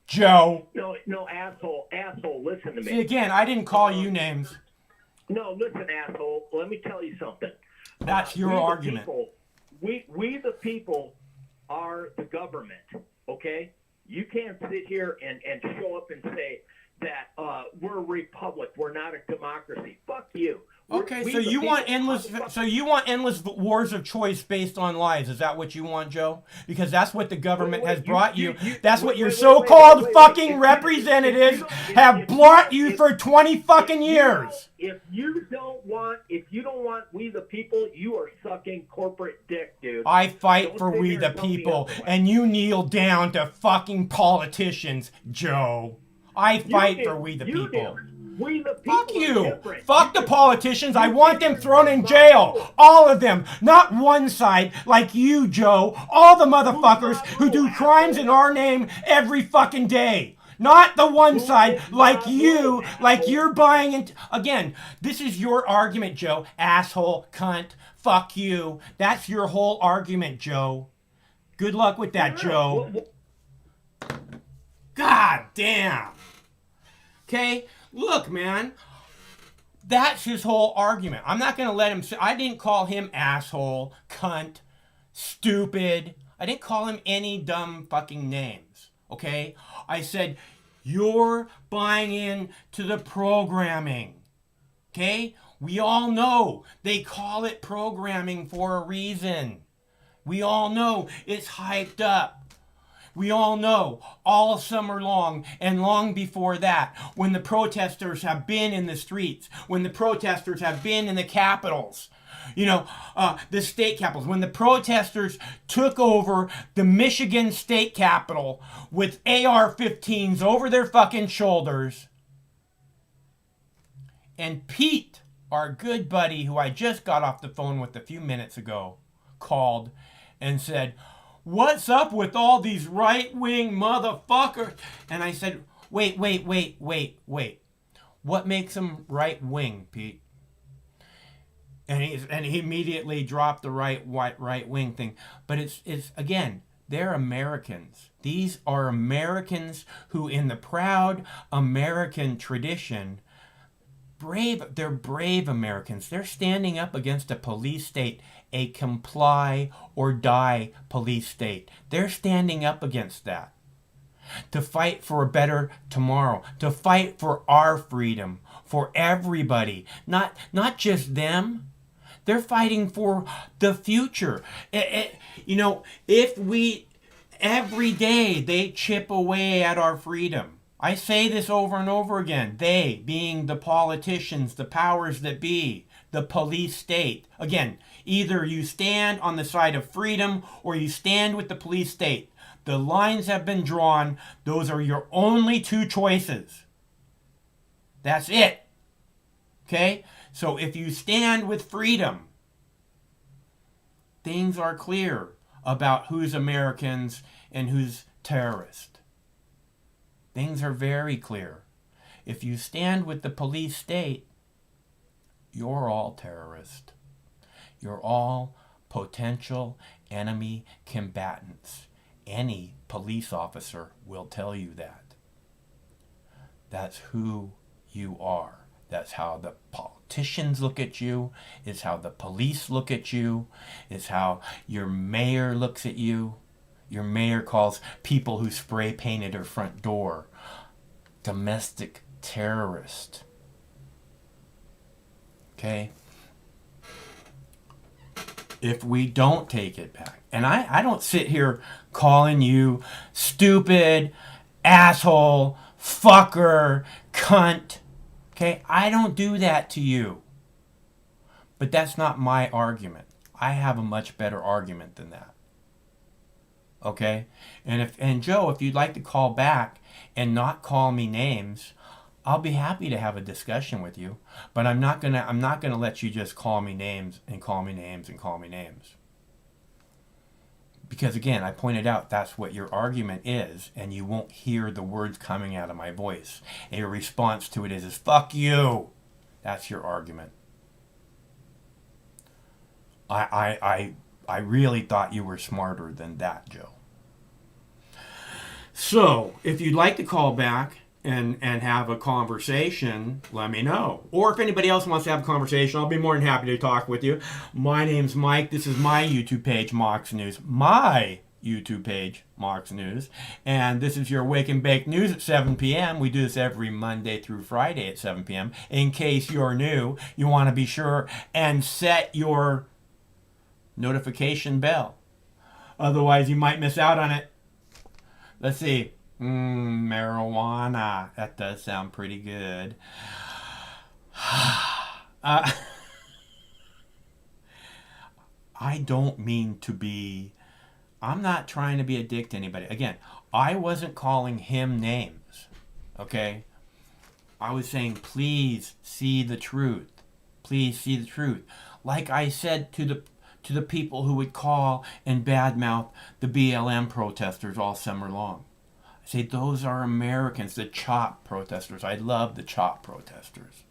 Joe. No, asshole, listen to me. See, again, I didn't call you names. No, listen, asshole, let me tell you something. That's your argument. We the people are the government, okay? You can't sit here and show up and say that we're a republic, we're not a democracy. Fuck you. Okay, so you want endless wars of choice based on lies. Is that what you want, Joe? Because that's what the government has brought you. That's what your so-called fucking representatives have brought you for 20 fucking years. If you don't want we the people, you are sucking corporate dick, dude. I fight for we the people, and you kneel down to fucking politicians, Joe. I fight for we the people. We the people. Fuck you. Fuck the politicians. I want them thrown in jail. All of them. Not one side like you, Joe. All the motherfuckers who do crimes in our name every fucking day. Not the one side like you, like you're buying into. Again, this is your argument, Joe. Asshole, cunt, fuck you. That's your whole argument, Joe. Good luck with that, Joe. God damn. Okay? Look, man. That's his whole argument. I'm not going to let him say. I didn't call him asshole, cunt, stupid. I didn't call him any dumb fucking names. Okay? I said, you're buying in to the programming. Okay? We all know they call it programming for a reason. We all know it's hyped up. We all know all summer long and long before that, when the protesters have been in the streets, when the protesters have been in the capitals, the state capitals, when the protesters took over the Michigan state capitol with AR-15s over their fucking shoulders. And Pete, our good buddy, who I just got off the phone with a few minutes ago, called and said, what's up with all these right-wing motherfuckers? And I said, wait. What makes them right-wing, Pete? And he immediately dropped the right-wing thing. But it's again, they're Americans. These are Americans who, in the proud American tradition, they're brave Americans. They're standing up against a police state, a comply or die police state. They're standing up against that. To fight for a better tomorrow. To fight for our freedom. For everybody. Not just them. They're fighting for the future. If we, every day they chip away at our freedom. I say this over and over again. They, being the politicians, the powers that be, the police state. Again, either you stand on the side of freedom or you stand with the police state. The lines have been drawn. Those are your only two choices. That's it. Okay? So if you stand with freedom, things are clear about who's Americans and who's terrorists. Things are very clear. If you stand with the police state, you're all terrorists. You're all potential enemy combatants. Any police officer will tell you that. That's who you are. That's how the politicians look at you. It's how the police look at you. It's how your mayor looks at you. Your mayor calls people who spray painted her front door domestic terrorist. Okay? If we don't take it back, and I don't sit here calling you stupid, asshole, fucker, cunt, okay? I don't do that to you. But that's not my argument. I have a much better argument than that. Okay? And Joe, if you'd like to call back and not call me names, I'll be happy to have a discussion with you, but I'm not gonna let you just call me names and call me names and call me names. Because again, I pointed out that's what your argument is, and you won't hear the words coming out of my voice. And your response to it is fuck you. That's your argument. I really thought you were smarter than that, Joe. So, if you'd like to call back and have a conversation, let me know. Or if anybody else wants to have a conversation, I'll be more than happy to talk with you. My name's Mike. This is my YouTube page, Mox News. My YouTube page, Mox News. And this is your Wake and Bake News at 7 p.m. We do this every Monday through Friday at 7 p.m. In case you're new, you want to be sure and set your notification bell. Otherwise, you might miss out on it. Let's see. Marijuana. That does sound pretty good. I don't mean to be... I'm not trying to be a dick to anybody. Again, I wasn't calling him names. Okay? I was saying, please see the truth. Please see the truth. Like I said to the people who would call and badmouth the BLM protesters all summer long. Say those are Americans, the CHOP protesters. I love the CHOP protesters.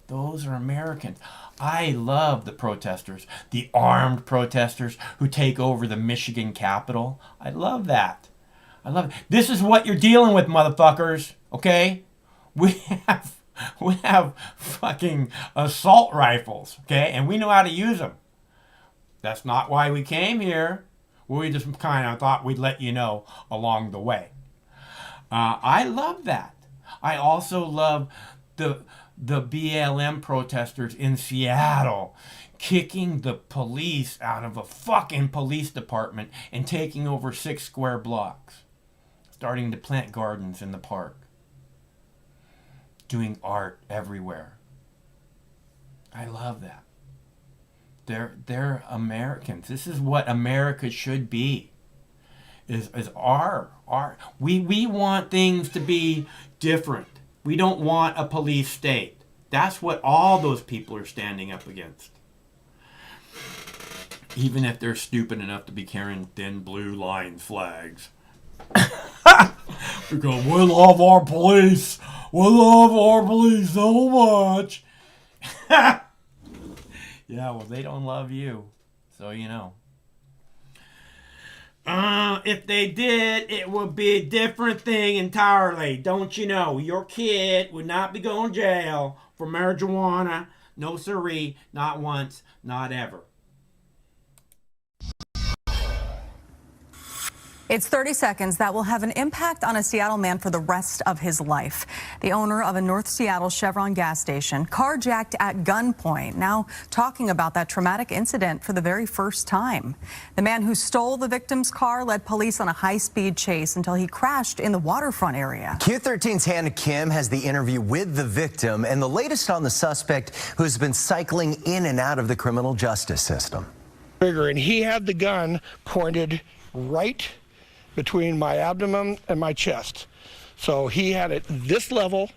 Those are Americans. I love the protesters, the armed protesters who take over the Michigan Capitol. I love that. I love it. This is what you're dealing with, motherfuckers. Okay? We have fucking assault rifles. Okay? And we know how to use them. That's not why we came here. We just kind of thought we'd let you know along the way. I love that. I also love the BLM protesters in Seattle kicking the police out of a fucking police department and taking over 6 square blocks. Starting to plant gardens in the park. Doing art everywhere. I love that. They're Americans. This is what America should be. Is we want things to be different. We don't want a police state. That's what all those people are standing up against. Even if they're stupid enough to be carrying thin blue line flags. Because we love our police. We love our police so much. Yeah, well, they don't love you. So you know. If they did, it would be a different thing entirely. Don't you know? Your kid would not be going to jail for marijuana. No siree. Not once. Not ever. It's 30 seconds that will have an impact on a Seattle man for the rest of his life. The owner of a North Seattle Chevron gas station, carjacked at gunpoint, now talking about that traumatic incident for the very first time. The man who stole the victim's car led police on a high-speed chase until he crashed in the waterfront area. Q13's Hannah Kim has the interview with the victim and the latest on the suspect who's been cycling in and out of the criminal justice system. And he had the gun pointed right between my abdomen and my chest. So he had it this level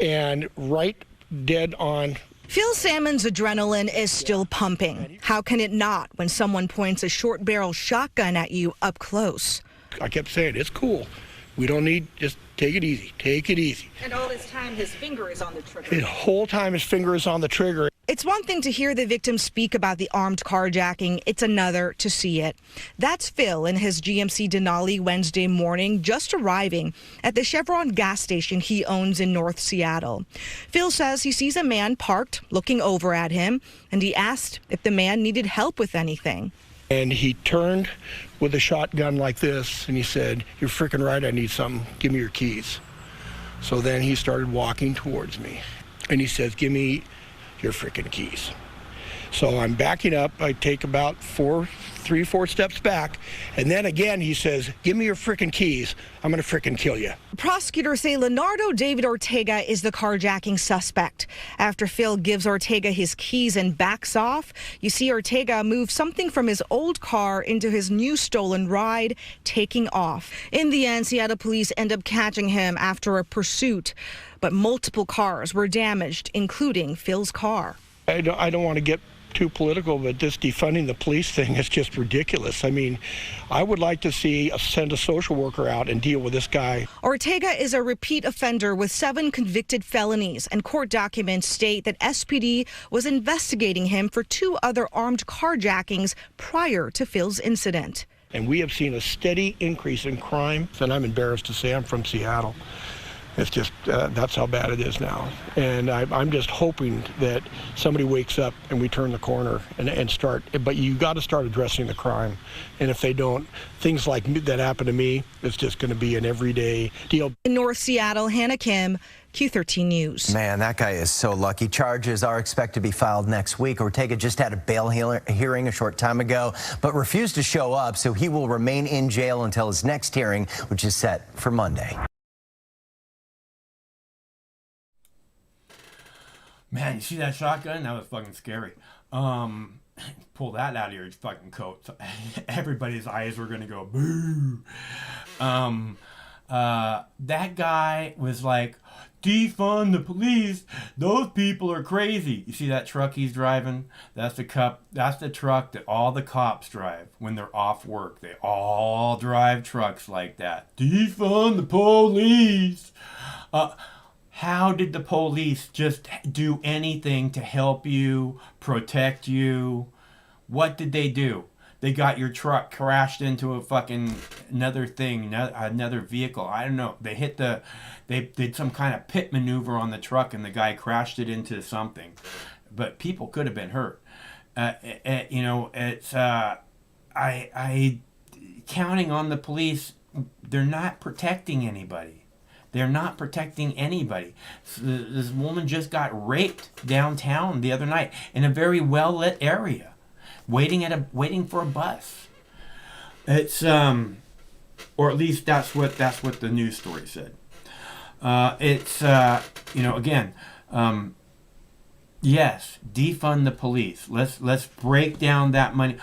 and right dead on. Phil Salmon's adrenaline is still pumping. How can it not when someone points a short barrel shotgun at you up close? I kept saying, it's cool. We don't need, just take it easy, take it easy. And all this time his finger is on the trigger. The whole time his finger is on the trigger. It's one thing to hear the victim speak about the armed carjacking. It's another to see it. That's Phil in his GMC Denali Wednesday morning, just arriving at the Chevron gas station he owns in North Seattle. Phil says he sees a man parked looking over at him, and he asked if the man needed help with anything. And he turned with a shotgun like this, and he said, "You're freaking right, I need something. Give me your keys." So then he started walking towards me, and he says, "Give me your freaking keys." So I'm backing up. I take about 3-4 steps back, and then again he says, "Give me your freaking keys. I'm gonna freaking kill you." Prosecutors say Leonardo David Ortega is the carjacking suspect. After Phil gives Ortega his keys and backs off, you see Ortega move something from his old car into his new stolen ride, taking off. In the end, Seattle police end up catching him after a pursuit, but multiple cars were damaged, including Phil's car. I don't want to get too political, but this defunding the police thing is just ridiculous. I mean, I would like to see send a social worker out and deal with this guy. Ortega is a repeat offender with 7 convicted felonies, and court documents state that SPD was investigating him for 2 other armed carjackings prior to Phil's incident. And we have seen a steady increase in crime, and I'm embarrassed to say I'm from Seattle. It's just, that's how bad it is now. And I'm just hoping that somebody wakes up and we turn the corner and start, but you got to start addressing the crime. And if they don't, things like that happen to me, it's just going to be an everyday deal. In North Seattle, Hannah Kim, Q13 News. Man, that guy is so lucky. Charges are expected to be filed next week. Ortega just had a bail hearing a short time ago, but refused to show up, so he will remain in jail until his next hearing, which is set for Monday. Man, you see that shotgun? That was fucking scary. Pull that out of your fucking coat. Everybody's eyes were gonna go boo. That guy was like, defund the police. Those people are crazy. You see that truck he's driving? That's the truck that all the cops drive when they're off work. They all drive trucks like that. Defund the police. How did the police just do anything to help you, protect you? What did they do? They got your truck crashed into a fucking another vehicle. I don't know. They did some kind of pit maneuver on the truck, and the guy crashed it into something. But people could have been hurt. Counting on the police, they're not protecting anybody. They're not protecting anybody. This woman just got raped downtown the other night in a very well-lit area, waiting for a bus. It's or at least that's what the news story said. Yes, defund the police. Let's break down that money.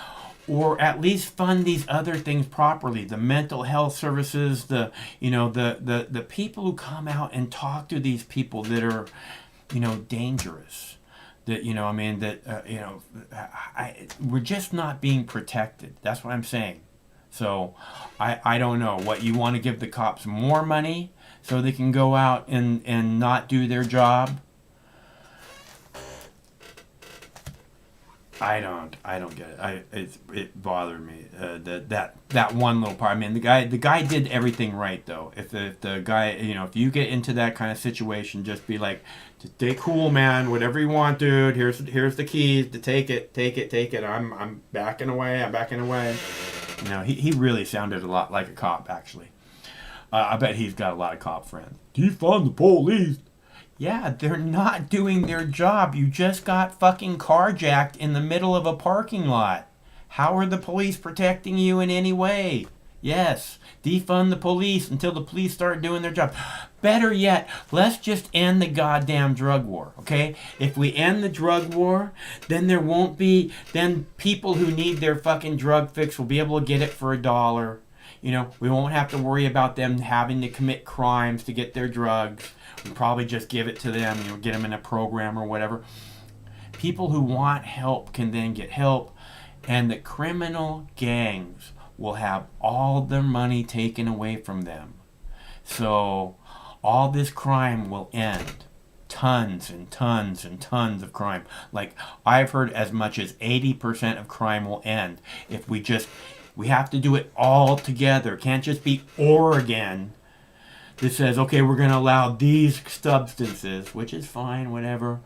Or at least fund these other things properly. The mental health services, the people who come out and talk to these people that are, dangerous. We're just not being protected. That's what I'm saying. So I don't know. What, you want to give the cops more money so they can go out and not do their job? I don't get it. It bothered me that one little part. I mean, the guy did everything right though. If the guy, if you get into that kind of situation, just be like, stay cool, man. Whatever you want, dude. Here's the keys to take it. I'm backing away. He really sounded a lot like a cop actually. I bet he's got a lot of cop friends. Defund the police. Yeah, they're not doing their job. You just got fucking carjacked in the middle of a parking lot. How are the police protecting you in any way? Yes, defund the police until the police start doing their job. Better yet, let's just end the goddamn drug war, okay? If we end the drug war, then then people who need their fucking drug fix will be able to get it for $1. We won't have to worry about them having to commit crimes to get their drugs. We probably just give it to them, get them in a program or whatever. People who want help can then get help, and the criminal gangs will have all their money taken away from them. So all this crime will end. tons and tons and tons of crime. Like, I've heard as much as 80% of crime will end if we have to do it all together. It can't just be Oregon that says, okay, we're going to allow these substances, which is fine, whatever.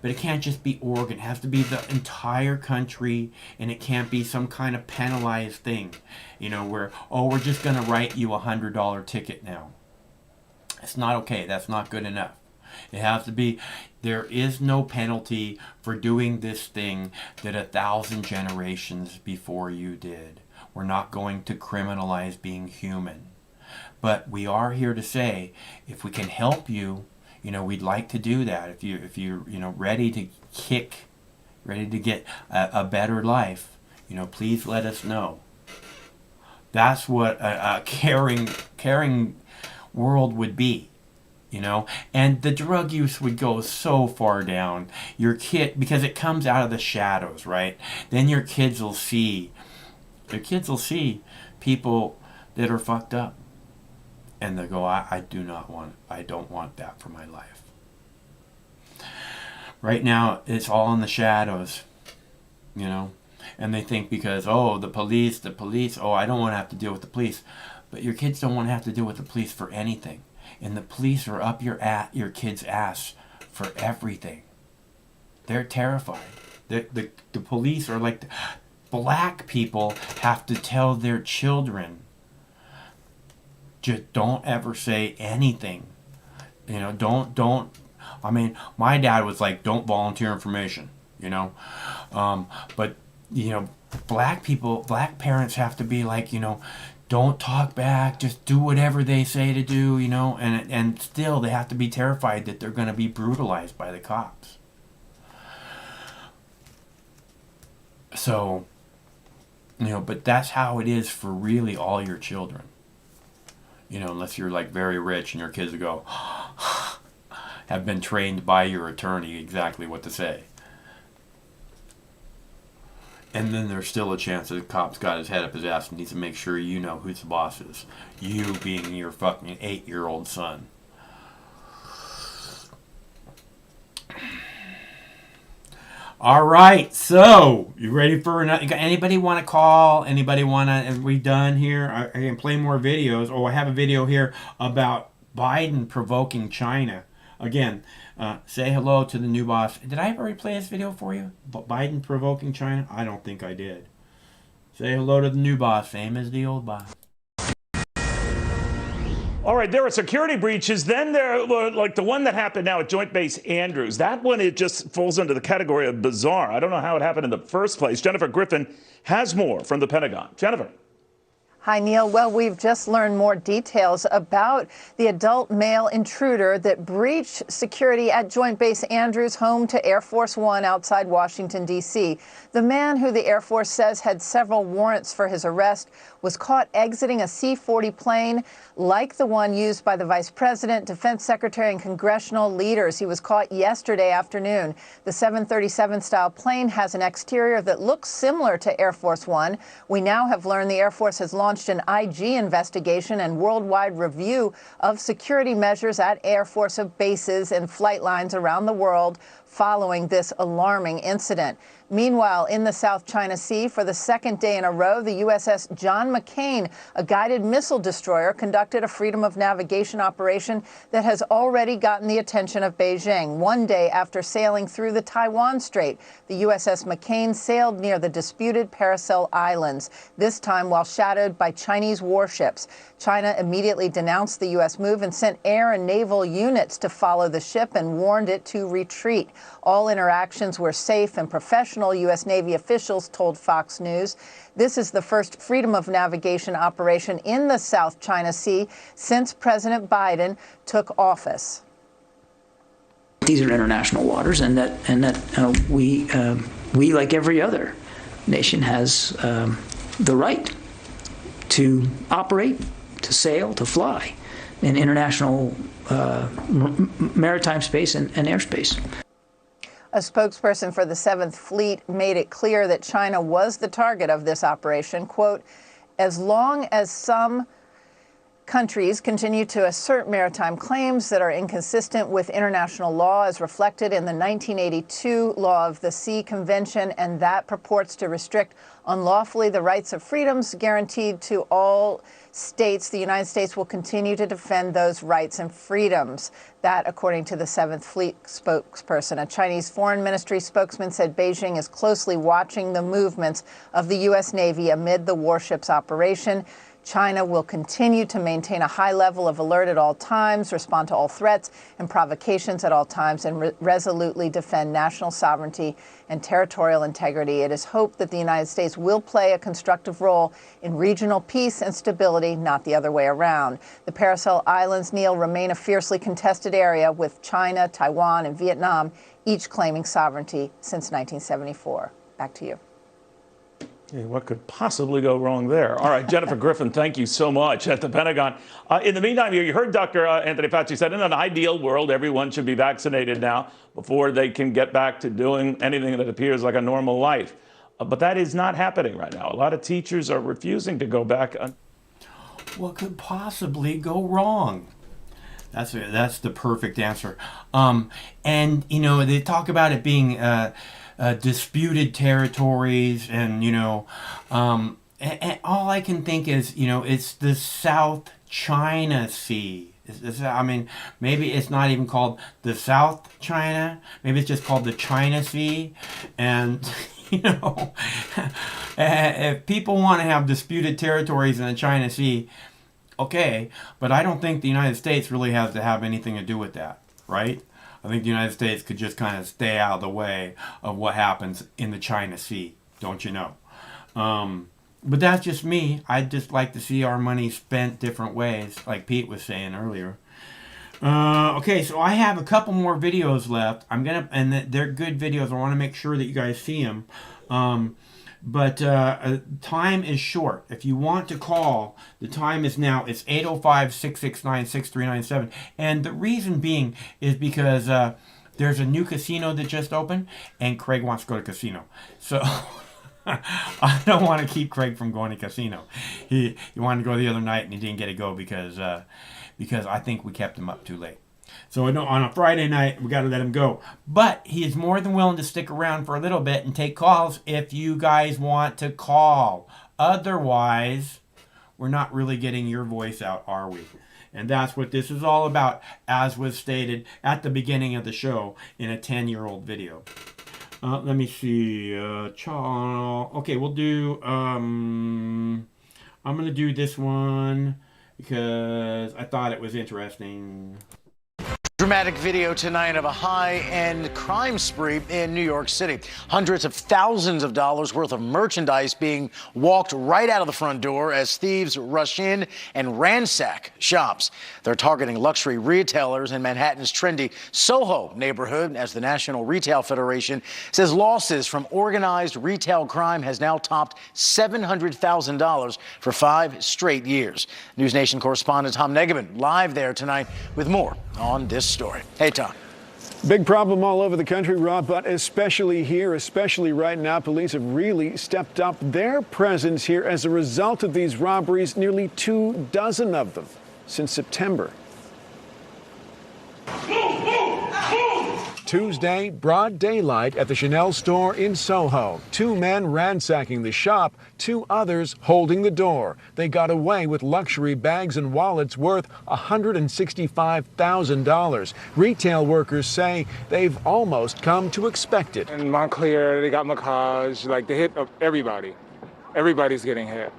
But it can't just be Oregon. It has to be the entire country, and it can't be some kind of penalized thing, where, oh, we're just going to write you $100 ticket now. It's not okay. That's not good enough. It has to be, there is no penalty for doing this thing that 1,000 generations before you did. We're not going to criminalize being human. But we are here to say, if we can help you, we'd like to do that. If you're ready to get a better life, please let us know. That's what a caring world would be, and the drug use would go so far down. Your kid, because it comes out of the shadows, right? Then your kids will see people that are fucked up, and they go, I don't want that for my life. Right now, it's all in the shadows, and they think because, oh, the police, oh, I don't want to have to deal with the police. But your kids don't want to have to deal with the police for anything. And the police are up your kid's ass for everything. They're terrified. The police are like, black people have to tell their children, just don't ever say anything. Don't. I mean, my dad was like, don't volunteer information, but, black parents have to be like, don't talk back, just do whatever they say to do, and still they have to be terrified that they're going to be brutalized by the cops. So, but that's how it is for really all your children. Unless you're like very rich and your kids go, have been trained by your attorney exactly what to say. And then there's still a chance that the cop's got his head up his ass and needs to make sure you know who the boss is. You being your fucking 8-year-old son. All right, so you ready for another? Anybody want to call? Anybody want to? Are we done here? I can play more videos. Oh, I have a video here about Biden provoking China. Again, say hello to the new boss. Did I already play this video for you? Biden provoking China? I don't think I did. Say hello to the new boss, same as the old boss. All right, there are security breaches. Then there, like the one that happened now at Joint Base Andrews. That one, it just falls under the category of bizarre. I don't know how it happened in the first place. Jennifer Griffin has more from the Pentagon. Jennifer. Hi, Neil. Well, we've just learned more details about the adult male intruder that breached security at Joint Base Andrews, home to Air Force One outside Washington, D.C. The man, who the Air Force says had several warrants for his arrest, was caught exiting a C-40 plane like the one used by the Vice President, Defense Secretary, and congressional leaders. He was caught yesterday afternoon. The 737-style plane has an exterior that looks similar to Air Force One. We now have learned the Air Force has launched an IG investigation and worldwide review of security measures at Air Force bases and flight lines around the world following this alarming incident. Meanwhile, in the South China Sea, for the second day in a row, the USS John McCain, a guided missile destroyer, conducted a freedom of navigation operation that has already gotten the attention of Beijing. One day after sailing through the Taiwan Strait, the USS McCain sailed near the disputed Paracel Islands, this time while shadowed by Chinese warships. China immediately denounced the U.S. move and sent air and naval units to follow the ship and warned it to retreat. All interactions were safe and professional, U.S. Navy officials told Fox News. This is the first freedom of navigation operation in the South China Sea since President Biden took office. These are international waters, and that we, like every other nation, has the right to operate, to sail, to fly in international maritime space and airspace. A spokesperson for the 7th Fleet made it clear that China was the target of this operation. Quote, as long as some countries continue to assert maritime claims that are inconsistent with international law as reflected in the 1982 Law of the Sea Convention, and that purports to restrict unlawfully the rights of freedoms guaranteed to all states. The United States will continue to defend those rights and freedoms. That, according to the 7th Fleet spokesperson. A Chinese Foreign Ministry spokesman said Beijing is closely watching the movements of the U.S. Navy amid the warship's operation. China will continue to maintain a high level of alert at all times, respond to all threats and provocations at all times, and resolutely defend national sovereignty and territorial integrity. It is hoped that the United States will play a constructive role in regional peace and stability, not the other way around. The Paracel Islands, Neil, remain a fiercely contested area, with China, Taiwan, and Vietnam each claiming sovereignty since 1974. Back to you. What could possibly go wrong there? All right, Jennifer Griffin, thank you so much at the Pentagon. In the meantime, you heard Dr. Anthony Fauci said in an ideal world, everyone should be vaccinated now before they can get back to doing anything that appears like a normal life. But that is not happening right now. A lot of teachers are refusing to go back. What could possibly go wrong? That's the perfect answer. And, you know, they talk about it being disputed territories, and and all I can think is, it's the South China Sea. I mean, maybe it's not even called the South China. Maybe it's just called the China Sea. And if people want to have disputed territories in the China Sea, okay, but I don't think the United States really has to have anything to do with that, right? I think the United States could just kind of stay out of the way of what happens in the China Sea, don't you know? But that's just me. I'd just like to see our money spent different ways, like Pete was saying earlier. Okay, so I have a couple more videos left. And they're good videos. I want to make sure that you guys see them. But time is short. If you want to call, the time is now. It's 805-669-6397. And the reason being is because there's a new casino that just opened, and Craig wants to go to casino. So I don't want to keep Craig from going to casino. He wanted to go the other night, and he didn't get to go because I think we kept him up too late. So on a Friday night, we got to let him go. But he is more than willing to stick around for a little bit and take calls if you guys want to call. Otherwise, we're not really getting your voice out, are we? And that's what this is all about, as was stated at the beginning of the show in a 10-year-old video. Let me see. Okay, we'll do... I'm going to do this one because I thought it was interesting. Dramatic video tonight of a high-end crime spree in New York City. Hundreds of thousands of dollars worth of merchandise being walked right out of the front door as thieves rush in and ransack shops. They're targeting luxury retailers in Manhattan's trendy Soho neighborhood, as the National Retail Federation says losses from organized retail crime has now topped $700,000 for 5 straight years. News Nation correspondent Tom Negeman live there tonight with more on this story. Hey, Tom. Big problem all over the country, Rob, but especially here, especially right now. Police have really stepped up their presence here as a result of these robberies, nearly 24 of them since September. Tuesday, broad daylight at the Chanel store in Soho. 2 men ransacking the shop, 2 others holding the door. They got away with luxury bags and wallets worth $165,000. Retail workers say they've almost come to expect it. In Montclair, they got Macaj, like they hit everybody. Everybody's getting hit.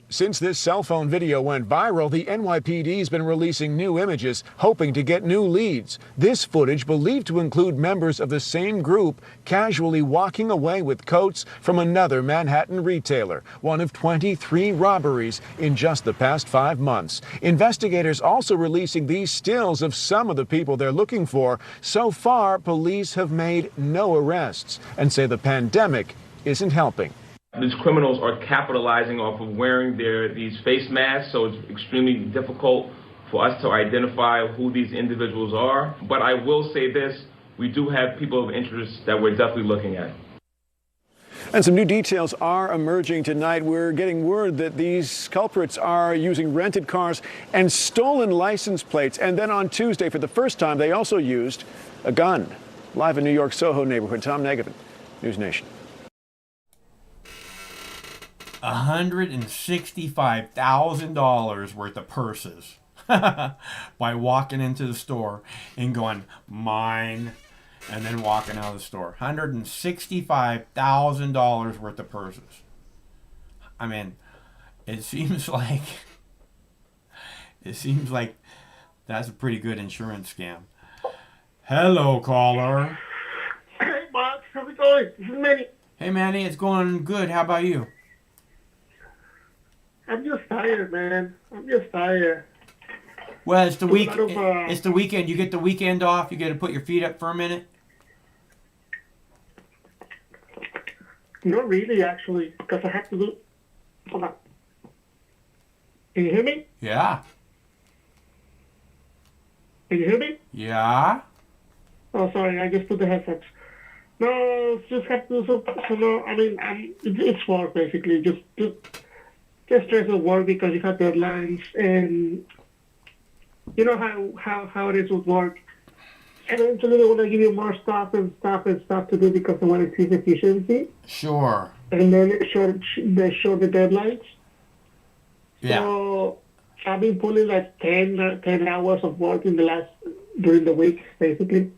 Since this cell phone video went viral, the NYPD's been releasing new images, hoping to get new leads. This footage, believed to include members of the same group, casually walking away with coats from another Manhattan retailer, one of 23 robberies in just the past 5 months. Investigators also releasing these stills of some of the people they're looking for. So far, police have made no arrests and say the pandemic isn't helping. These criminals are capitalizing off of wearing these face masks, so it's extremely difficult for us to identify who these individuals are. But I will say this, we do have people of interest that we're definitely looking at. And some new details are emerging tonight. We're getting word that these culprits are using rented cars and stolen license plates. And then on Tuesday, for the first time, they also used a gun. Live in New York's Soho neighborhood, Tom Negavan, News Nation. $165,000 worth of purses by walking into the store and going, mine, and then walking out of the store. $165,000 worth of purses. I mean, it seems like that's a pretty good insurance scam. Hello, caller. Hey, Bob. How's it going? This is Manny. Hey, Manny. It's going good. How about you? I'm just tired, man. I'm just tired. Well, it's the week. It's the weekend. You get the weekend off. You get to put your feet up for a minute. Not really, actually, because I have to do. Hold on. Can you hear me? Yeah. Can you hear me? Yeah. Oh, sorry. I just put the headphones. No, just have to do some. So no, I mean, it's work basically. Just stress of work because you have deadlines and you know how it is with work. And eventually they want to give you more stuff to do because they want to increase efficiency. Sure. And then they show the deadlines. Yeah. So I've been pulling like 10 hours of work during the week, basically.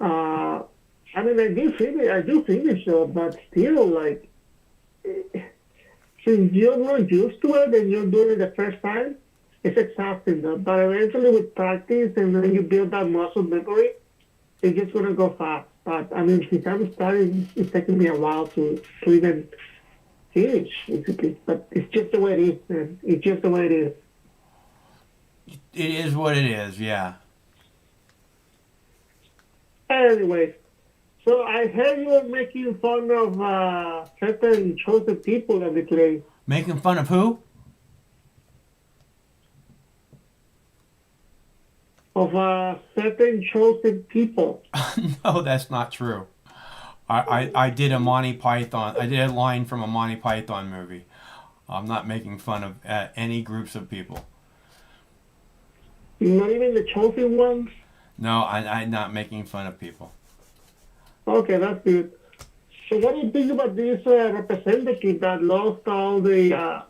I mean, I do finish though, but still, like, since you're not used to it and you're doing it the first time, it's exhausting though. But eventually with practice and then you build that muscle memory, it's just going to go fast. But I mean, since I'm starting, it's taking me a while to even finish, basically. But it's just the way it is, man. It's just the way it is. It is what it is, yeah. Anyways, so I heard you were making fun of certain chosen people of the place. Making fun of who? Of certain chosen people. No, that's not true. I did a Monty Python. I did a line from a Monty Python movie. I'm not making fun of any groups of people. Not even the chosen ones? No, I'm not making fun of people. Okay, that's good. So what do you think about this representative that lost all the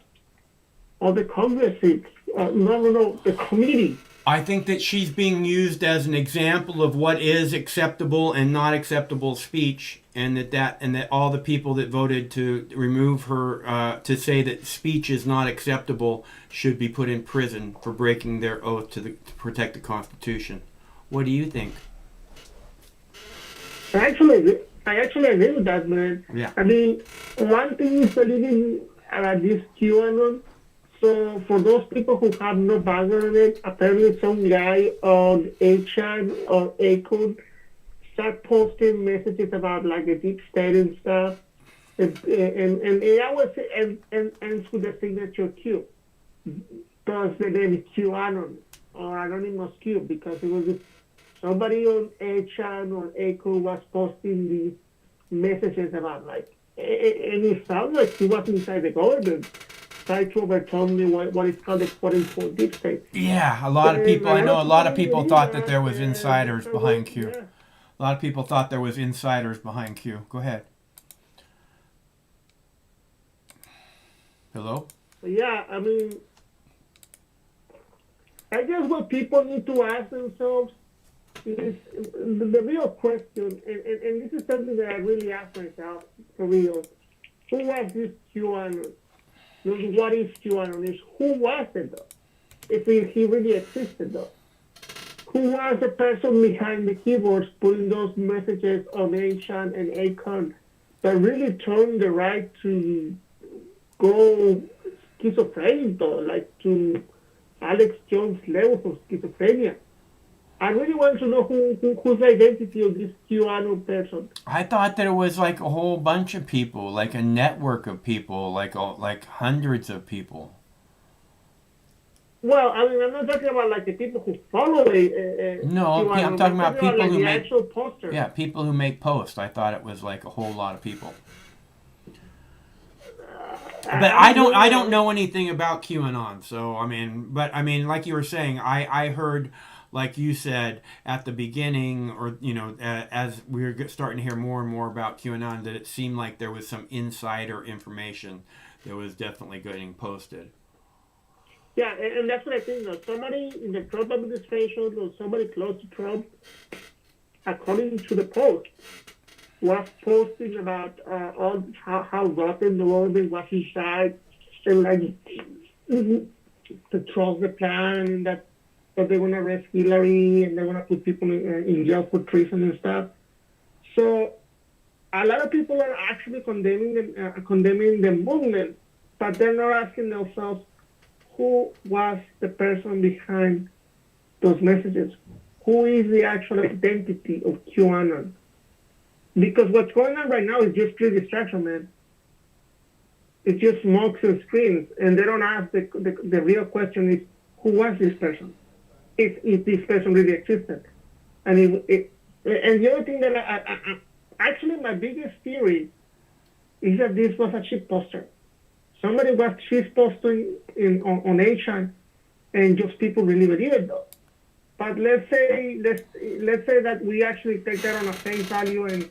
Congress seats? No, the committee. I think that she's being used as an example of what is acceptable and not acceptable speech, and that all the people that voted to remove her, to say that speech is not acceptable, should be put in prison for breaking their oath to protect the Constitution. What do you think? I actually agree with that, man. Yeah. I mean, one thing is believing this QAnon. So for those people who have no background in it, apparently some guy on 8chan or Acon start posting messages about like the deep state and stuff, and it always ends with the signature Q. Thus the name is QAnon or Anonymous Q because it was somebody on 8chan or Acon was posting these messages about like, and it sounds like he was inside the government. Try to overturn what is called the quote-unquote deep state. Yeah, a lot of people, I know a lot of people thought that there was insiders behind Q. A lot of people thought there was insiders behind Q. Go ahead. Hello? Yeah, I mean, I guess what people need to ask themselves is the real question, and this is something that I really ask myself for real. Who was this QAnon? What is QAnon? Who was it though? If he really existed though? Who was the person behind the keyboards putting those messages on 8chan and Acon that really turned the right to go schizophrenic though, like to Alex Jones' levels of schizophrenia? I really want to know whose identity of this QAnon person. I thought that it was like a whole bunch of people, like a network of people, like hundreds of people. Well, I mean, I'm not talking about like the people who follow it. No, QAnon. I'm talking about people like who the make actual posters. Yeah, people who make posts. I thought it was like a whole lot of people. But I don't know anything about QAnon. So I mean, like you were saying, I heard, like you said at the beginning, or as we were starting to hear more and more about QAnon, that it seemed like there was some insider information that was definitely getting posted. Yeah, and that's what I think. Somebody in the Trump administration or somebody close to Trump, according to the Post, was posting about all how rotten the world is, what he said, and like to trust the plan that they're gonna arrest Hillary and they're gonna put people in jail for treason and stuff. So a lot of people are actually condemning the movement, but they're not asking themselves who was the person behind those messages. Who is the actual identity of QAnon? Because what's going on right now is just pure distraction, man. It's just smokes and screens, and they don't ask the real question is, who was this person? If this person really existed. And and the other thing that actually my biggest theory is that this was a cheap poster. Somebody was cheap posting on HN, and just people really believe it though. But let's say that we actually take that on a face value, and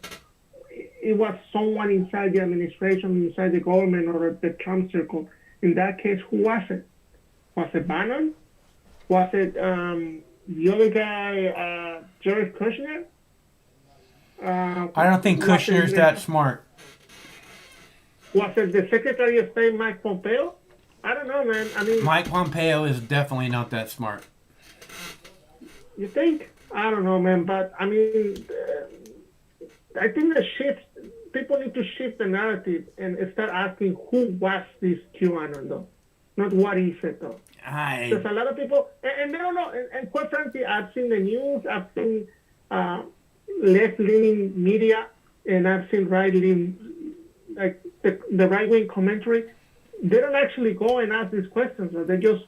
it was someone inside the administration, inside the government, or the Trump circle. In that case, who was it? Was it Bannon? Was it the other guy, Jared Kushner? I don't think Kushner's that smart. Was it the Secretary of State, Mike Pompeo? I don't know, man. I mean, Mike Pompeo is definitely not that smart. You think? I don't know, man. But I mean, I think people need to shift the narrative and start asking who was this QAnon, though, not what is it, though. There's a lot of people, and they don't know. And quite frankly, I've seen the news, I've seen left-leaning media, and I've seen right-leaning, like the right-wing commentary. They don't actually go and ask these questions. They just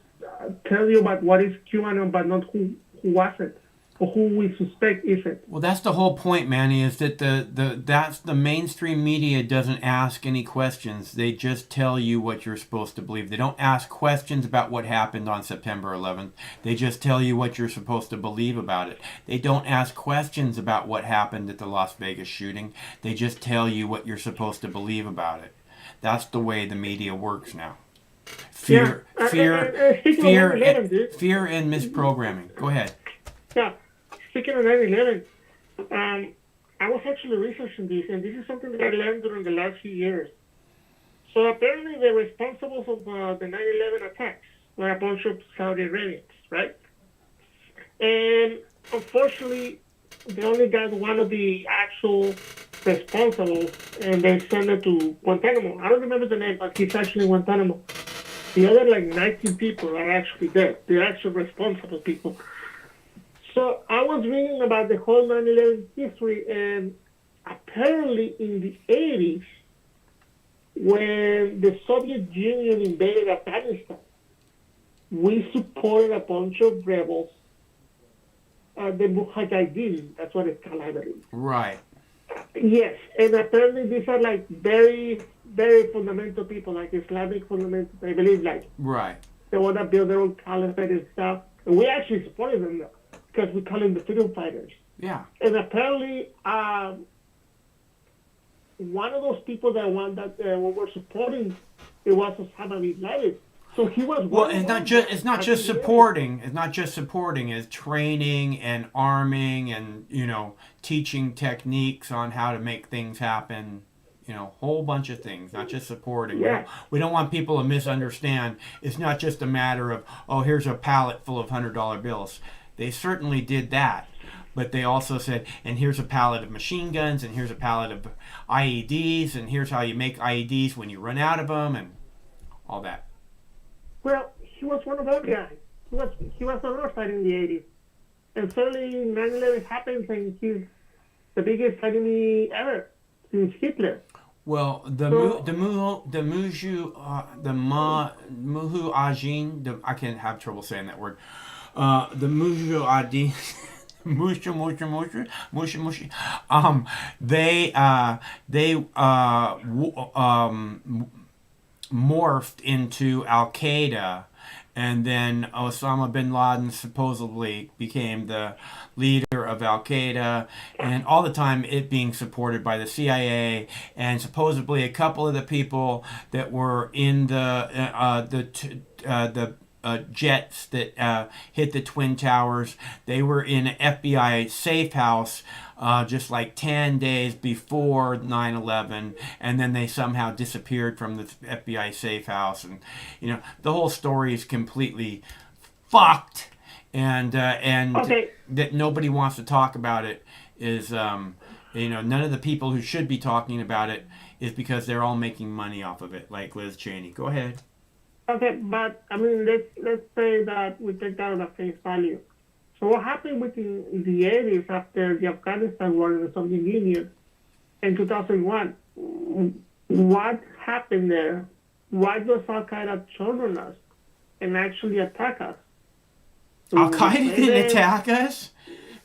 tell you about what is QAnon, but not who was it or who we suspect is it. Well, that's the whole point, Manny, is that the mainstream media doesn't ask any questions. They just tell you what you're supposed to believe. They don't ask questions about what happened on September 11th. They just tell you what you're supposed to believe about it. They don't ask questions about what happened at the Las Vegas shooting. They just tell you what you're supposed to believe about it. That's the way the media works now. Fear and misprogramming. Go ahead. Yeah. Speaking of 9/11, I was actually researching this, and this is something that I learned during the last few years. So apparently the responsibles of the 9/11 attacks were a bunch of Saudi Arabians, right? And unfortunately, they only got one of the actual responsibles, and they sent it to Guantanamo. I don't remember the name, but he's actually in Guantanamo. The other, 19 people are actually dead. The actual responsible people. So I was reading about the whole 9/11 history, and apparently in the 80s, when the Soviet Union invaded Afghanistan, we supported a bunch of rebels, the Mujahideen, that's what it's called, I believe. Right. Yes, and apparently these are very, very fundamental people, like Islamic fundamentals, I believe, right. They want to build their own caliphate and stuff. And we actually supported them, though, because we call them the freedom fighters. Yeah. And apparently, one of those people that we were supporting, it was Osama bin Laden. So he was. Well, it's not just supporting. It's not just supporting. It's training and arming and teaching techniques on how to make things happen. Whole bunch of things. Not just supporting. Yeah. We don't want people to misunderstand. It's not just a matter of here's a pallet full of $100 bills. They certainly did that, but they also said, and here's a pallet of machine guns, and here's a pallet of IEDs, and here's how you make IEDs when you run out of them, and all that. Well, he was one of those guys. He was on our side in the 80s. And suddenly 9/11 happens, and he's the biggest enemy ever since Hitler. Well, the Mujahideen, I can't have trouble saying that word. The Mujahideen, morphed into Al Qaeda, and then Osama bin Laden supposedly became the leader of Al Qaeda, and all the time it being supported by the CIA, and supposedly a couple of the people that were in the jets that hit the Twin Towers, they were in an FBI safe house just like 10 days before 9/11, and then they somehow disappeared from the FBI safe house. And the whole story is completely fucked, and Okay. that nobody wants to talk about it is none of the people who should be talking about it is because they're all making money off of it, like Liz Cheney. Go ahead. Okay, but I mean, let's say that we take that at face value. So what happened within the 80s after the Afghanistan war in the Soviet Union in 2001? What happened there? Why does Al Qaeda turn on us and actually attack us? Al Qaeda didn't attack us.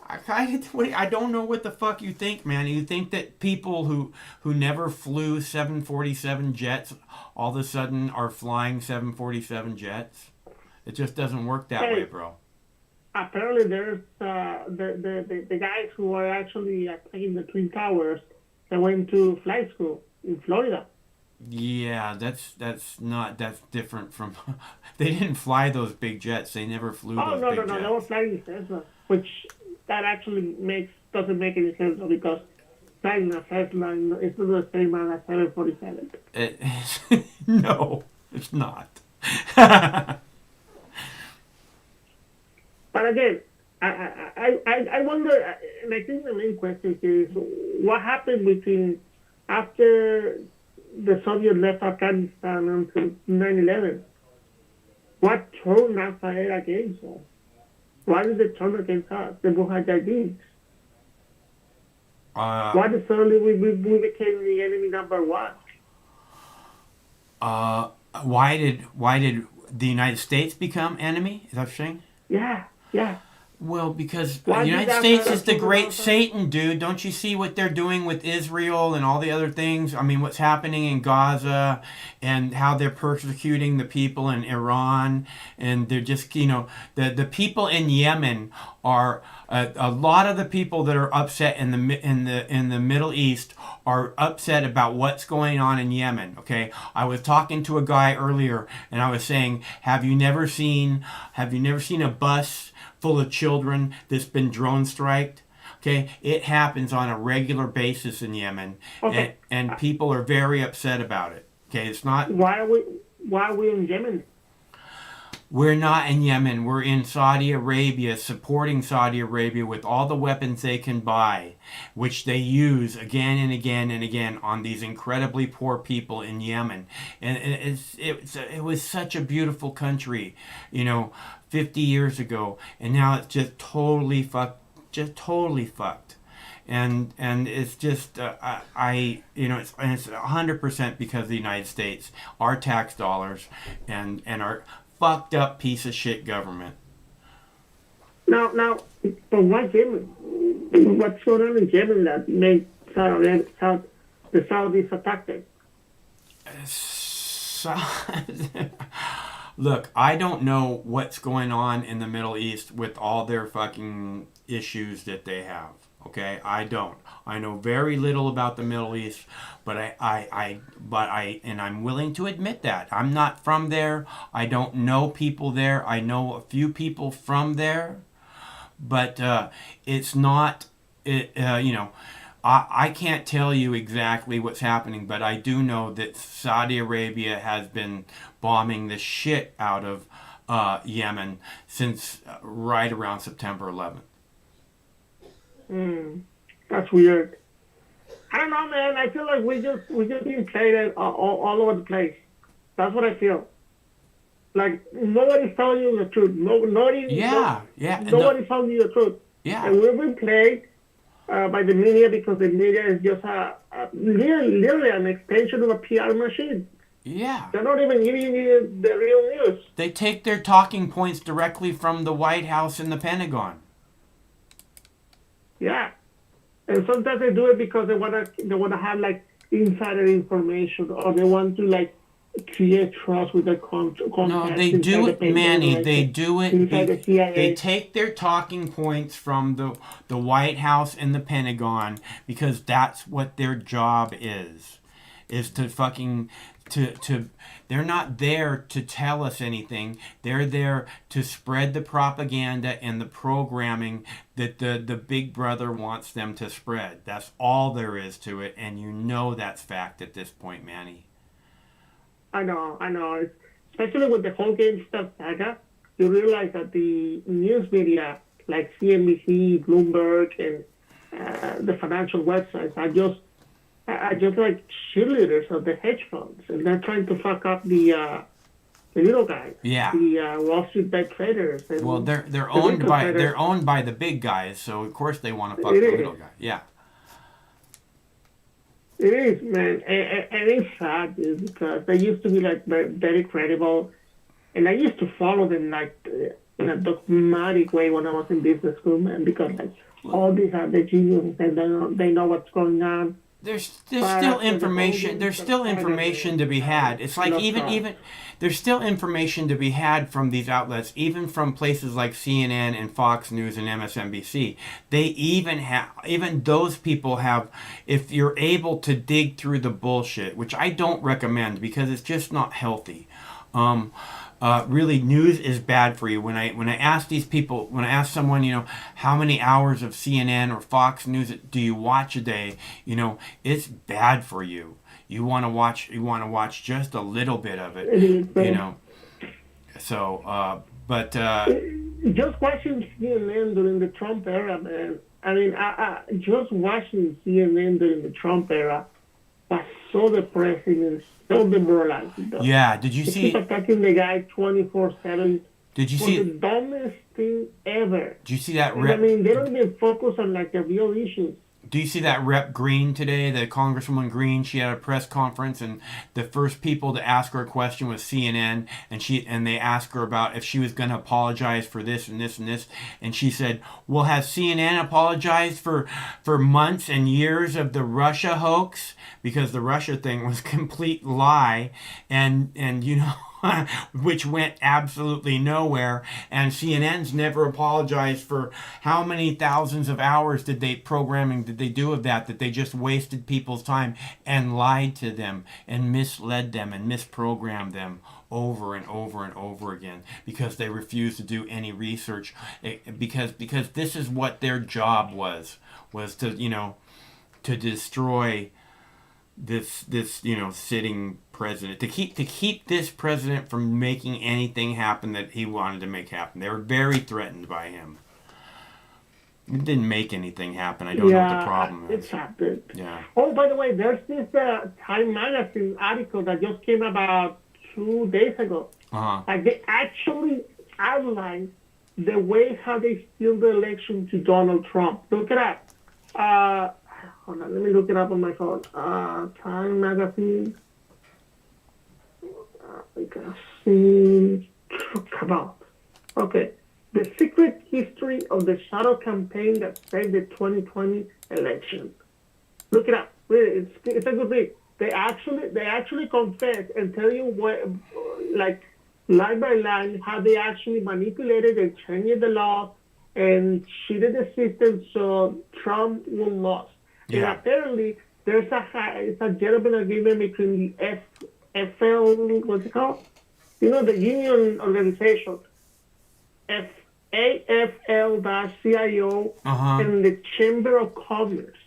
I don't know what the fuck you think, man. You think that people who never flew 747 jets all of a sudden are flying 747 jets? It just doesn't work that way, bro. Apparently, there's the guys who are actually attacking the Twin Towers that went to flight school in Florida. Yeah, that's different from. They didn't fly those big jets. They never flew those big jets. No, they were flying Cessna, which that actually doesn't make any sense though, because flying a Cessna is not the same as a 747. No, it's not. But again, I wonder, and I think the main question is what happened between after the Soviet left Afghanistan until 9/11? What turned Al Qaeda against us? Why did they turn against us, the Mujahideen? Why did suddenly we became the enemy number one? Why did the United States become enemy? Is that what you're saying? Yeah. Well, because the United States is the great Satan, dude. Don't you see what they're doing with Israel and all the other things? I mean, what's happening in Gaza and how they're persecuting the people in Iran. And they're just, the people in Yemen are, a lot of the people that are upset in the Middle East are upset about what's going on in Yemen, okay? I was talking to a guy earlier and I was saying, have you never seen a bus full of children that's been drone striked? Okay, it happens on a regular basis in Yemen, Okay. and people are very upset about it. Okay, it's not. Why are we in Yemen? We're not in Yemen. We're in Saudi Arabia, supporting Saudi Arabia with all the weapons they can buy, which they use again and again and again on these incredibly poor people in Yemen. And it was such a beautiful country, 50 years ago, and now it's just totally fucked. And it's just it's 100% because of the United States, our tax dollars, and our fucked up piece of shit government. Now, but why Yemen? What's going on in Yemen that made the Saudis attack them? Look, I don't know what's going on in the Middle East with all their fucking issues that they have. Okay, I don't. I know very little about the Middle East, but I'm willing to admit that I'm not from there. I don't know people there. I know a few people from there, but it's not. I can't tell you exactly what's happening, but I do know that Saudi Arabia has been bombing the shit out of Yemen since right around September 11th. That's weird. I don't know, man. I feel like we just being played all over the place. That's what I feel. Like nobody's telling you the truth. Nobody's telling you the truth. Yeah. And we've been played by the media because the media is just literally an extension of a PR machine. Yeah. They're not even giving you the real news. They take their talking points directly from the White House and the Pentagon. Yeah. And sometimes they do it because they wanna have like insider information, or they want to like create trust with the contacts. No, they do it, Manny. They do it. They take their talking points from the White House and the Pentagon because that's what their job is to fucking to. They're not there to tell us anything. They're there to spread the propaganda and the programming that the Big Brother wants them to spread. That's all there is to it, and you know that's fact at this point, Manny. I know. Especially with the whole game stuff saga, you realize that the news media like CNBC, Bloomberg, and the financial websites are just like cheerleaders of the hedge funds, and they're trying to fuck up the little guys. Yeah. The Wall Street bet traders. And well, they're owned by the big guys, so of course they want to fuck the little guy. Yeah. It is, man, and it's sad, dude, because they used to be like very credible, and I used to follow them like in a dogmatic way when I was in business school, man, because like all these are the geniuses and they know what's going on. There's still information. There's still information to be had. It's like even there's still information to be had from these outlets, even from places like CNN and Fox News and MSNBC. They even those people have, if you're able to dig through the bullshit, which I don't recommend because it's just not healthy. Really, news is bad for you. When I ask these people, when I ask someone, how many hours of CNN or Fox News do you watch a day? It's bad for you. You want to watch just a little bit of it. So, but just watching CNN during the Trump era, man. I mean, just watching CNN during the Trump era was so depressing and so demoralizing. Though. Yeah, did you see? Keep attacking the guy 24/7. Did you see the dumbest thing ever? Did you see that? I mean, they don't even focus on like the real issues. Do you see that Rep. Green today, the Congresswoman Green? She had a press conference, and the first people to ask her a question was CNN, and they asked her about if she was going to apologize for this and this and this, and she said, "Well, has CNN apologized for months and years of the Russia hoax? Because the Russia thing was a complete lie, and which went absolutely nowhere, and CNN's never apologized for how many thousands of hours programming did they do of that they just wasted people's time and lied to them and misled them and misprogrammed them over and over and over again because they refused to do any research because this is what their job was to destroy this sitting president, to keep this president from making anything happen that he wanted to make happen. They were very threatened by him. It didn't make anything happen. I don't know what the problem is. It's happened. Yeah. Oh, by the way, there's this Time Magazine article that just came about 2 days ago. Like they actually outlined the way how they steal the election to Donald Trump. Look it up. Hold on, let me look it up on my phone. Time Magazine. Come on. Okay. The secret history of the shadow campaign that saved the 2020 election. Look it up. Really, it's a good read. They actually confess and tell you what, like line by line, how they actually manipulated and changed the law and cheated the system so Trump will lose. Yeah. And apparently, there's a gentleman agreement between the FL, what's it called? The union organization, AFL-CIO, and the Chamber of Commerce.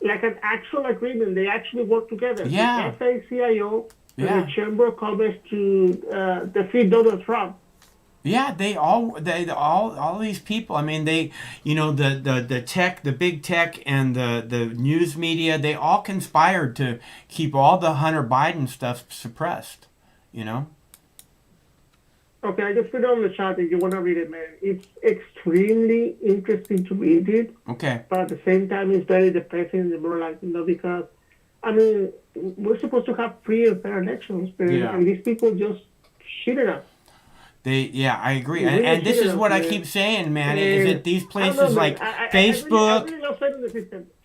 Like an actual agreement. They actually work together. Yeah. The FACIO and the Chamber of Commerce to defeat Donald Trump. Yeah, all these people. I mean, they, the tech, the big tech, and the news media. They all conspired to keep all the Hunter Biden stuff suppressed. Okay, I just put it on the chat if you want to read it, man. It's extremely interesting to read it. Okay. But at the same time, it's very depressing and demoralizing, because, I mean, we're supposed to have free and fair elections, and these people just cheated us. I agree, and this is what I keep saying, man. Is that these places like Facebook?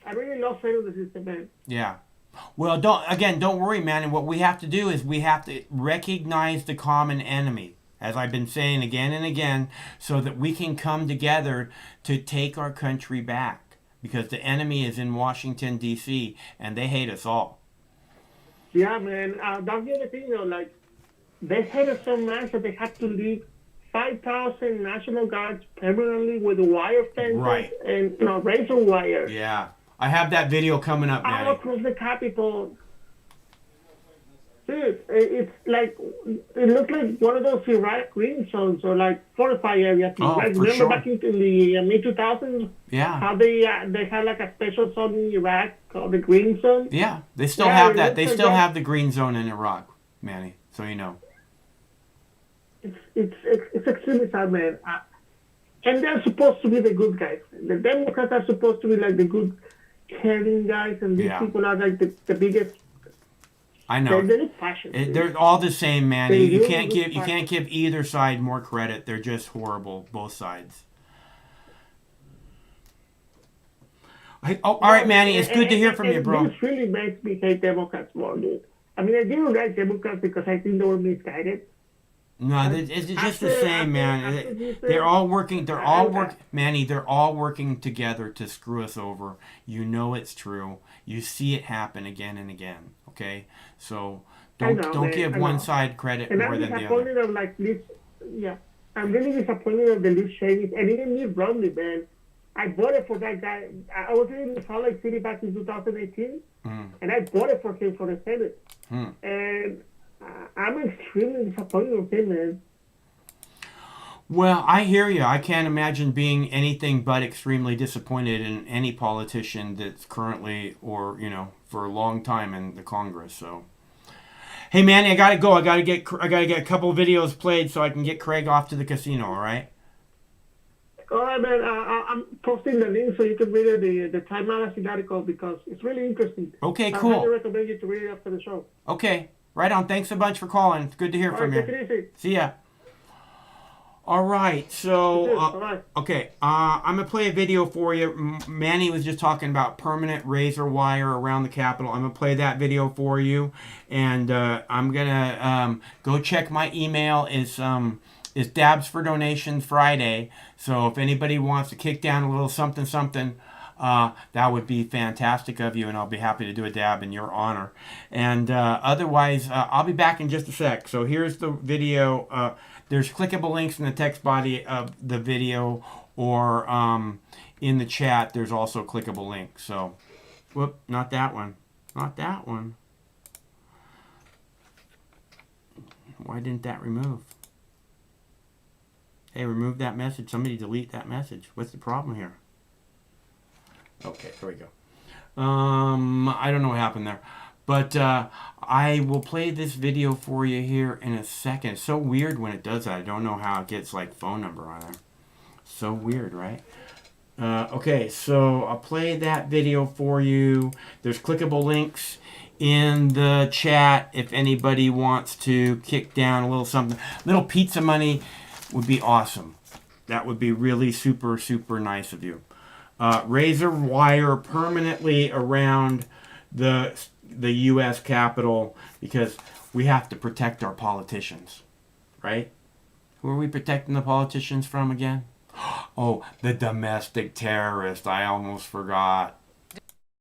I really love faith in the system. Man. Yeah. Well, don't worry, man. And what we have to do is we have to recognize the common enemy, as I've been saying again and again, so that we can come together to take our country back. Because the enemy is in Washington, D.C., and they hate us all. Yeah, man. That's the other thing, though. Like, they hate us so much that they have to leave 5,000 National Guards permanently with wire fences and razor wire. Yeah. I have that video coming up, man. All across the Capitol. Dude, it's like, it looks like one of those Iraq green zones or like fortified areas. Oh, like, for remember sure. back in the mid-2000s? Yeah. How they had like a special zone in Iraq called the green zone? Yeah, they still have that. They still have the green zone in Iraq, Manny, so you know. It's extremely sad, man. And they're supposed to be the good guys. The Democrats are supposed to be like the good, caring guys, and these people are like the biggest. I know. They're fascists. They're all the same, Manny. They You really can't look give either side more credit. They're just horrible, both sides. All right, Manny. It's good to hear from you, bro. This really makes me hate Democrats more, dude. I mean, I didn't like Democrats because I think they were misguided. No, it's just the same, man. They're all working. Manny, they're all working together to screw us over. You know it's true. You see it happen again and again. Okay, so don't give one side credit more than the other. I'm disappointed of like this. Yeah, I'm really disappointed of the Liz Cheney and even Mitt Romney, man. I voted for that guy. I was in Salt Lake City back in 2018, and I voted for him for the Senate. And I'm extremely disappointed with him, man. Well, I hear you. I can't imagine being anything but extremely disappointed in any politician that's currently or, for a long time in the Congress. So, hey, Manny, I gotta go. I gotta get a couple videos played so I can get Craig off to the casino. All right. All right, man. I'm posting the link so you can read the Time Magazine article because it's really interesting. Okay, cool. I highly recommend you to read it after the show. Okay, right on. Thanks a bunch for calling. It's good to hear from you. Take it easy. See ya. All right, so okay, I'm gonna play a video for you. Manny was just talking about permanent razor wire around the Capitol. I'm gonna play that video for you, and I'm gonna go check my email. Is Dabs for Donations Friday. So if anybody wants to kick down a little something, that would be fantastic of you, and I'll be happy to do a dab in your honor. And otherwise, I'll be back in just a sec. So here's the video. There's clickable links in the text body of the video, or in the chat, there's also clickable links. So, whoop, not that one. Not that one. Why didn't that remove? Hey, remove that message. Somebody delete that message. What's the problem here? Okay, here we go. I don't know what happened there. But I will play this video for you here in a second. It's so weird when it does that. I don't know how it gets like phone number on there. So weird, right? Okay, so I'll play that video for you. There's clickable links in the chat if anybody wants to kick down a little something. Little pizza money would be awesome. That would be really super, super nice of you. Razor wire permanently around the U.S. Capitol because we have to protect our politicians, right? Who are we protecting the politicians from again? Oh, the domestic terrorist. I almost forgot.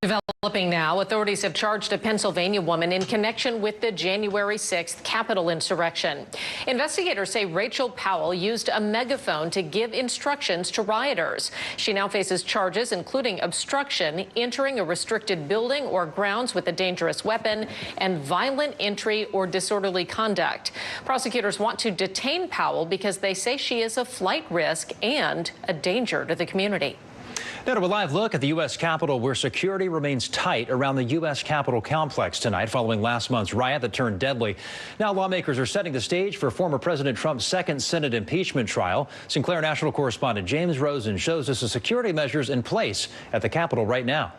Developing now, authorities have charged a Pennsylvania woman in connection with the January 6th Capitol insurrection. Investigators say Rachel Powell used a megaphone to give instructions to rioters. She now faces charges including obstruction, entering a restricted building or grounds with a dangerous weapon, and violent entry or disorderly conduct. Prosecutors want to detain Powell because they say she is a flight risk and a danger to the community. Now to a live look at the U.S. Capitol, where security remains tight around the U.S. Capitol complex tonight following last month's riot that turned deadly. Now lawmakers are setting the stage for former President Trump's second Senate impeachment trial. Sinclair National correspondent James Rosen shows us the security measures in place at the Capitol right now.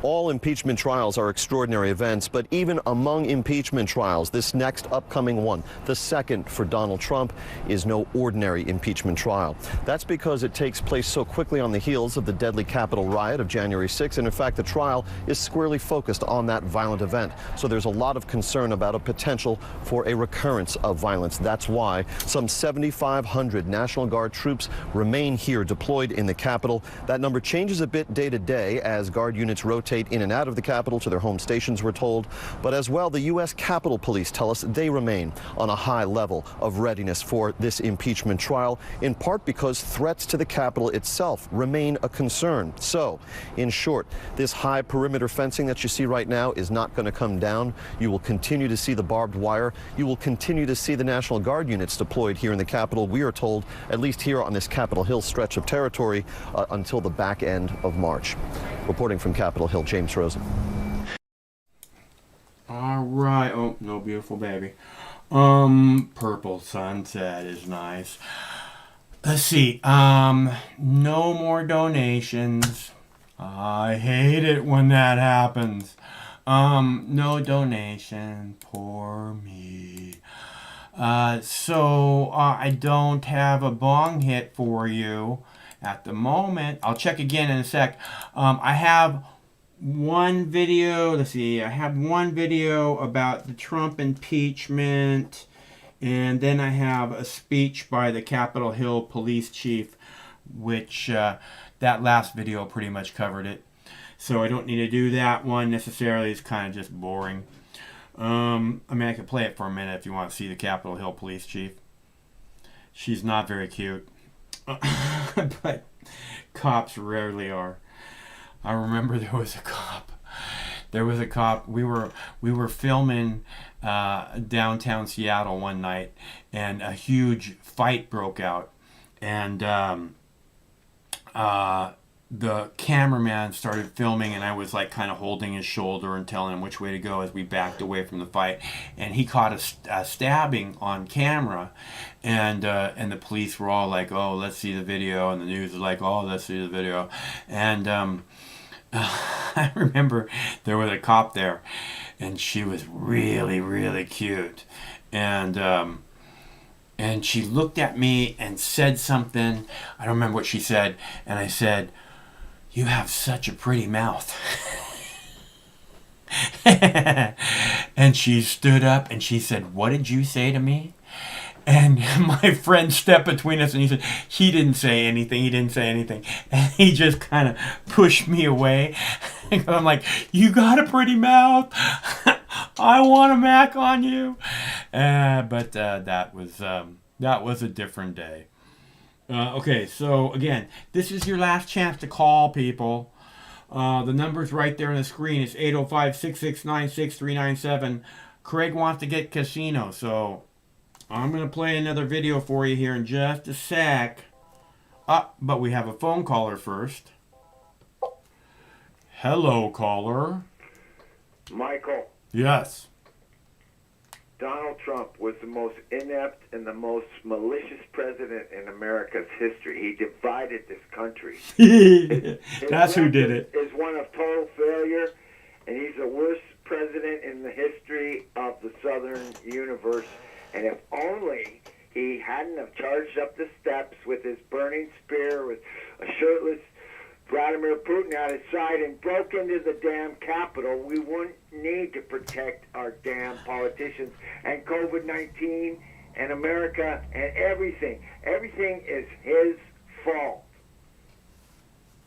All impeachment trials are extraordinary events, but even among impeachment trials, this next upcoming one, the second for Donald Trump, is no ordinary impeachment trial. That's because it takes place so quickly on the heels of the deadly Capitol riot of January 6th, and in fact, the trial is squarely focused on that violent event. So there's a lot of concern about a potential for a recurrence of violence. That's why some 7,500 National Guard troops remain here deployed in the Capitol. That number changes a bit day to day as Guard units rotate in and out of the Capitol to their home stations, we're told. But as well, the U.S. Capitol Police tell us they remain on a high level of readiness for this impeachment trial, in part because threats to the Capitol itself remain a concern. So, in short, this high perimeter fencing that you see right now is not going to come down. You will continue to see the barbed wire. You will continue to see the National Guard units deployed here in the Capitol, we are told, at least here on this Capitol Hill stretch of territory, until the back end of March. Reporting from Capitol Hill, James Rosen. All right. Oh, no beautiful baby. Purple sunset is nice. Let's see. No more donations. I hate it when that happens. No donation. Poor me. So I don't have a bong hit for you at the moment. I'll check again in a sec. I have one video. Let's see. I have one video about the Trump impeachment, and then I have a speech by the Capitol Hill police chief, which that last video pretty much covered it. So I don't need to do that one necessarily. It's kind of just boring. I mean, I could play it for a minute if you want to see the Capitol Hill police chief. She's not very cute. But cops rarely are. I remember there was a cop. We were filming downtown Seattle one night, and a huge fight broke out, and the cameraman started filming, and I was like kind of holding his shoulder and telling him which way to go as we backed away from the fight, and he caught a stabbing on camera, and the police were all like, "Oh, let's see the video," and the news was like, "Oh, let's see the video," and I remember there was a cop there, and she was really, really cute, and she looked at me and said something. I don't remember what she said, and I said, "You have such a pretty mouth." And she stood up and she said, "What did you say to me?" And my friend stepped between us and he said, he didn't say anything. And he just kind of pushed me away. And I'm like, "You got a pretty mouth. I want to mac on you." But that was a different day. Okay, so again, this is your last chance to call, people. The number's right there on the screen. It's 805-669-6397. Craig wants to get casino, so I'm going to play another video for you here in just a sec. But we have a phone caller first. Hello, caller. Michael. Yes. Donald Trump was the most inept and the most malicious president in America's history. He divided this country. That's who did it. Is one of total failure, and he's the worst president in the history of the Southern universe. And if only he hadn't have charged up the steps with his burning spear, with a shirtless Vladimir Putin at his side, and broke into the damn Capitol, we wouldn't need to protect our damn politicians and COVID-19 and America and everything. Everything is his fault.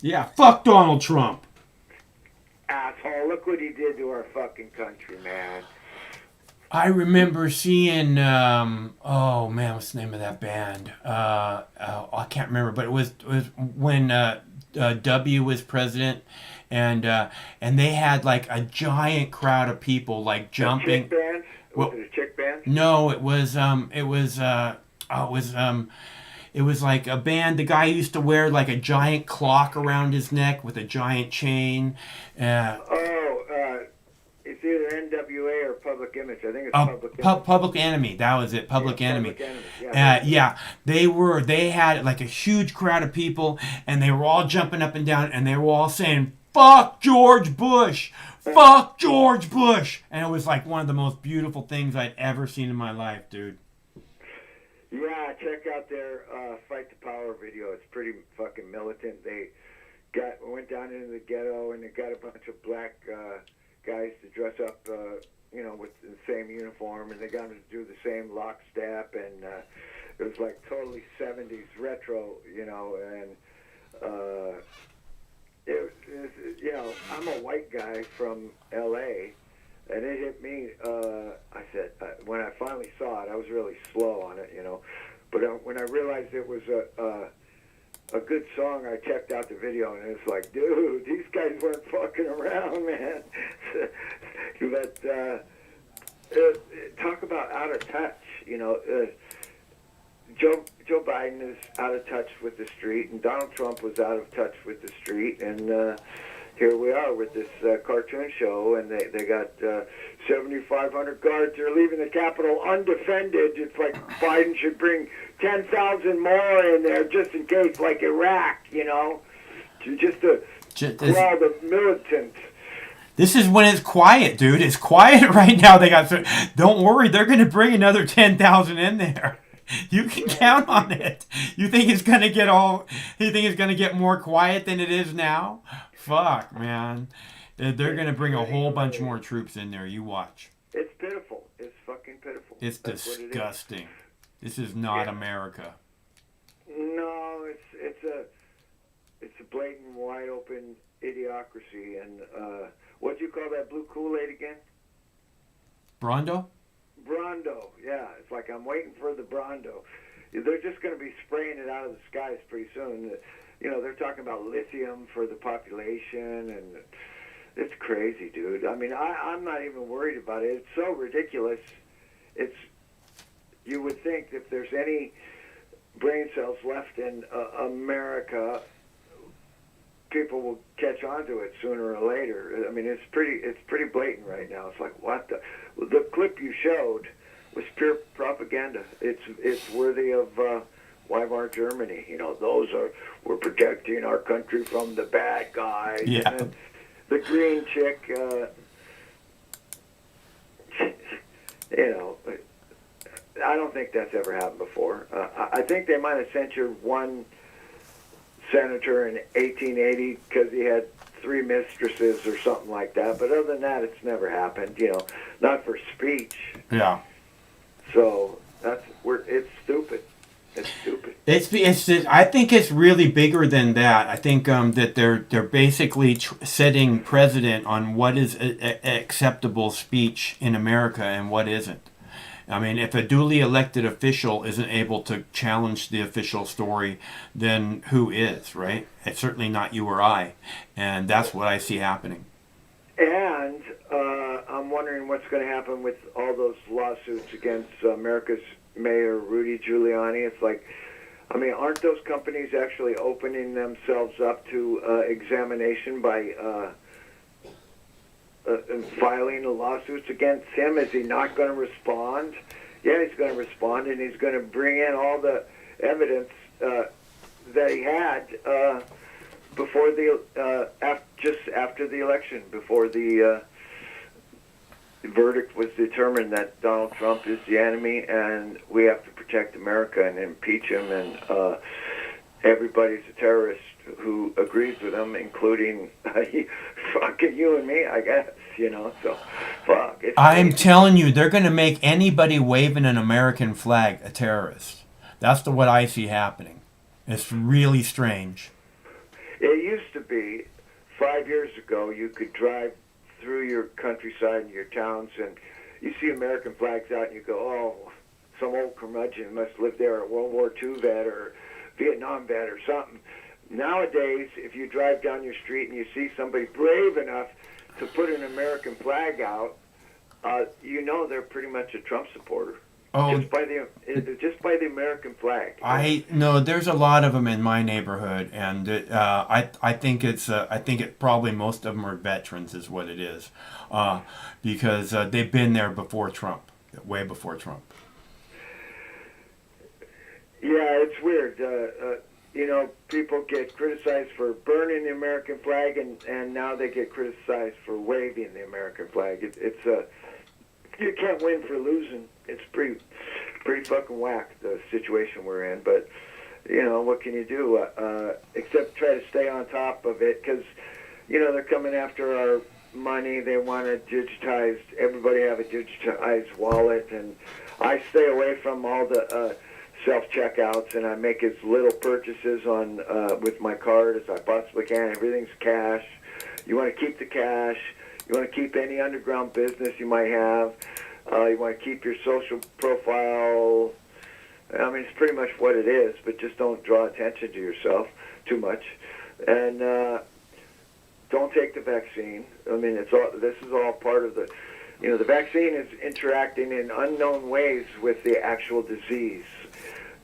Yeah, fuck Donald Trump. Asshole, look what he did to our fucking country, man. I remember seeing, oh man, what's the name of that band? I can't remember, but it was when W was president, and they had like a giant crowd of people like jumping. Chick band? Was it a chick band? No, it was like a band. The guy used to wear like a giant clock around his neck with a giant chain. It's either NWA or Public Image. I think it's Public Enemy. Public Enemy. That was it. Public Enemy. Public Enemy. Yeah. They had like a huge crowd of people, and they were all jumping up and down, and they were all saying fuck George Bush. Fuck George Bush. And it was like one of the most beautiful things I'd ever seen in my life, dude. Yeah, check out their Fight the Power video. It's pretty fucking militant. They went down into the ghetto and they got a bunch of black guys to dress up, with the same uniform, and they got them to do the same lockstep, and it was like totally 70s retro, and I'm a white guy from L.A., and it hit me. I said, when I finally saw it, I was really slow on it, but when I realized it was a good song, I checked out the video, and it's like, dude, these guys weren't fucking around, man. But talk about out of touch, Joe Biden is out of touch with the street, and Donald Trump was out of touch with the street, and here we are with this cartoon show, and they got 7,500 guards. They're leaving the Capitol undefended. It's like Biden should bring 10,000 more in there just in case, like Iraq, just to quell the militants. This is when it's quiet, dude. It's quiet right now. Don't worry, they're going to bring another 10,000 in there. You can count on it. You think it's going to get more quiet than it is now? Fuck, man. They're going to bring a whole bunch more troops in there. You watch. It's pitiful. It's fucking pitiful. It's disgusting. This is not America. No, it's a blatant, wide open idiocracy. And what do you call that blue Kool-Aid again? Brondo? Brondo, yeah. It's like I'm waiting for the Brondo. They're just going to be spraying it out of the skies pretty soon. They're talking about lithium for the population, and it's crazy, dude. I mean, I'm not even worried about it. It's so ridiculous. You would think if there's any brain cells left in America, people will catch on to it sooner or later. I mean, it's pretty blatant right now. It's like, what the clip you showed was pure propaganda. It's worthy of Weimar Germany. We're protecting our country from the bad guys. Yeah. And then the green chick, I don't think that's ever happened before. I think they might have censured one senator in 1880 because he had 3 mistresses or something like that. But other than that, it's never happened. Not for speech. Yeah. So it's stupid. It's stupid. I think it's really bigger than that. I think that they're basically setting precedent on what is acceptable speech in America and what isn't. I mean, if a duly elected official isn't able to challenge the official story, then who is, right? It's certainly not you or I. And that's what I see happening. And I'm wondering what's going to happen with all those lawsuits against America's Mayor Rudy Giuliani. It's like, I mean, aren't those companies actually opening themselves up to examination by filing lawsuits against him? Is he not going to respond? Yeah, he's going to respond, and he's going to bring in all the evidence that he had before just after the election, before the verdict was determined that Donald Trump is the enemy, and we have to protect America and impeach him, and everybody's a terrorist who agrees with him, including fucking you and me, I guess, so fuck. I'm telling you, they're going to make anybody waving an American flag a terrorist. That's what I see happening. It's really strange. It used to be 5 years ago, you could drive through your countryside and your towns, and you see American flags out, and you go, oh, some old curmudgeon must live there, a World War II vet or Vietnam vet or something. Nowadays, if you drive down your street and you see somebody brave enough to put an American flag out, they're pretty much a Trump supporter. Oh, just by the American flag. I know there's a lot of them in my neighborhood, and I think it probably most of them are veterans, is what it is, because they've been there before Trump, way before Trump. Yeah, it's weird. people get criticized for burning the American flag, and now they get criticized for waving the American flag. It's you can't win for losing. It's pretty fucking whack, the situation we're in. But you know, what can you do except try to stay on top of it? Because you know, they're coming after our money. They want to digitize. Everybody have a digitized wallet, and I stay away from all the self-checkouts, and I make as little purchases on with my card as I possibly can. Everything's cash. You want to keep the cash. You want to keep any underground business you might have. You want to keep your social profile. I mean, it's pretty much what it is, but just don't draw attention to yourself too much. And don't take the vaccine. I mean, this is all part of the, you know, the vaccine is interacting in unknown ways with the actual disease.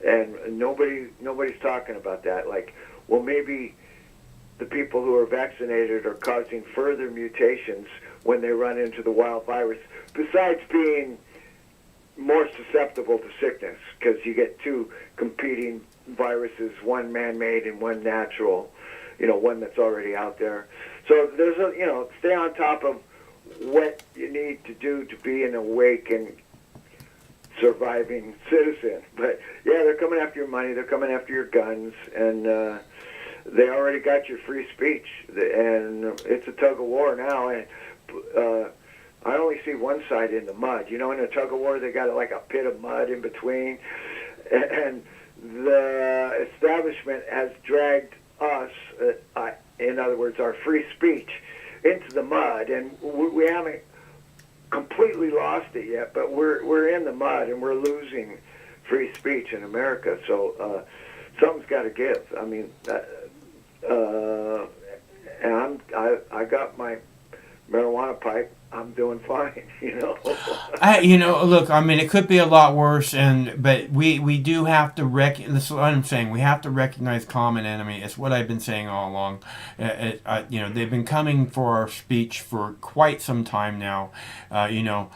And nobody's talking about that. Like, well, maybe the people who are vaccinated are causing further mutations when they run into the wild virus, besides being more susceptible to sickness, because you get two competing viruses, one man-made and one natural, you know, one that's already out there. So there's a, you know, stay on top of what you need to do to be an awake and surviving citizen. But yeah, they're coming after your money, they're coming after your guns, and they already got your free speech, and it's a tug of war now. And I only see one side in the mud. You know, in a tug of war, they got like a pit of mud in between, and the establishment has dragged us, in other words, our free speech, into the mud, and we haven't completely lost it yet, but we're in the mud, and we're losing free speech in America. So something's got to give. I mean, and I got my marijuana pipe. I'm doing fine, you know. You know, look, I mean, it could be a lot worse, but we do have to this is what I'm saying. We have to recognize common enemy. It's what I've been saying all along. You know, they've been coming for our speech for quite some time now. You know,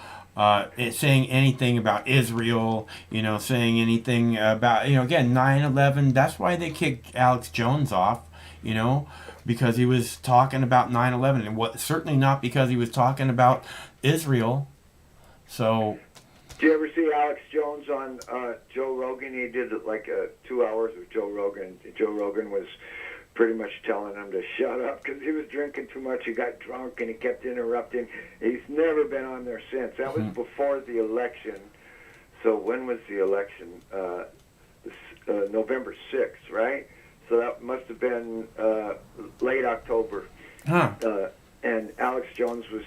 saying anything about Israel. You know, saying anything about, you know, again, 9/11. That's why they kicked Alex Jones off. You know, because he was talking about 9/11, and certainly not because he was talking about Israel. So, do you ever see Alex Jones on Joe Rogan? He did like 2 hours with Joe Rogan. Joe Rogan was pretty much telling him to shut up because he was drinking too much. He got drunk and he kept interrupting. He's never been on there since. That was before the election. So when was the election? November 6th, right? So that must have been late October. Huh. And Alex Jones was,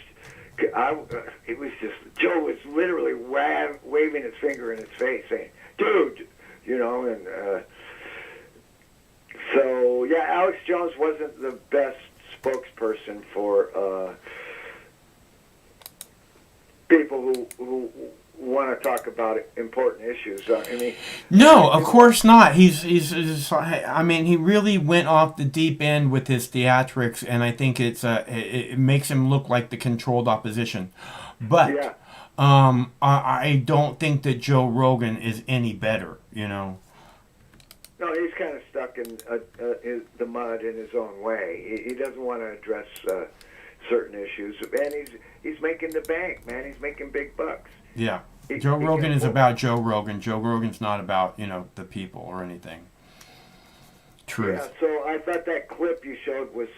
it was just, Joe was literally waving his finger in his face saying, dude, you know, and so, yeah, Alex Jones wasn't the best spokesperson for people who want to talk about important issues. I mean, no, of course not. He's. I mean, he really went off the deep end with his theatrics, and I think it makes him look like the controlled opposition. But yeah. I don't think that Joe Rogan is any better. You know. No, he's kind of stuck in the mud in his own way. He doesn't want to address certain issues, and he's making the bank, man. He's making big bucks. Yeah. Joe Rogan is about Joe Rogan. Joe Rogan's not about, you know, the people or anything. Truth. Yeah, so I thought that clip you showed was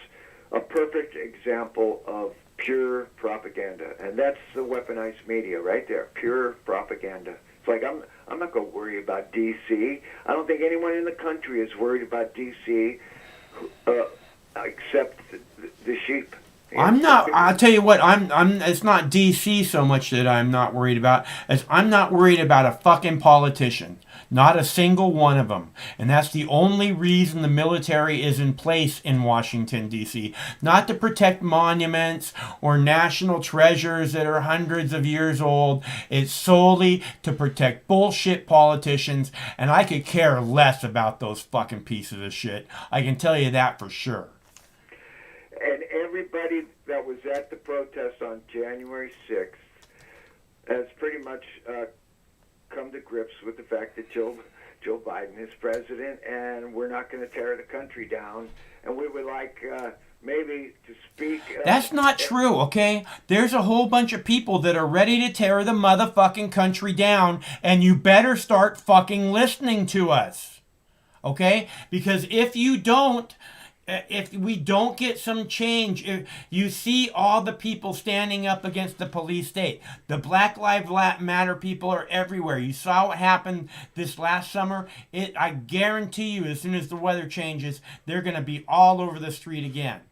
a perfect example of pure propaganda. And that's the weaponized media right there. Pure propaganda. It's like, I'm not going to worry about D.C. I don't think anyone in the country is worried about D.C. Except the sheep. I'm not. I'll tell you what. It's not DC so much that I'm not worried about, as I'm not worried about a fucking politician. Not a single one of them. And that's the only reason the military is in place in Washington, D.C. Not to protect monuments or national treasures that are hundreds of years old. It's solely to protect bullshit politicians. And I could care less about those fucking pieces of shit. I can tell you that for sure. And everybody that was at the protest on January 6th has pretty much come to grips with the fact that Joe Joe Biden is president, and we're not going to tear the country down. And we would like maybe to speak. That's not true, okay? There's a whole bunch of people that are ready to tear the motherfucking country down, and you better start fucking listening to us, okay? Because if you don't, if we don't get some change, if you see all the people standing up against the police state. The Black Lives Matter people are everywhere. You saw what happened this last summer. I guarantee you, as soon as the weather changes, they're going to be all over the street again.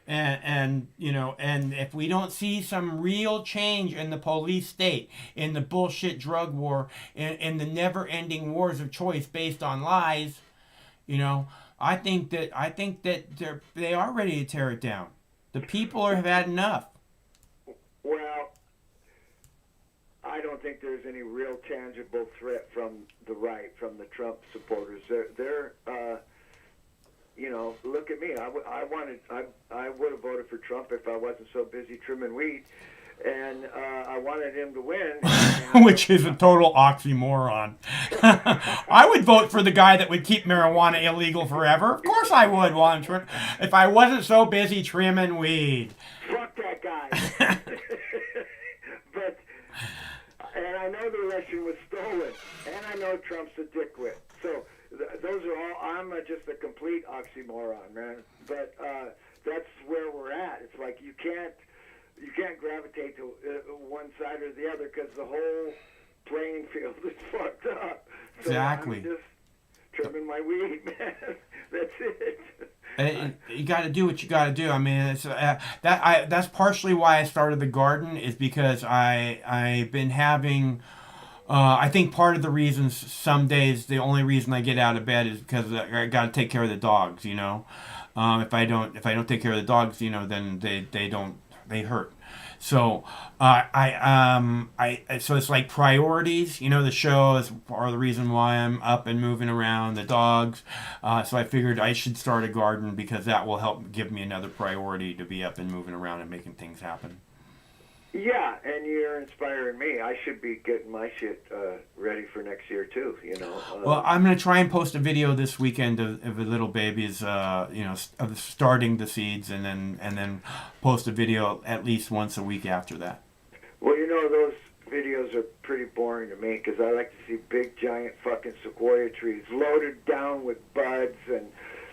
And you know, and if we don't see some real change in the police state, in the bullshit drug war, in the never-ending wars of choice based on lies, you know, I think that they are ready to tear it down. The people have had enough. Well, I don't think there's any real tangible threat from the right, from the Trump supporters. They're you know, look at me. I would have voted for Trump if I wasn't so busy trimming weed, and I wanted him to win. Which is a total oxymoron. I would vote for the guy that would keep marijuana illegal forever. Of course I would want to, if I wasn't so busy trimming weed. Fuck that guy. But, and I know the election was stolen, and I know Trump's a dickwit. So those are all, I'm just a complete oxymoron, man. But that's where we're at. It's like you can't gravitate to one side or the other because the whole playing field is fucked up. So Exactly. I'm just trimming my weed, man. That's it. You got to do what you got to do. I mean, it's that's partially why I started the garden, is because I've been having. I think part of the reasons, some days, the only reason I get out of bed is because I got to take care of the dogs. You know, if I don't take care of the dogs, you know, then they hurt. So so it's like priorities. You know, the show is part of the reason why I'm up and moving around, the dogs. So I figured I should start a garden because that will help give me another priority to be up and moving around and making things happen. Yeah, and you're inspiring me. I should be getting my shit ready for next year too. You know. Well, I'm gonna try and post a video this weekend of the little babies, you know, of starting the seeds, and then post a video at least once a week after that. Well, you know, those videos are pretty boring to me because I like to see big, giant fucking sequoia trees loaded down with buds, and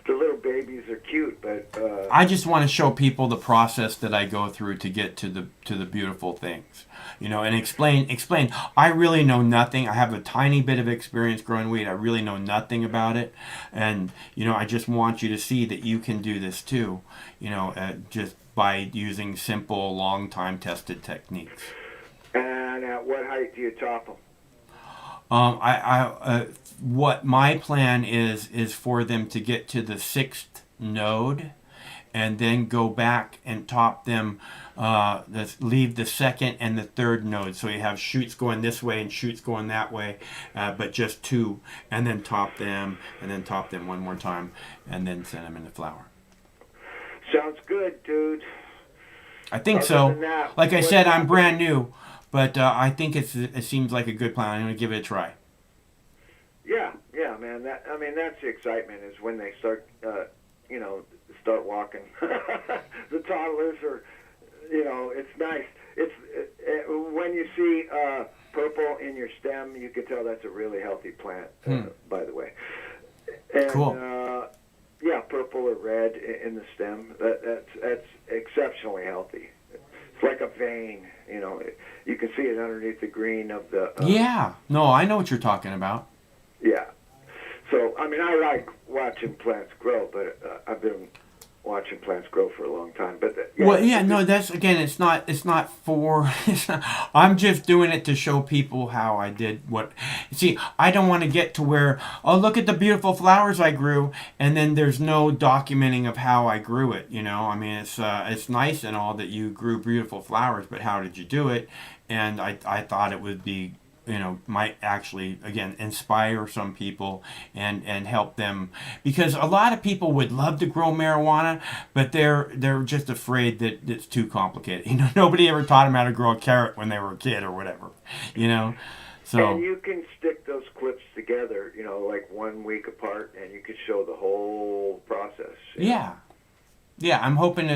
the little babies are cute, but I just want to show people the process that I go through to get to the beautiful things, you know, and explain. I really know nothing. I have a tiny bit of experience growing weed. I really know nothing about it, and you know, I just want you to see that you can do this too, you know, just by using simple, long time tested techniques. And at what height do you top them? What my plan is for them to get to the 6th node, and then go back and top them. Leave the 2nd and the 3rd node, so you have shoots going this way and shoots going that way, but just 2, and then top them, and then top them one more time, and then send them into flower. Sounds good, dude. I think so. Like I said, I'm brand new, but I think it seems like a good plan. I'm going to give it a try. Yeah, man. That's the excitement, is when they start, you know, start walking. The toddlers are, you know, it's nice. It's when you see purple in your stem, you can tell that's a really healthy plant. By the way. And, cool. Yeah, purple or red in the stem. That's exceptionally healthy. It's like a vein, you know. You can see it underneath the green of the. Yeah. No, I know what you're talking about. Yeah. So, I mean, I like watching plants grow, but I've been watching plants grow for a long time. But that's, again, it's not for. I'm just doing it to show people how I did what. See, I don't want to get to where, oh, look at the beautiful flowers I grew, and then there's no documenting of how I grew it. You know, I mean, it's nice and all that you grew beautiful flowers, but how did you do it? And I thought it would be, you know, might actually, again, inspire some people and help them, because a lot of people would love to grow marijuana, but they're just afraid that it's too complicated. You know, nobody ever taught them how to grow a carrot when they were a kid or whatever, you know. So and you can stick those clips together, you know, like 1 week apart, and you could show the whole process. yeah. Yeah, I'm hoping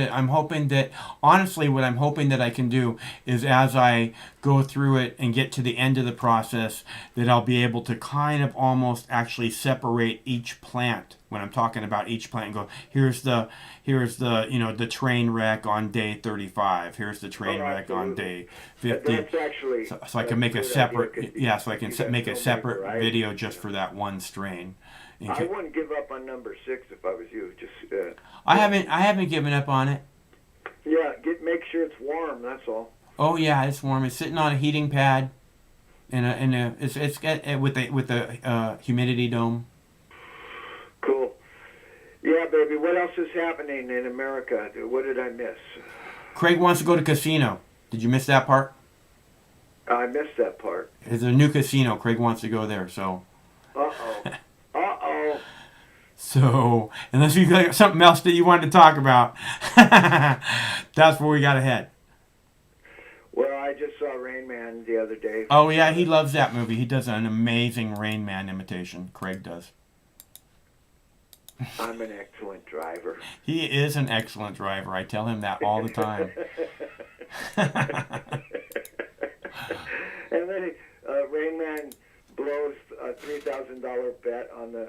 that honestly what I'm hoping that I can do is as I go through it and get to the end of the process that I'll be able to kind of almost actually separate each plant when I'm talking about each plant and go, here's the you know, the train wreck on day 35. Here's the train wreck on day 50. That's actually So I can make a separate so I can make a separate video just for that one strain. I wouldn't give up on number 6 if I was you. Just I haven't given up on it. yeah, make sure it's warm. That's all. Oh yeah, it's warm. It's sitting on a heating pad, it's with the humidity dome. Cool. Yeah, baby. What else is happening in America? What did I miss? Craig wants to go to casino. Did you miss that part? I missed that part. There's a new casino. Craig wants to go there. So. So, unless you got something else that you wanted to talk about, that's where we got to head. Well, I just saw Rain Man the other day. Oh, yeah, he loves that movie. He does an amazing Rain Man imitation. Craig does. I'm an excellent driver. He is an excellent driver. I tell him that all the time. And then Rain Man blows a $3,000 bet on the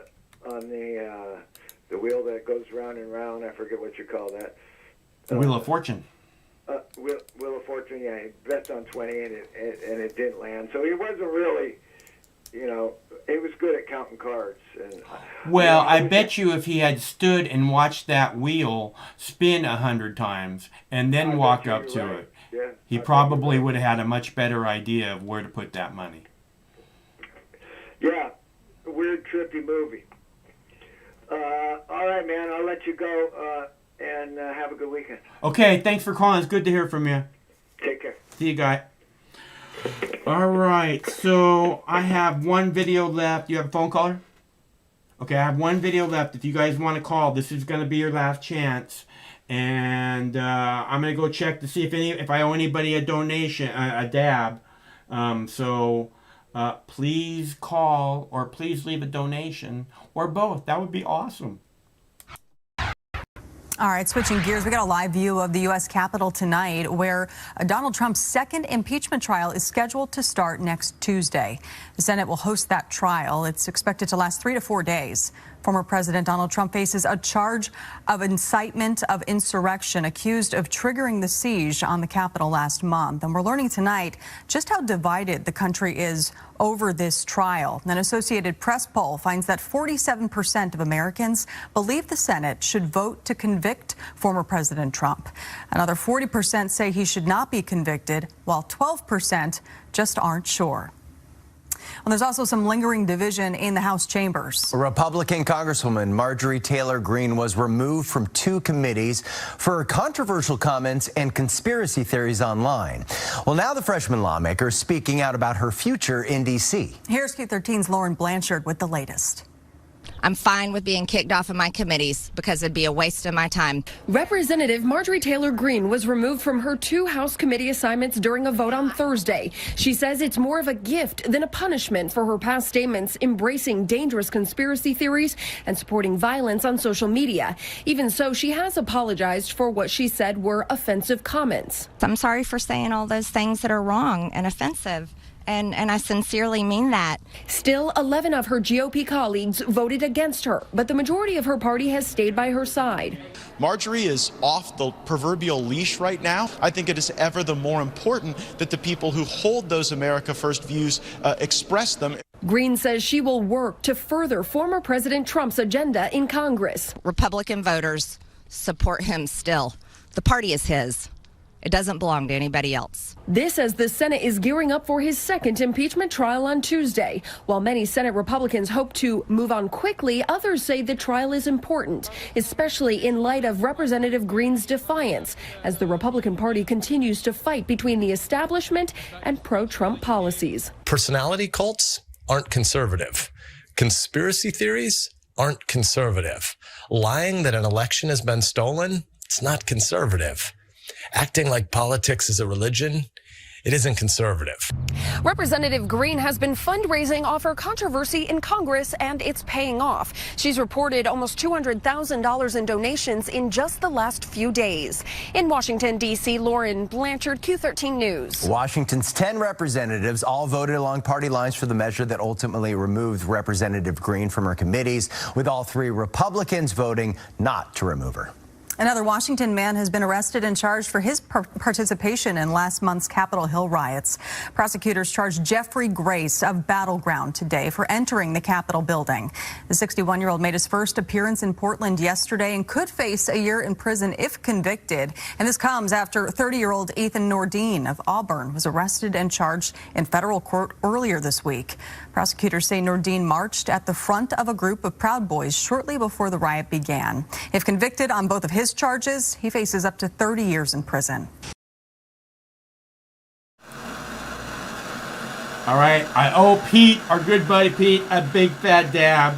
wheel that goes round and round. I forget what you call that. Wheel of Fortune. Wheel of Fortune. Yeah, he bets on 20 and it didn't land. So he wasn't really, you know, he was good at counting cards. And well, I bet you if he had stood and watched that wheel spin 100 times and then walk up to it, he probably would have had a much better idea of where to put that money. Yeah, weird, trippy movie. All right, man. I'll let you go and have a good weekend. Okay, thanks for calling. It's good to hear from you. Take care. See you, guy. All right, so I have one video left. You have a phone caller? Okay, I have one video left. If you guys want to call, this is going to be your last chance. And I'm going to go check to see if I owe anybody a donation, a dab. Please call or please leave a donation or both. That would be awesome. All right, switching gears, we got a live view of the U.S. Capitol tonight where Donald Trump's second impeachment trial is scheduled to start next Tuesday. The Senate will host that trial. It's expected to last 3 to 4 days. Former President Donald Trump faces a charge of incitement of insurrection, accused of triggering the siege on the Capitol last month. And we're learning tonight just how divided the country is over this trial. An Associated Press poll finds that 47% of Americans believe the Senate should vote to convict former President Trump. Another 40% say he should not be convicted, while 12% just aren't sure. Well, there's also some lingering division in the House chambers. Republican Congresswoman Marjorie Taylor Greene was removed from 2 committees for her controversial comments and conspiracy theories online. Well, now the freshman lawmaker is speaking out about her future in D.C. Here's Q13's Lauren Blanchard with the latest. I'm fine with being kicked off of my committees because it'd be a waste of my time. Representative Marjorie Taylor Greene was removed from her 2 House committee assignments during a vote on Thursday. She says it's more of a gift than a punishment for her past statements embracing dangerous conspiracy theories and supporting violence on social media. Even so, she has apologized for what she said were offensive comments. I'm sorry for saying all those things that are wrong and offensive. And I sincerely mean that. Still, 11 of her GOP colleagues voted against her, but the majority of her party has stayed by her side. Marjorie is off the proverbial leash right now. I think it is ever the more important that the people who hold those America First views express them. Greene says she will work to further former President Trump's agenda in Congress. Republican voters support him still. The party is his. It doesn't belong to anybody else. This as the Senate is gearing up for his second impeachment trial on Tuesday. While many Senate Republicans hope to move on quickly, others say the trial is important, especially in light of Representative Greene's defiance as the Republican Party continues to fight between the establishment and pro-Trump policies. Personality cults aren't conservative. Conspiracy theories aren't conservative. Lying that an election has been stolen, it's not conservative. Acting like politics is a religion it isn't conservative. Representative Green has been fundraising off her controversy in Congress, and it's paying off. She's reported almost $200,000 in donations in just the last few days. In Washington, D.C., Lauren Blanchard, Q13 News. Washington's 10 representatives all voted along party lines for the measure that ultimately removed Representative Green from her committees, with all 3 Republicans voting not to remove her. Another Washington man has been arrested and charged for his participation in last month's Capitol Hill riots. Prosecutors charged Jeffrey Grace of Battleground today for entering the Capitol building. The 61-year-old made his first appearance in Portland yesterday and could face a year in prison if convicted. And this comes after 30-year-old Ethan Nordine of Auburn was arrested and charged in federal court earlier this week. Prosecutors say Nordine marched at the front of a group of Proud Boys shortly before the riot began. If convicted on both of his charges, he faces up to 30 years in prison. All right, I owe Pete, our good buddy Pete, a big fat dab.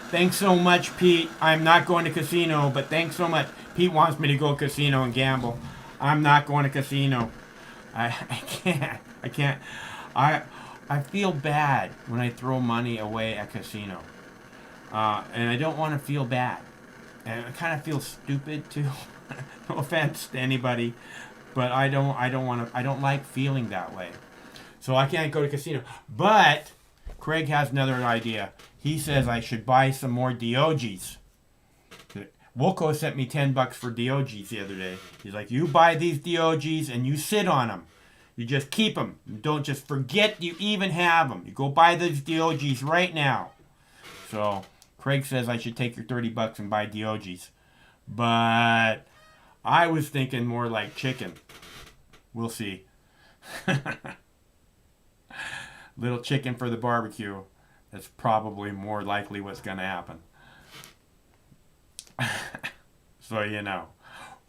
Thanks so much, Pete. I'm not going to casino, but thanks so much. Pete wants me to go casino and gamble. I'm not going to casino. I can't. I feel bad when I throw money away at casino. And I don't want to feel bad. And I kind of feel stupid too. No offense to anybody, but I don't like feeling that way. So I can't go to casino. But Craig has another idea. He says I should buy some more DOGs. Wilco sent me $10 for DOGs the other day. He's like, you buy these DOGs and you sit on them. You just keep them. You don't just forget you even have them. You go buy these DOGs right now. So Craig says I should take your $30 and buy DOGs. But I was thinking more like chicken. We'll see. Little chicken for the barbecue. That's probably more likely what's going to happen. So, you know.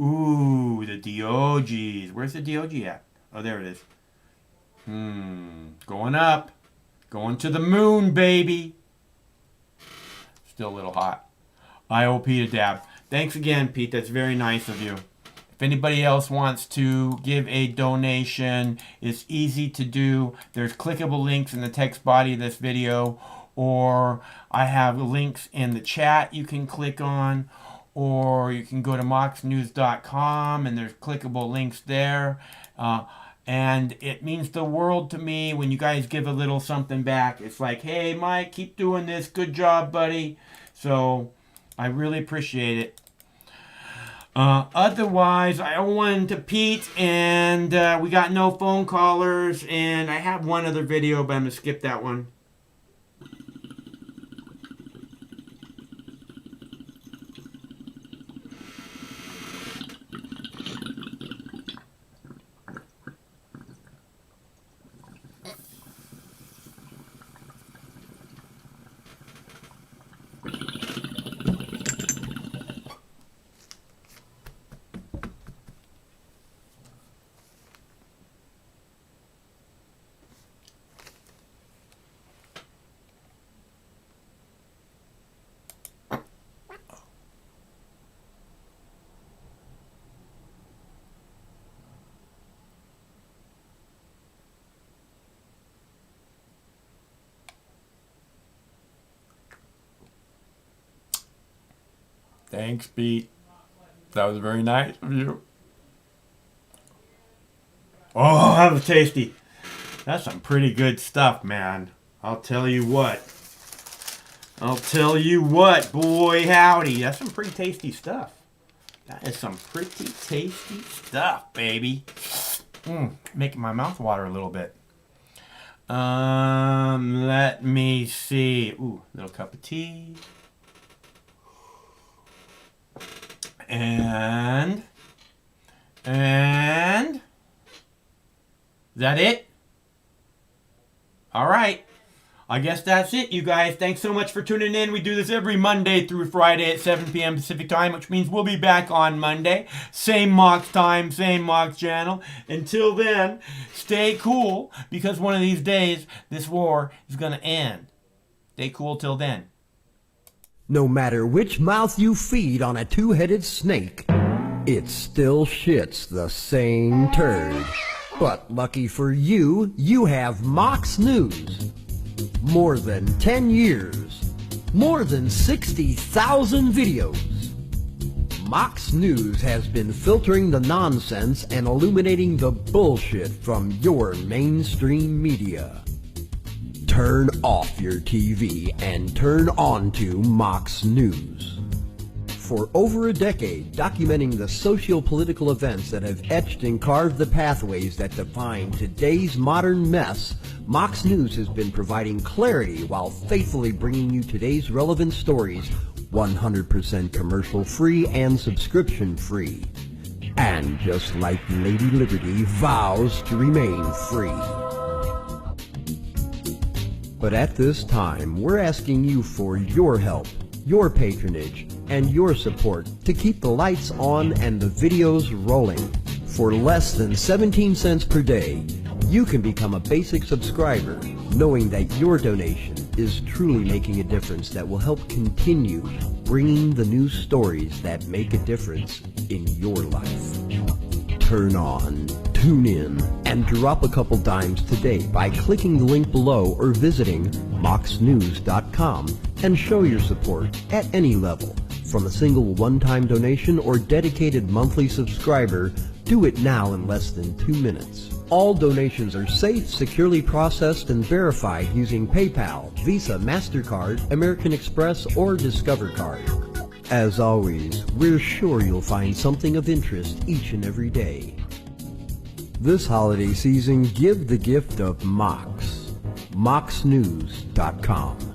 Ooh, the DOGs. Where's the DOG at? Oh, there it is. Going up. Going to the moon, baby. Still a little hot. I owe Pete a dab. Thanks again, Pete. That's very nice of you. If anybody else wants to give a donation, it's easy to do. There's clickable links in the text body of this video, or I have links in the chat you can click on, or you can go to moxnews.com and there's clickable links there. And it means the world to me when you guys give a little something back. It's like, hey, Mike, keep doing this. Good job, buddy. So I really appreciate it. Otherwise, I owe one to Pete, and we got no phone callers. And I have one other video, but I'm going to skip that one. Thanks, Pete. That was very nice of you. Oh, that was tasty. That's some pretty good stuff, man. I'll tell you what. Boy, howdy. That's some pretty tasty stuff. That is some pretty tasty stuff, baby. Making my mouth water a little bit. Let me see. Ooh, little cup of tea. And is that it? All right. I guess that's it, you guys. Thanks so much for tuning in. We do this every Monday through Friday at 7 p.m. Pacific time, which means we'll be back on Monday. Same Mox time, same Mox channel. Until then, stay cool, because one of these days, this war is going to end. Stay cool till then. No matter which mouth you feed on a two-headed snake, it still shits the same turd. But lucky for you, you have Mox News. More than 10 years. More than 60,000 videos. Mox News has been filtering the nonsense and illuminating the bullshit from your mainstream media. Turn off your TV and turn on to Mox News. For over a decade, documenting the socio-political events that have etched and carved the pathways that define today's modern mess, Mox News has been providing clarity while faithfully bringing you today's relevant stories 100% commercial-free and subscription-free. And just like Lady Liberty vows to remain free. But at this time, we're asking you for your help, your patronage, and your support to keep the lights on and the videos rolling. For less than 17 cents per day, you can become a basic subscriber, knowing that your donation is truly making a difference that will help continue bringing the news stories that make a difference in your life. Turn on, tune in, and drop a couple dimes today by clicking the link below or visiting moxnews.com and show your support at any level. From a single one-time donation or dedicated monthly subscriber, do it now in less than 2 minutes. All donations are safe, securely processed, and verified using PayPal, Visa, MasterCard, American Express, or Discover Card. As always, we're sure you'll find something of interest each and every day. This holiday season, give the gift of Mox. moxnews.com.